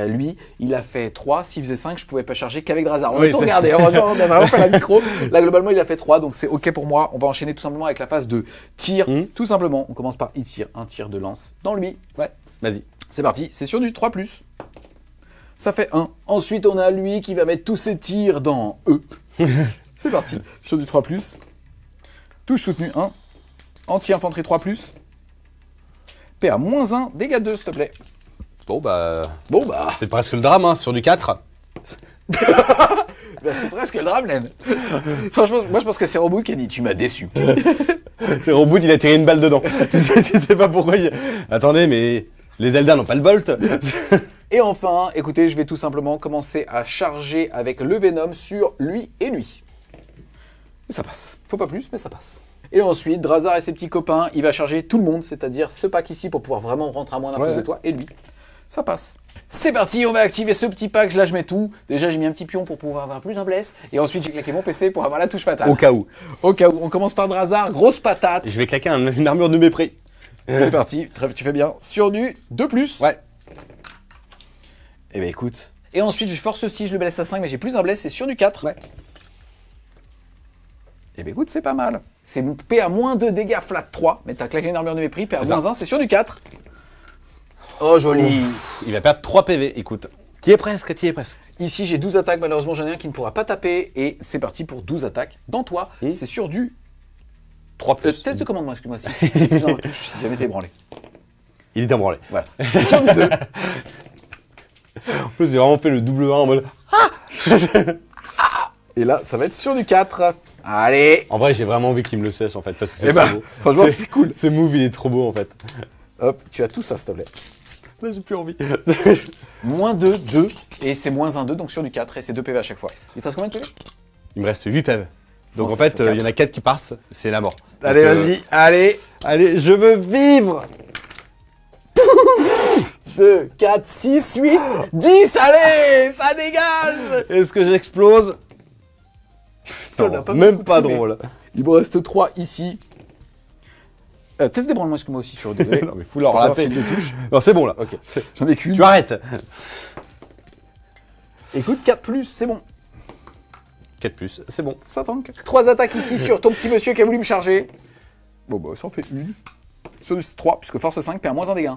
lui. Il a fait 3. S'il faisait 5, je pouvais pas charger qu'avec Drazar. On a tout regardé. On a vraiment fait la micro. Là, globalement, il a fait 3. Donc, c'est OK pour moi. On va enchaîner tout simplement avec la phase de tir. Tout simplement, on commence par tir. Un tir de lance dans lui. Ouais, vas-y. C'est parti. C'est sur du 3+. Ça fait 1. Ensuite, on a lui qui va mettre tous ses tirs dans E. C'est parti. Sur du 3+. Touche soutenue 1. Anti-infanterie 3+. PA -1, dégâts 2, s'il te plaît. Bon bah... C'est C'est presque le drame, hein, sur du 4. c'est presque le drame, Len. Franchement, moi je pense que c'est Reboot qui a dit « Tu m'as déçu ». Le Reboot, il a tiré une balle dedans. Tu sais pas pourquoi il... Attendez, mais les Zelda n'ont pas le bolt. Et enfin, écoutez, je vais tout simplement commencer à charger avec le Venom sur lui et lui. Et ça passe. Faut pas plus, mais ça passe. Et ensuite, Drazar et ses petits copains, il va charger tout le monde, c'est-à-dire ce pack ici pour pouvoir vraiment rentrer à moins d'un pouce de toi, et lui. Ça passe. C'est parti, on va activer ce petit pack, là je mets tout. Déjà j'ai mis un petit pion pour pouvoir avoir plus un bless. Et ensuite j'ai claqué mon PC pour avoir la touche fatale. Au cas où. Au cas où, on commence par Drazar, grosse patate. Je vais claquer une armure de mépris. C'est parti, tu fais bien. Sur du 2+. Ouais. Eh ben écoute. Et ensuite je force 6, je le blesse à 5, mais j'ai plus un bless, c'est sur du 4. Ouais. Eh ben écoute, c'est pas mal. C'est P à moins 2 dégâts flat 3, mais t'as claqué une armure de mépris, P à C'est moins ça. 1, c'est sur du 4. Oh joli. Il va perdre 3 PV, écoute. T'y es presque, t'y es presque. Ici j'ai 12 attaques, malheureusement j'en ai un qui ne pourra pas taper, et c'est parti pour 12 attaques. Dans toi, c'est sur du... 3 plus. test de commandement, excuse-moi, si j'ai plus un touche, si jamais t'es branlé. Il est embranlé. Voilà. C'est sur du 2. En plus, j'ai vraiment fait le double 1 en mode... Et là, ça va être sur du 4. Allez. En vrai, j'ai vraiment envie qu'il me le sèche en fait, parce que c'est Eh ben, trop beau. franchement, c'est cool. Ce move, il est trop beau en fait. Hop, tu as tout ça, s'il te plaît. Là, j'ai plus envie. Moins 2, 2, et c'est moins 1, 2, donc sur du 4, et c'est 2 PV à chaque fois. Il te reste combien de PV? Il me reste 8 PV. Donc Non, en ça fait, fait il y en a 4 qui passent, c'est la mort. Allez, Donc, vas-y, allez. Allez, je veux vivre. 2, 4, 6, 8, 10, allez, ça dégage. Est-ce que j'explose? On a Non, pas même beaucoup pas de PV. drôle. Il me reste 3 ici. Test d'ébranlement, excuse-moi aussi sur désolé. Non mais fous leur Pour savoir la s'il paix. le touche. Non, c'est bon là. Ok, j'en ai qu'une. Tu arrêtes. Écoute, 4+, c'est bon. 4 plus, c'est bon. Ça tank. 3 attaques ici sur ton petit monsieur qui a voulu me charger. Bon bah ça en fait une. Sur du 3, puisque force 5 perd moins 1 dégât.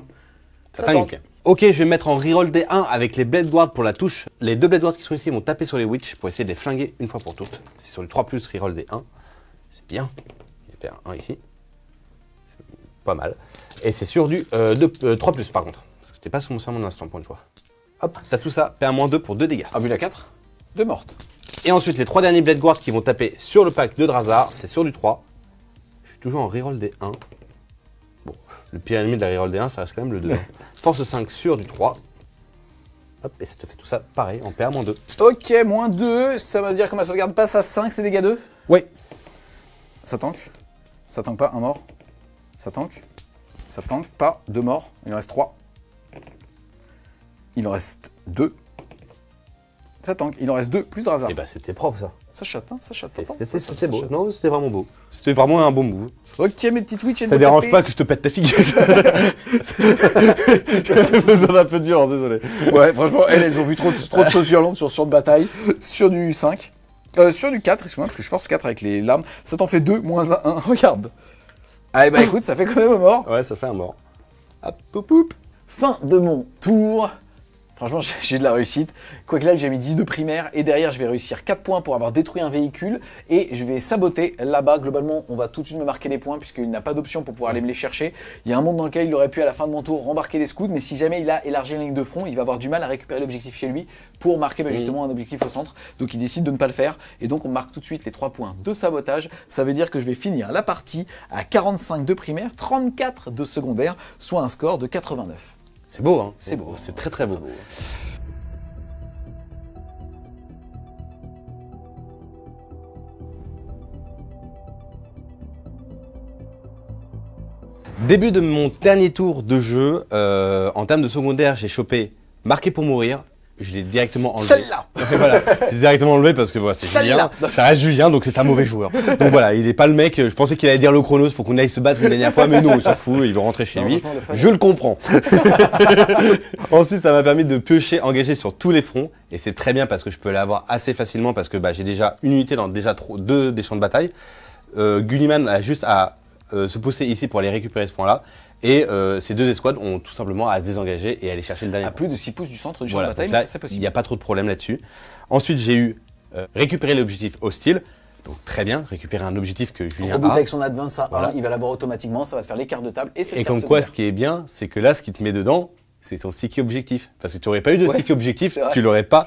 Ça tank. Tank. Ok, je vais mettre en reroll des 1 avec les Blade Guards pour la touche. Les 2 Blade Guards qui sont ici vont taper sur les Witch pour essayer de les flinguer une fois pour toutes. C'est sur du 3 plus, reroll des 1. C'est bien. Il perd 1 ici. C'est pas mal. Et c'est sur du 3 plus par contre. Parce que j'étais pas sur mon serment de l'instant pour une fois. Hop, t'as tout ça, PA-2 pour 2 dégâts. Ah, vu la 4, 2 mortes. Et ensuite, les 3 derniers Blade Guards qui vont taper sur le pack de Drazar, c'est sur du 3. Je suis toujours en reroll des 1. Bon, le pire ennemi de la reroll des 1, ça reste quand même le 2. Force 5 sur du 3. Hop, et ça te fait tout ça pareil, en PA-2. Ok, moins 2, ça veut dire que ma sauvegarde passe à 5, c'est dégâts 2. Oui. Ça tank. Ça tank pas, un mort. Ça tank. Ça tank pas, 2 morts. Il en reste 3. Il en reste 2. Ça tank. Il en reste 2, plus Drazar. Et bah c'était propre ça. Ça chatte, hein, ça chatte. C'était beau. Non, c'était vraiment beau. C'était vraiment un bon move. Ok, mes petites Twitch, Ça dérange pas que je te pète ta figure. C'est un peu dur, désolé. Ouais, franchement, elles ont vu trop de choses violentes sur de bataille. Sur du 5. Sur du 4, excuse-moi, parce que je force 4 avec les lames. Ça t'en fait 2, moins 1, 1. Regarde. Allez, bah écoute, ça fait quand même un mort. Ouais, ça fait un mort. Hop, poup, poup. Fin de mon tour. Franchement, j'ai eu de la réussite. Quoi que là, j'ai mis 10 de primaire et derrière, je vais réussir 4 points pour avoir détruit un véhicule et je vais saboter là-bas. Globalement, on va tout de suite me marquer les points puisqu'il n'a pas d'option pour pouvoir aller me les chercher. Il y a un monde dans lequel il aurait pu à la fin de mon tour rembarquer les scouts, mais si jamais il a élargi la ligne de front, il va avoir du mal à récupérer l'objectif chez lui pour marquer justement un objectif au centre. Donc il décide de ne pas le faire et donc on marque tout de suite les 3 points de sabotage. Ça veut dire que je vais finir la partie à 45 de primaire, 34 de secondaire, soit un score de 89. C'est beau, hein. C'est beau. C'est très très beau. Début de mon dernier tour de jeu, en termes de secondaire, j'ai chopé Marqué pour mourir. Je l'ai directement enlevé. Celle-là. Voilà, je l'ai directement enlevé parce que voilà, c'est Julien. Ça reste Julien, donc c'est un mauvais joueur. Donc voilà, il est pas le mec. Je pensais qu'il allait dire le chronos pour qu'on aille se battre une dernière fois, mais non, il s'en fout, il veut rentrer chez lui. Je le comprends. Ensuite, ça m'a permis de piocher, engager sur tous les fronts, et c'est très bien parce que je peux l'avoir assez facilement parce que j'ai déjà une unité dans déjà 2 des champs de bataille. Gulliman a juste à se poster ici pour aller récupérer ce point-là. Et ces 2 escouades ont tout simplement à se désengager et aller chercher le dernier. À plus de 6 pouces du centre du champ voilà, de bataille, donc là, mais c'est possible. il n'y a pas trop de problème là-dessus. Ensuite, j'ai eu récupérer l'objectif hostile. Donc très bien, récupérer un objectif que Julien Reboot a. avec son advance à 1, Voilà. il va l'avoir automatiquement, ça va te faire l'écart de table et c'est Et comme quoi, ce qui est bien, c'est que là, ce qui te met dedans, c'est ton sticky objectif. Parce que tu n'aurais pas eu de sticky objectif, tu l'aurais pas.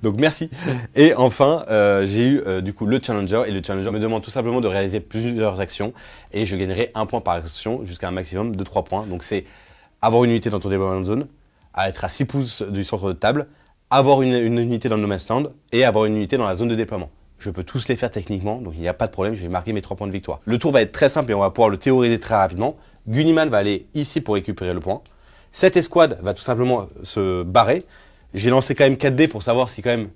Donc merci. Et enfin, j'ai eu du coup le challenger. Et le challenger me demande tout simplement de réaliser plusieurs actions. Et je gagnerai 1 point par action jusqu'à un maximum de 3 points. Donc c'est avoir une unité dans ton déploiement zone, à être à 6 pouces du centre de table, avoir une unité dans le no man's land et avoir une unité dans la zone de déploiement. Je peux tous les faire techniquement, donc il n'y a pas de problème, je vais marquer mes 3 points de victoire. Le tour va être très simple et on va pouvoir le théoriser très rapidement. Gulliman va aller ici pour récupérer le point. Cette escouade va tout simplement se barrer. J'ai lancé quand même 4 dés pour savoir si quand même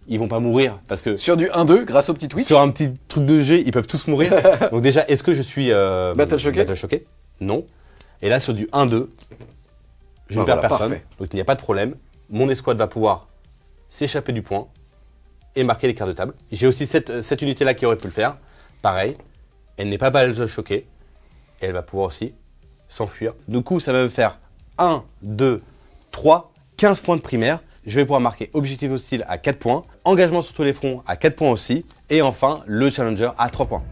ils vont pas mourir. Parce que Sur du 1-2, grâce au petit Twitch. sur un petit truc de G, ils peuvent tous mourir. Donc déjà, est-ce que je suis Battle Shocké Non. Et là, sur du 1-2, je ne Voilà, perds personne. parfait. Donc il n'y a pas de problème. Mon escouade va pouvoir s'échapper du point et marquer les quarts de table. J'ai aussi cette unité-là qui aurait pu le faire. Pareil, elle n'est pas Battle Shocké. Et elle va pouvoir aussi s'enfuir. Du coup, ça va me faire 1, 2, 3, 15 points de primaire. Je vais pouvoir marquer objectif hostile à 4 points, engagement sur tous les fronts à 4 points aussi, et enfin le challenger à 3 points.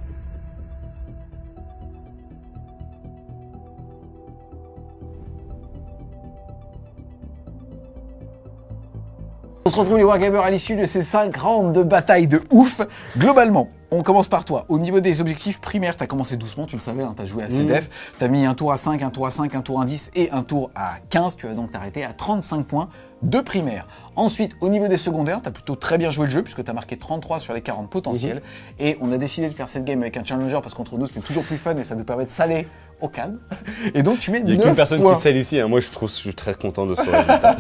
On se retrouve les Wargamers à l'issue de ces 5 rounds de bataille de ouf. Globalement, on commence par toi. Au niveau des objectifs primaires, tu as commencé doucement, tu le savais, hein, tu as joué à CDF. Tu as mis un tour à 5, un tour à 5, un tour à 10 et un tour à 15. Tu vas donc t'arrêter à 35 points de primaire. Ensuite, au niveau des secondaires, tu as plutôt très bien joué le jeu puisque tu as marqué 33 sur les 40 potentiels. Et on a décidé de faire cette game avec un challenger parce qu'entre nous, c'est toujours plus fun et ça nous permet de saler au calme. Et donc, tu mets 9 points. Il n'y a qu'une personne qui sait ici, hein. Moi je suis très content de ce résultat.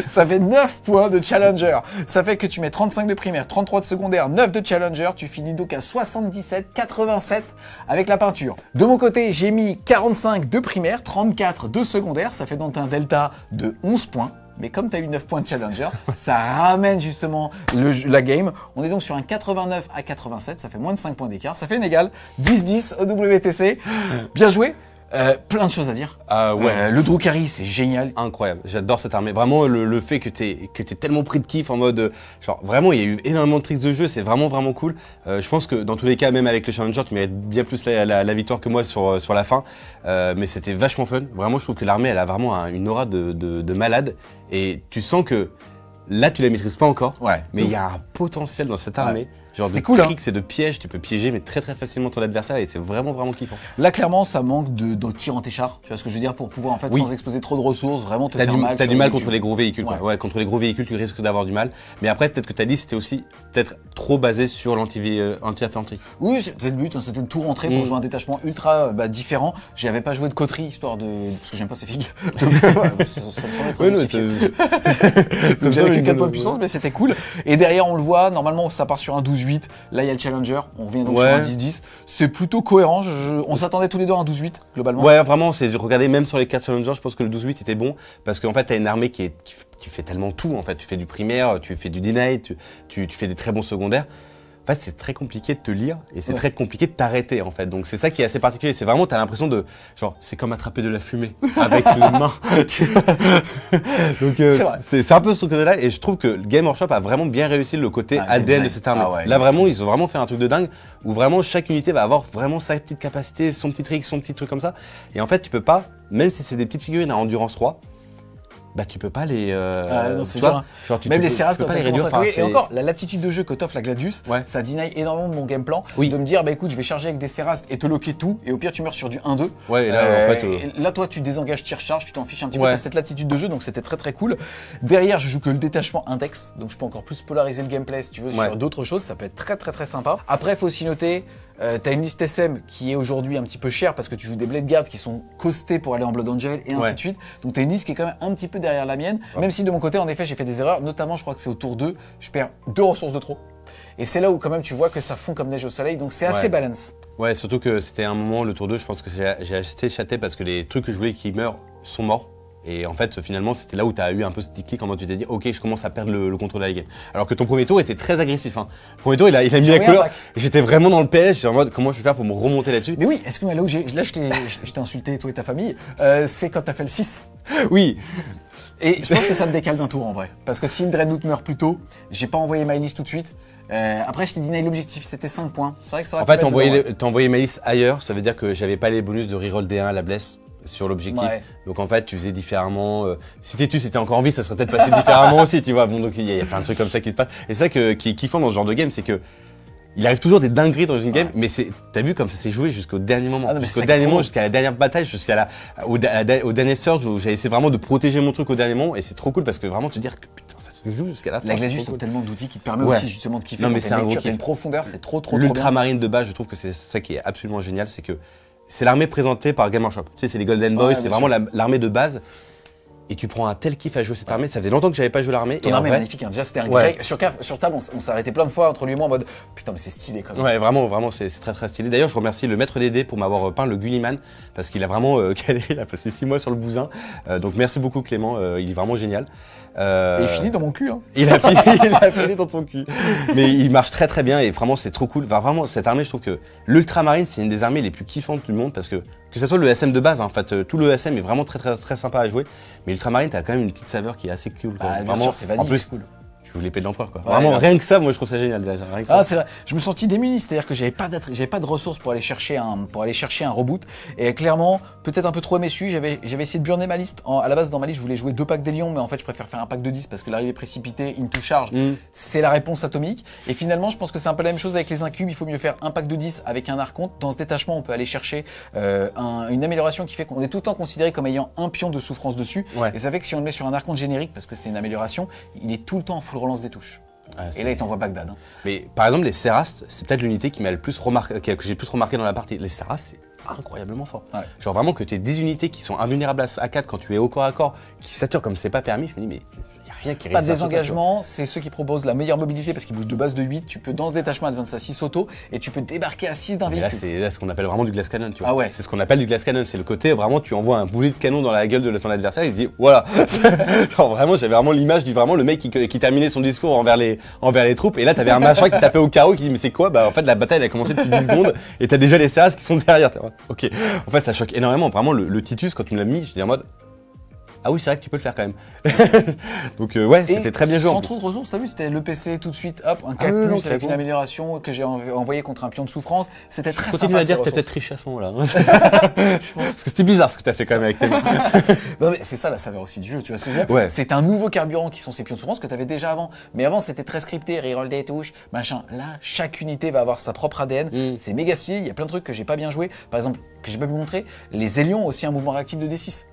Ça fait 9 points de challenger. Ça fait que tu mets 35 de primaire, 33 de secondaire, 9 de challenger. Tu finis donc à 77, 87 avec la peinture. De mon côté, j'ai mis 45 de primaire, 34 de secondaire. Ça fait donc un delta de 11 points. Mais comme tu as eu 9 points de challenger, ça ramène justement la game. On est donc sur un 89 à 87. Ça fait moins de 5 points d'écart. Ça fait une égale 10-10 au WTC. Bien joué. Plein de choses à dire. Le Drukhari, c'est génial. Incroyable, j'adore cette armée. Vraiment, le fait que t'es tellement pris de kiff en mode. Genre, vraiment, il y a eu énormément de tricks de jeu, c'est vraiment, vraiment cool. Je pense que dans tous les cas, même avec le Challenger, tu mérites bien plus la victoire que moi sur la fin. Mais c'était vachement fun. Vraiment, je trouve que l'armée, elle a vraiment une aura de malade. Et tu sens que là, tu la maîtrises pas encore. Ouais. Mais il y a un potentiel dans cette armée. Genre de cool, tricks et de pièges, tu peux piéger mais très très facilement ton adversaire et c'est vraiment vraiment kiffant. Là, clairement, ça manque de tir en char. Tu vois ce que je veux dire, pour pouvoir en fait, sans exposer trop de ressources, vraiment te faire mal. T'as du mal contre les gros véhicules. Ouais, contre les gros véhicules, tu risques d'avoir du mal. Mais après, peut-être que ta liste c'était aussi peut-être trop basé sur l'anti-infanterie. Oui, c'était le but, hein, c'était de tout rentrer pour jouer un détachement ultra différent. J'avais pas joué de coterie, histoire de. Parce que j'aime pas ces figues. Donc, ça me semble être justifié. Donc j'avais que 4 points de puissance, mais c'était cool. Et derrière, on le voit, normalement, ça part sur un 12-8. Là, il y a le Challenger, on revient donc sur un 10-10. C'est plutôt cohérent, on s'attendait tous les deux à un 12-8, globalement. Ouais, vraiment, regardez, même sur les 4 Challengers, je pense que le 12-8 était bon, parce qu'en fait, t'as une armée qui fait tellement tout, en fait. Tu fais du primaire, tu fais du deny, tu fais des très bons secondaires. En fait, c'est très compliqué de te lire et c'est très compliqué de t'arrêter, en fait. Donc, c'est ça qui est assez particulier. C'est vraiment, t'as l'impression de, genre, c'est comme attraper de la fumée avec les mains. Donc, c'est un peu ce côté-là. Et je trouve que Game Workshop a vraiment bien réussi le côté ADN de cette armée. Là, vraiment, ils ont vraiment fait un truc de dingue où vraiment chaque unité va avoir vraiment sa petite capacité, son petit trick, son petit truc comme ça. Et en fait, tu peux pas, même si c'est des petites figurines à endurance 3, bah tu peux pas les non, c'est genre même les Serras quand tu commences à jouer, et encore la latitude de jeu que t'offre la Gladius, ça deny énormément de mon game plan, de me dire bah écoute je vais charger avec des Serras et te loquer tout et au pire tu meurs sur du 1-2. Ouais, et là, en fait, là toi tu désengages tir charge, tu t'en fiches un petit peu, t'as cette latitude de jeu donc c'était très très cool. Derrière je joue que le détachement index donc je peux encore plus polariser le gameplay si tu veux sur d'autres choses, ça peut être très très très sympa. Après il faut aussi noter t'as une liste SM qui est aujourd'hui un petit peu chère parce que tu joues des Blade Guards qui sont costés pour aller en Blood Angel et ainsi de suite. Donc t'as une liste qui est quand même un petit peu derrière la mienne. Même si de mon côté, en effet, j'ai fait des erreurs. Notamment, je crois que c'est au tour 2, je perds 2 ressources de trop. Et c'est là où quand même tu vois que ça fond comme neige au soleil. Donc c'est assez balance. Ouais, surtout que c'était un moment, le tour 2, je pense que j'ai acheté chaté parce que les trucs que je voulais qui meurent sont morts. Et en fait, finalement, c'était là où tu as eu un peu ce petit clic en mode tu t'es dit, ok, je commence à perdre le contrôle de la game. Alors que ton premier tour était très agressif. Hein. Le premier tour, il a mis la couleur. J'étais vraiment dans le PS. J'étais en mode, comment je vais faire pour me remonter là-dessus? Mais oui, est-ce que là où je t'ai insulté, toi et ta famille, c'est quand t'as fait le 6. Oui. Et je pense que ça me décale d'un tour en vrai. Parce que si le Dreadnought meurt plus tôt, j'ai pas envoyé ma liste tout de suite. Après, je t'ai dit, l'objectif c'était 5 points. C'est vrai que ça aurait pu t'as envoyé ma liste ailleurs. Ça veut dire que j'avais pas les bonus de reroll D1 à la blesse sur l'objectif. Donc en fait, tu faisais différemment. Si Tétus était encore en vie, ça serait peut-être passé différemment aussi, tu vois. Bon, donc il y a plein de trucs comme ça qui se passent. Et c'est ça qui est kiffant dans ce genre de game, c'est que il arrive toujours des dingueries dans une game, mais t'as vu comme ça s'est joué jusqu'au dernier moment, jusqu'à la dernière bataille, au dernier surge où j'ai essayé vraiment de protéger mon truc au dernier moment, et c'est trop cool parce que vraiment te dire que putain ça se joue jusqu'à la fin. La Gladius ont tellement d'outils qui te permet aussi justement de kiffer. Non mais c'est un gros kiff. T'as une profondeur, c'est trop bien. L'ultramarine de base, je trouve que c'est ça qui est absolument génial, c'est que c'est l'armée présentée par Game Workshop. Tu sais, c'est les Golden Boys, c'est vraiment l'armée de base. et tu prends un tel kiff à jouer cette armée. Ça faisait longtemps que j'avais pas joué l'armée. Ton armée est magnifique, hein. Déjà c'était un grec. Sur table, on s'est arrêté plein de fois entre lui et moi en mode putain mais c'est stylé quand même. Ouais, vraiment c'est très très stylé. D'ailleurs je remercie le maître des dés pour m'avoir peint le Gulliman parce qu'il a vraiment galéré, il a passé 6 mois sur le bousin. Donc merci beaucoup Clément, il est vraiment génial. Et il finit dans mon cul. Hein. Il a fini dans ton cul. Mais il marche très très bien et vraiment c'est trop cool. Enfin, vraiment cette armée, je trouve que l'ultramarine c'est une des armées les plus kiffantes du monde parce que ce soit le SM de base, hein, en fait tout le SM est vraiment très très très sympa à jouer. Mais l'ultramarine t'as quand même une petite saveur qui est assez cool. Bien vraiment, sûr, c'est vanille, en plus, c'est cool. Tu veux l'épée de l'empereur quoi. Ouais, Vraiment rien que ça, moi je trouve ça génial déjà. Rien que ça. Ah c'est vrai. Je me sentis démuni, c'est-à-dire que j'avais pas de ressources pour aller chercher un reboot. Et clairement, peut-être un peu trop MSU, j'avais essayé de burner ma liste. À la base dans ma liste, je voulais jouer 2 packs des lions, mais en fait je préfère faire un pack de 10 parce que l'arrivée précipitée, into charge, c'est la réponse atomique. Et finalement, je pense que c'est un peu la même chose avec les incubes. Il faut mieux faire un pack de 10 avec un archonte. Dans ce détachement, on peut aller chercher une amélioration qui fait qu'on est tout le temps considéré comme ayant un pion de souffrance dessus. Ouais. Et ça fait que si on le met sur un archonte générique, parce que c'est une amélioration, il est tout le temps en full relance des touches. Ah, et là, il t'envoie Bagdad. Hein. Mais par exemple, les Serast, c'est peut-être l'unité qui m'a le plus remarqué, que j'ai le plus remarqué dans la partie. Les Serast, c'est incroyablement fort. Ouais. Genre vraiment que tu aies des unités qui sont invulnérables à 4 quand tu es au corps à corps, qui saturent comme c'est pas permis, je me dis mais il n'y a rien qui résiste. Pas de désengagement, c'est ceux qui proposent la meilleure mobilité parce qu'ils bougent de base de 8. Tu peux dans ce détachement advance à 6 auto et tu peux débarquer à 6 d'un véhicule. Là, c'est ce qu'on appelle vraiment du glass cannon, tu vois. Ah ouais. C'est ce qu'on appelle du glass cannon. C'est le côté vraiment, tu envoies un boulet de canon dans la gueule de ton adversaire et il se dit voilà. Genre vraiment, j'avais vraiment l'image du vraiment le mec qui terminait son discours envers les troupes et là t'avais un machin qui tapait au carreau qui dit mais c'est quoi? Bah en fait la bataille elle a commencé depuis 10 secondes et t'as déjà les Seras qui sont derrière. Ok. En fait ça choque énormément. Vraiment le Titus quand tu me l'as mis, j'étais en mode ah oui, c'est vrai que tu peux le faire quand même. Donc ouais, c'était très bien joué. Sans trop de ressources, t'as vu, c'était le PC tout de suite, hop, un 4 plus avec une amélioration que j'ai envoyé contre un pion de souffrance. C'était très sympa. Continue à dire que t'as peut-être triché à ce moment-là. Parce que c'était bizarre ce que t'as fait quand même avec tes mains. Non mais c'est ça la saveur aussi du jeu, tu vois ce que je veux dire? Ouais. C'est un nouveau carburant qui sont ces pions de souffrance que t'avais déjà avant. Mais avant c'était très scripté, reroll des touches, machin. Là, chaque unité va avoir sa propre ADN. C'est méga stylé, il y a plein de trucs que j'ai pas bien joué. Par exemple, que j'ai pas pu montrer, les Hélions ont aussi un mouvement réactif de D6.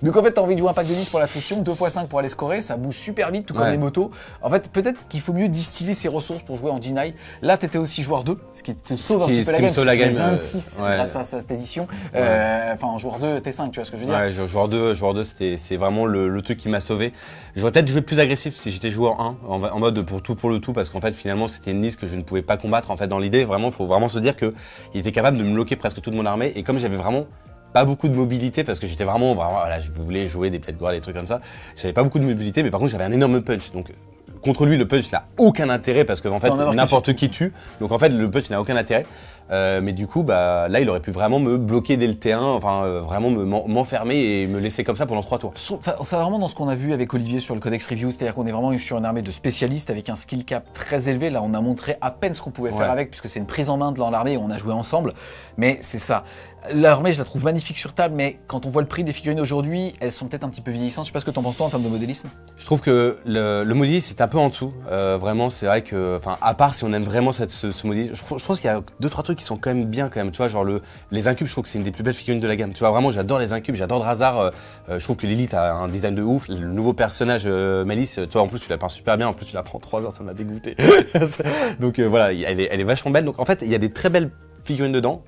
Donc en fait, t'as envie de jouer un pack de 10 pour l'attrition, 2x5 pour aller scorer, ça bouge super vite, tout comme les motos. En fait, peut-être qu'il faut mieux distiller ses ressources pour jouer en deny. Là, t'étais aussi joueur 2, ce qui te sauve un petit peu la game. Sauve la game. 26 grâce à cette édition. Enfin, en joueur 2, T5, tu vois ce que je veux dire? Ouais, joueur 2, c'est vraiment le truc qui m'a sauvé. J'aurais peut-être joué plus agressif si j'étais joueur 1, en mode pour le tout, parce qu'en fait, finalement, c'était une liste que je ne pouvais pas combattre. En fait, dans l'idée, vraiment, faut vraiment se dire que il était capable de me bloquer presque toute mon armée. Et comme j'avais vraiment pas beaucoup de mobilité parce que j'étais vraiment voilà, je voulais jouer des pieds de gloire, des trucs comme ça. J'avais pas beaucoup de mobilité, mais par contre j'avais un énorme punch. Donc contre lui, le punch n'a aucun intérêt parce que en fait n'importe qui tue. Donc en fait le punch n'a aucun intérêt. Mais du coup, bah là, il aurait pu vraiment me bloquer dès le T1, enfin vraiment m'enfermer et me laisser comme ça pendant 3 tours. C'est vraiment dans ce qu'on a vu avec Olivier sur le Codex Review, c'est-à-dire qu'on est vraiment sur une armée de spécialistes avec un skill cap très élevé. Là, on a montré à peine ce qu'on pouvait faire avec, puisque c'est une prise en main dans l'armée et on a joué ensemble. Mais c'est ça. L'armée, je la trouve magnifique sur table, mais quand on voit le prix des figurines aujourd'hui, elles sont peut-être un petit peu vieillissantes. Je sais pas ce que t'en penses toi en termes de modélisme. Je trouve que le modélisme c'est un peu en dessous. Vraiment, c'est vrai que, enfin, à part si on aime vraiment ce modélisme, je pense qu'il y a 2-3 trucs qui sont quand même bien quand même. Tu vois, genre les incubes, je trouve que c'est une des plus belles figurines de la gamme. Tu vois, vraiment, j'adore les incubes, j'adore Drazar. Je trouve que Lilith a un design de ouf. Le nouveau personnage Malice, toi en plus tu la peins super bien. En plus tu la prends 3 heures, ça m'a dégoûté. Donc voilà, elle est vachement belle. Donc en fait, il y a des très belles figurines dedans.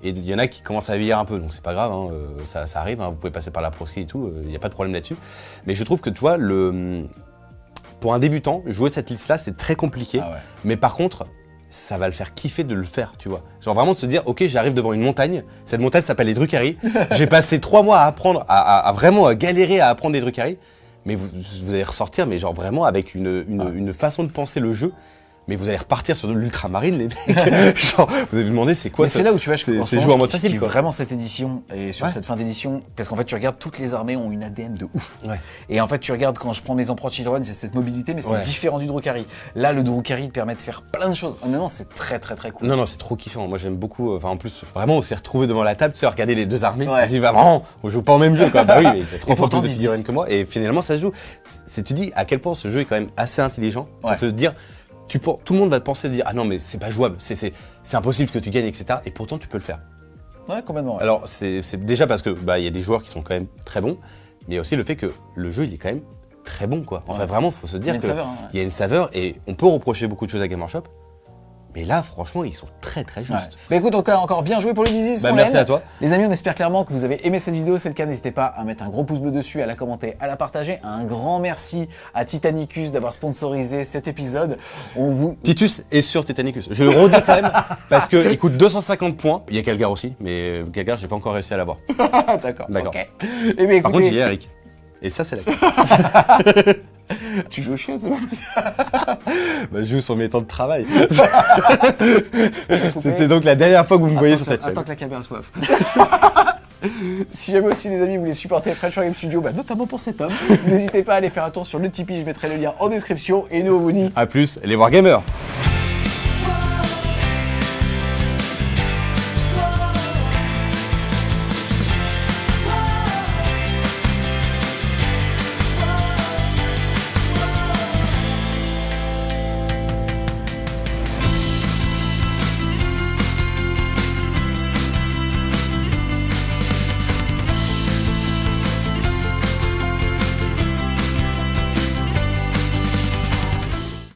Et il y en a qui commencent à vieillir un peu, donc c'est pas grave, hein, ça arrive, hein, vous pouvez passer par la proxy et tout, il n'y a pas de problème là-dessus. Mais je trouve que tu vois, pour un débutant, jouer cette liste-là, c'est très compliqué. Ah ouais. Mais par contre, ça va le faire kiffer de le faire, tu vois. Genre vraiment de se dire, ok, j'arrive devant une montagne, cette montagne s'appelle les Drukhari, j'ai passé 3 mois à apprendre, à vraiment galérer à apprendre des Drukhari, mais vous allez ressortir, mais genre vraiment avec une façon de penser le jeu. Mais vous allez repartir sur de l'ultramarine, les mecs. Genre, vous allez vous demander c'est quoi ça. C'est là où tu vois, c'est jouer en mode facile, quoi. Vraiment cette édition et sur cette fin d'édition, parce qu'en fait tu regardes toutes les armées ont une ADN de ouf. Ouais. Et en fait tu regardes quand je prends mes empereurs Children, c'est cette mobilité, mais c'est différent du Drukhari. Là le Drukhari te permet de faire plein de choses. Non, c'est très cool. Non, c'est trop kiffant. Moi j'aime beaucoup. Enfin en plus, vraiment on s'est retrouvés devant la table, tu sais, regarder les deux armées. On se dit vraiment, on joue pas au même jeu, quoi. Bah oui, mais il y a 3 fois plus de figurines que moi. Et finalement ça se joue. Tu dis à quel point ce jeu est quand même assez intelligent pour te dire. Tout le monde va te penser de dire ah non mais c'est pas jouable, c'est impossible que tu gagnes, etc. Et pourtant tu peux le faire. Ouais, complètement. Ouais. Alors c'est déjà parce que bah il y a des joueurs qui sont quand même très bons, mais il y a aussi le fait que le jeu il est quand même très bon quoi. Enfin vraiment faut se dire qu'il y a une saveur et on peut reprocher beaucoup de choses à Game Workshop, Et là, franchement, ils sont très justes. Ouais. Bah écoute, encore bien joué pour le Dizzy. Bah, merci à toi. Les amis, on espère clairement que vous avez aimé cette vidéo. C'est le cas, n'hésitez pas à mettre un gros pouce bleu dessus, à la commenter, à la partager. Un grand merci à Titanicus d'avoir sponsorisé cet épisode. Titus est sur Titanicus. Je le redis quand même, parce qu'il coûte 250 points. Il y a Calgar aussi, mais Calgar, j'ai pas encore réussi à l'avoir. D'accord. D'accord. Okay. Eh bien, écoutez... Par contre, il y a Eric. Et ça, c'est la Tu joues au chien, c'est pas possible. Bah, je joue sur mes temps de travail. C'était donc la dernière fois que vous me voyez sur cette chaîne. Attends que la caméra soit off. Si jamais aussi les amis vous voulez supporter French War Game Studio, bah, notamment pour cet homme, n'hésitez pas à aller faire un tour sur le Tipeee, je mettrai le lien en description et nous on vous dit à plus les Wargamers.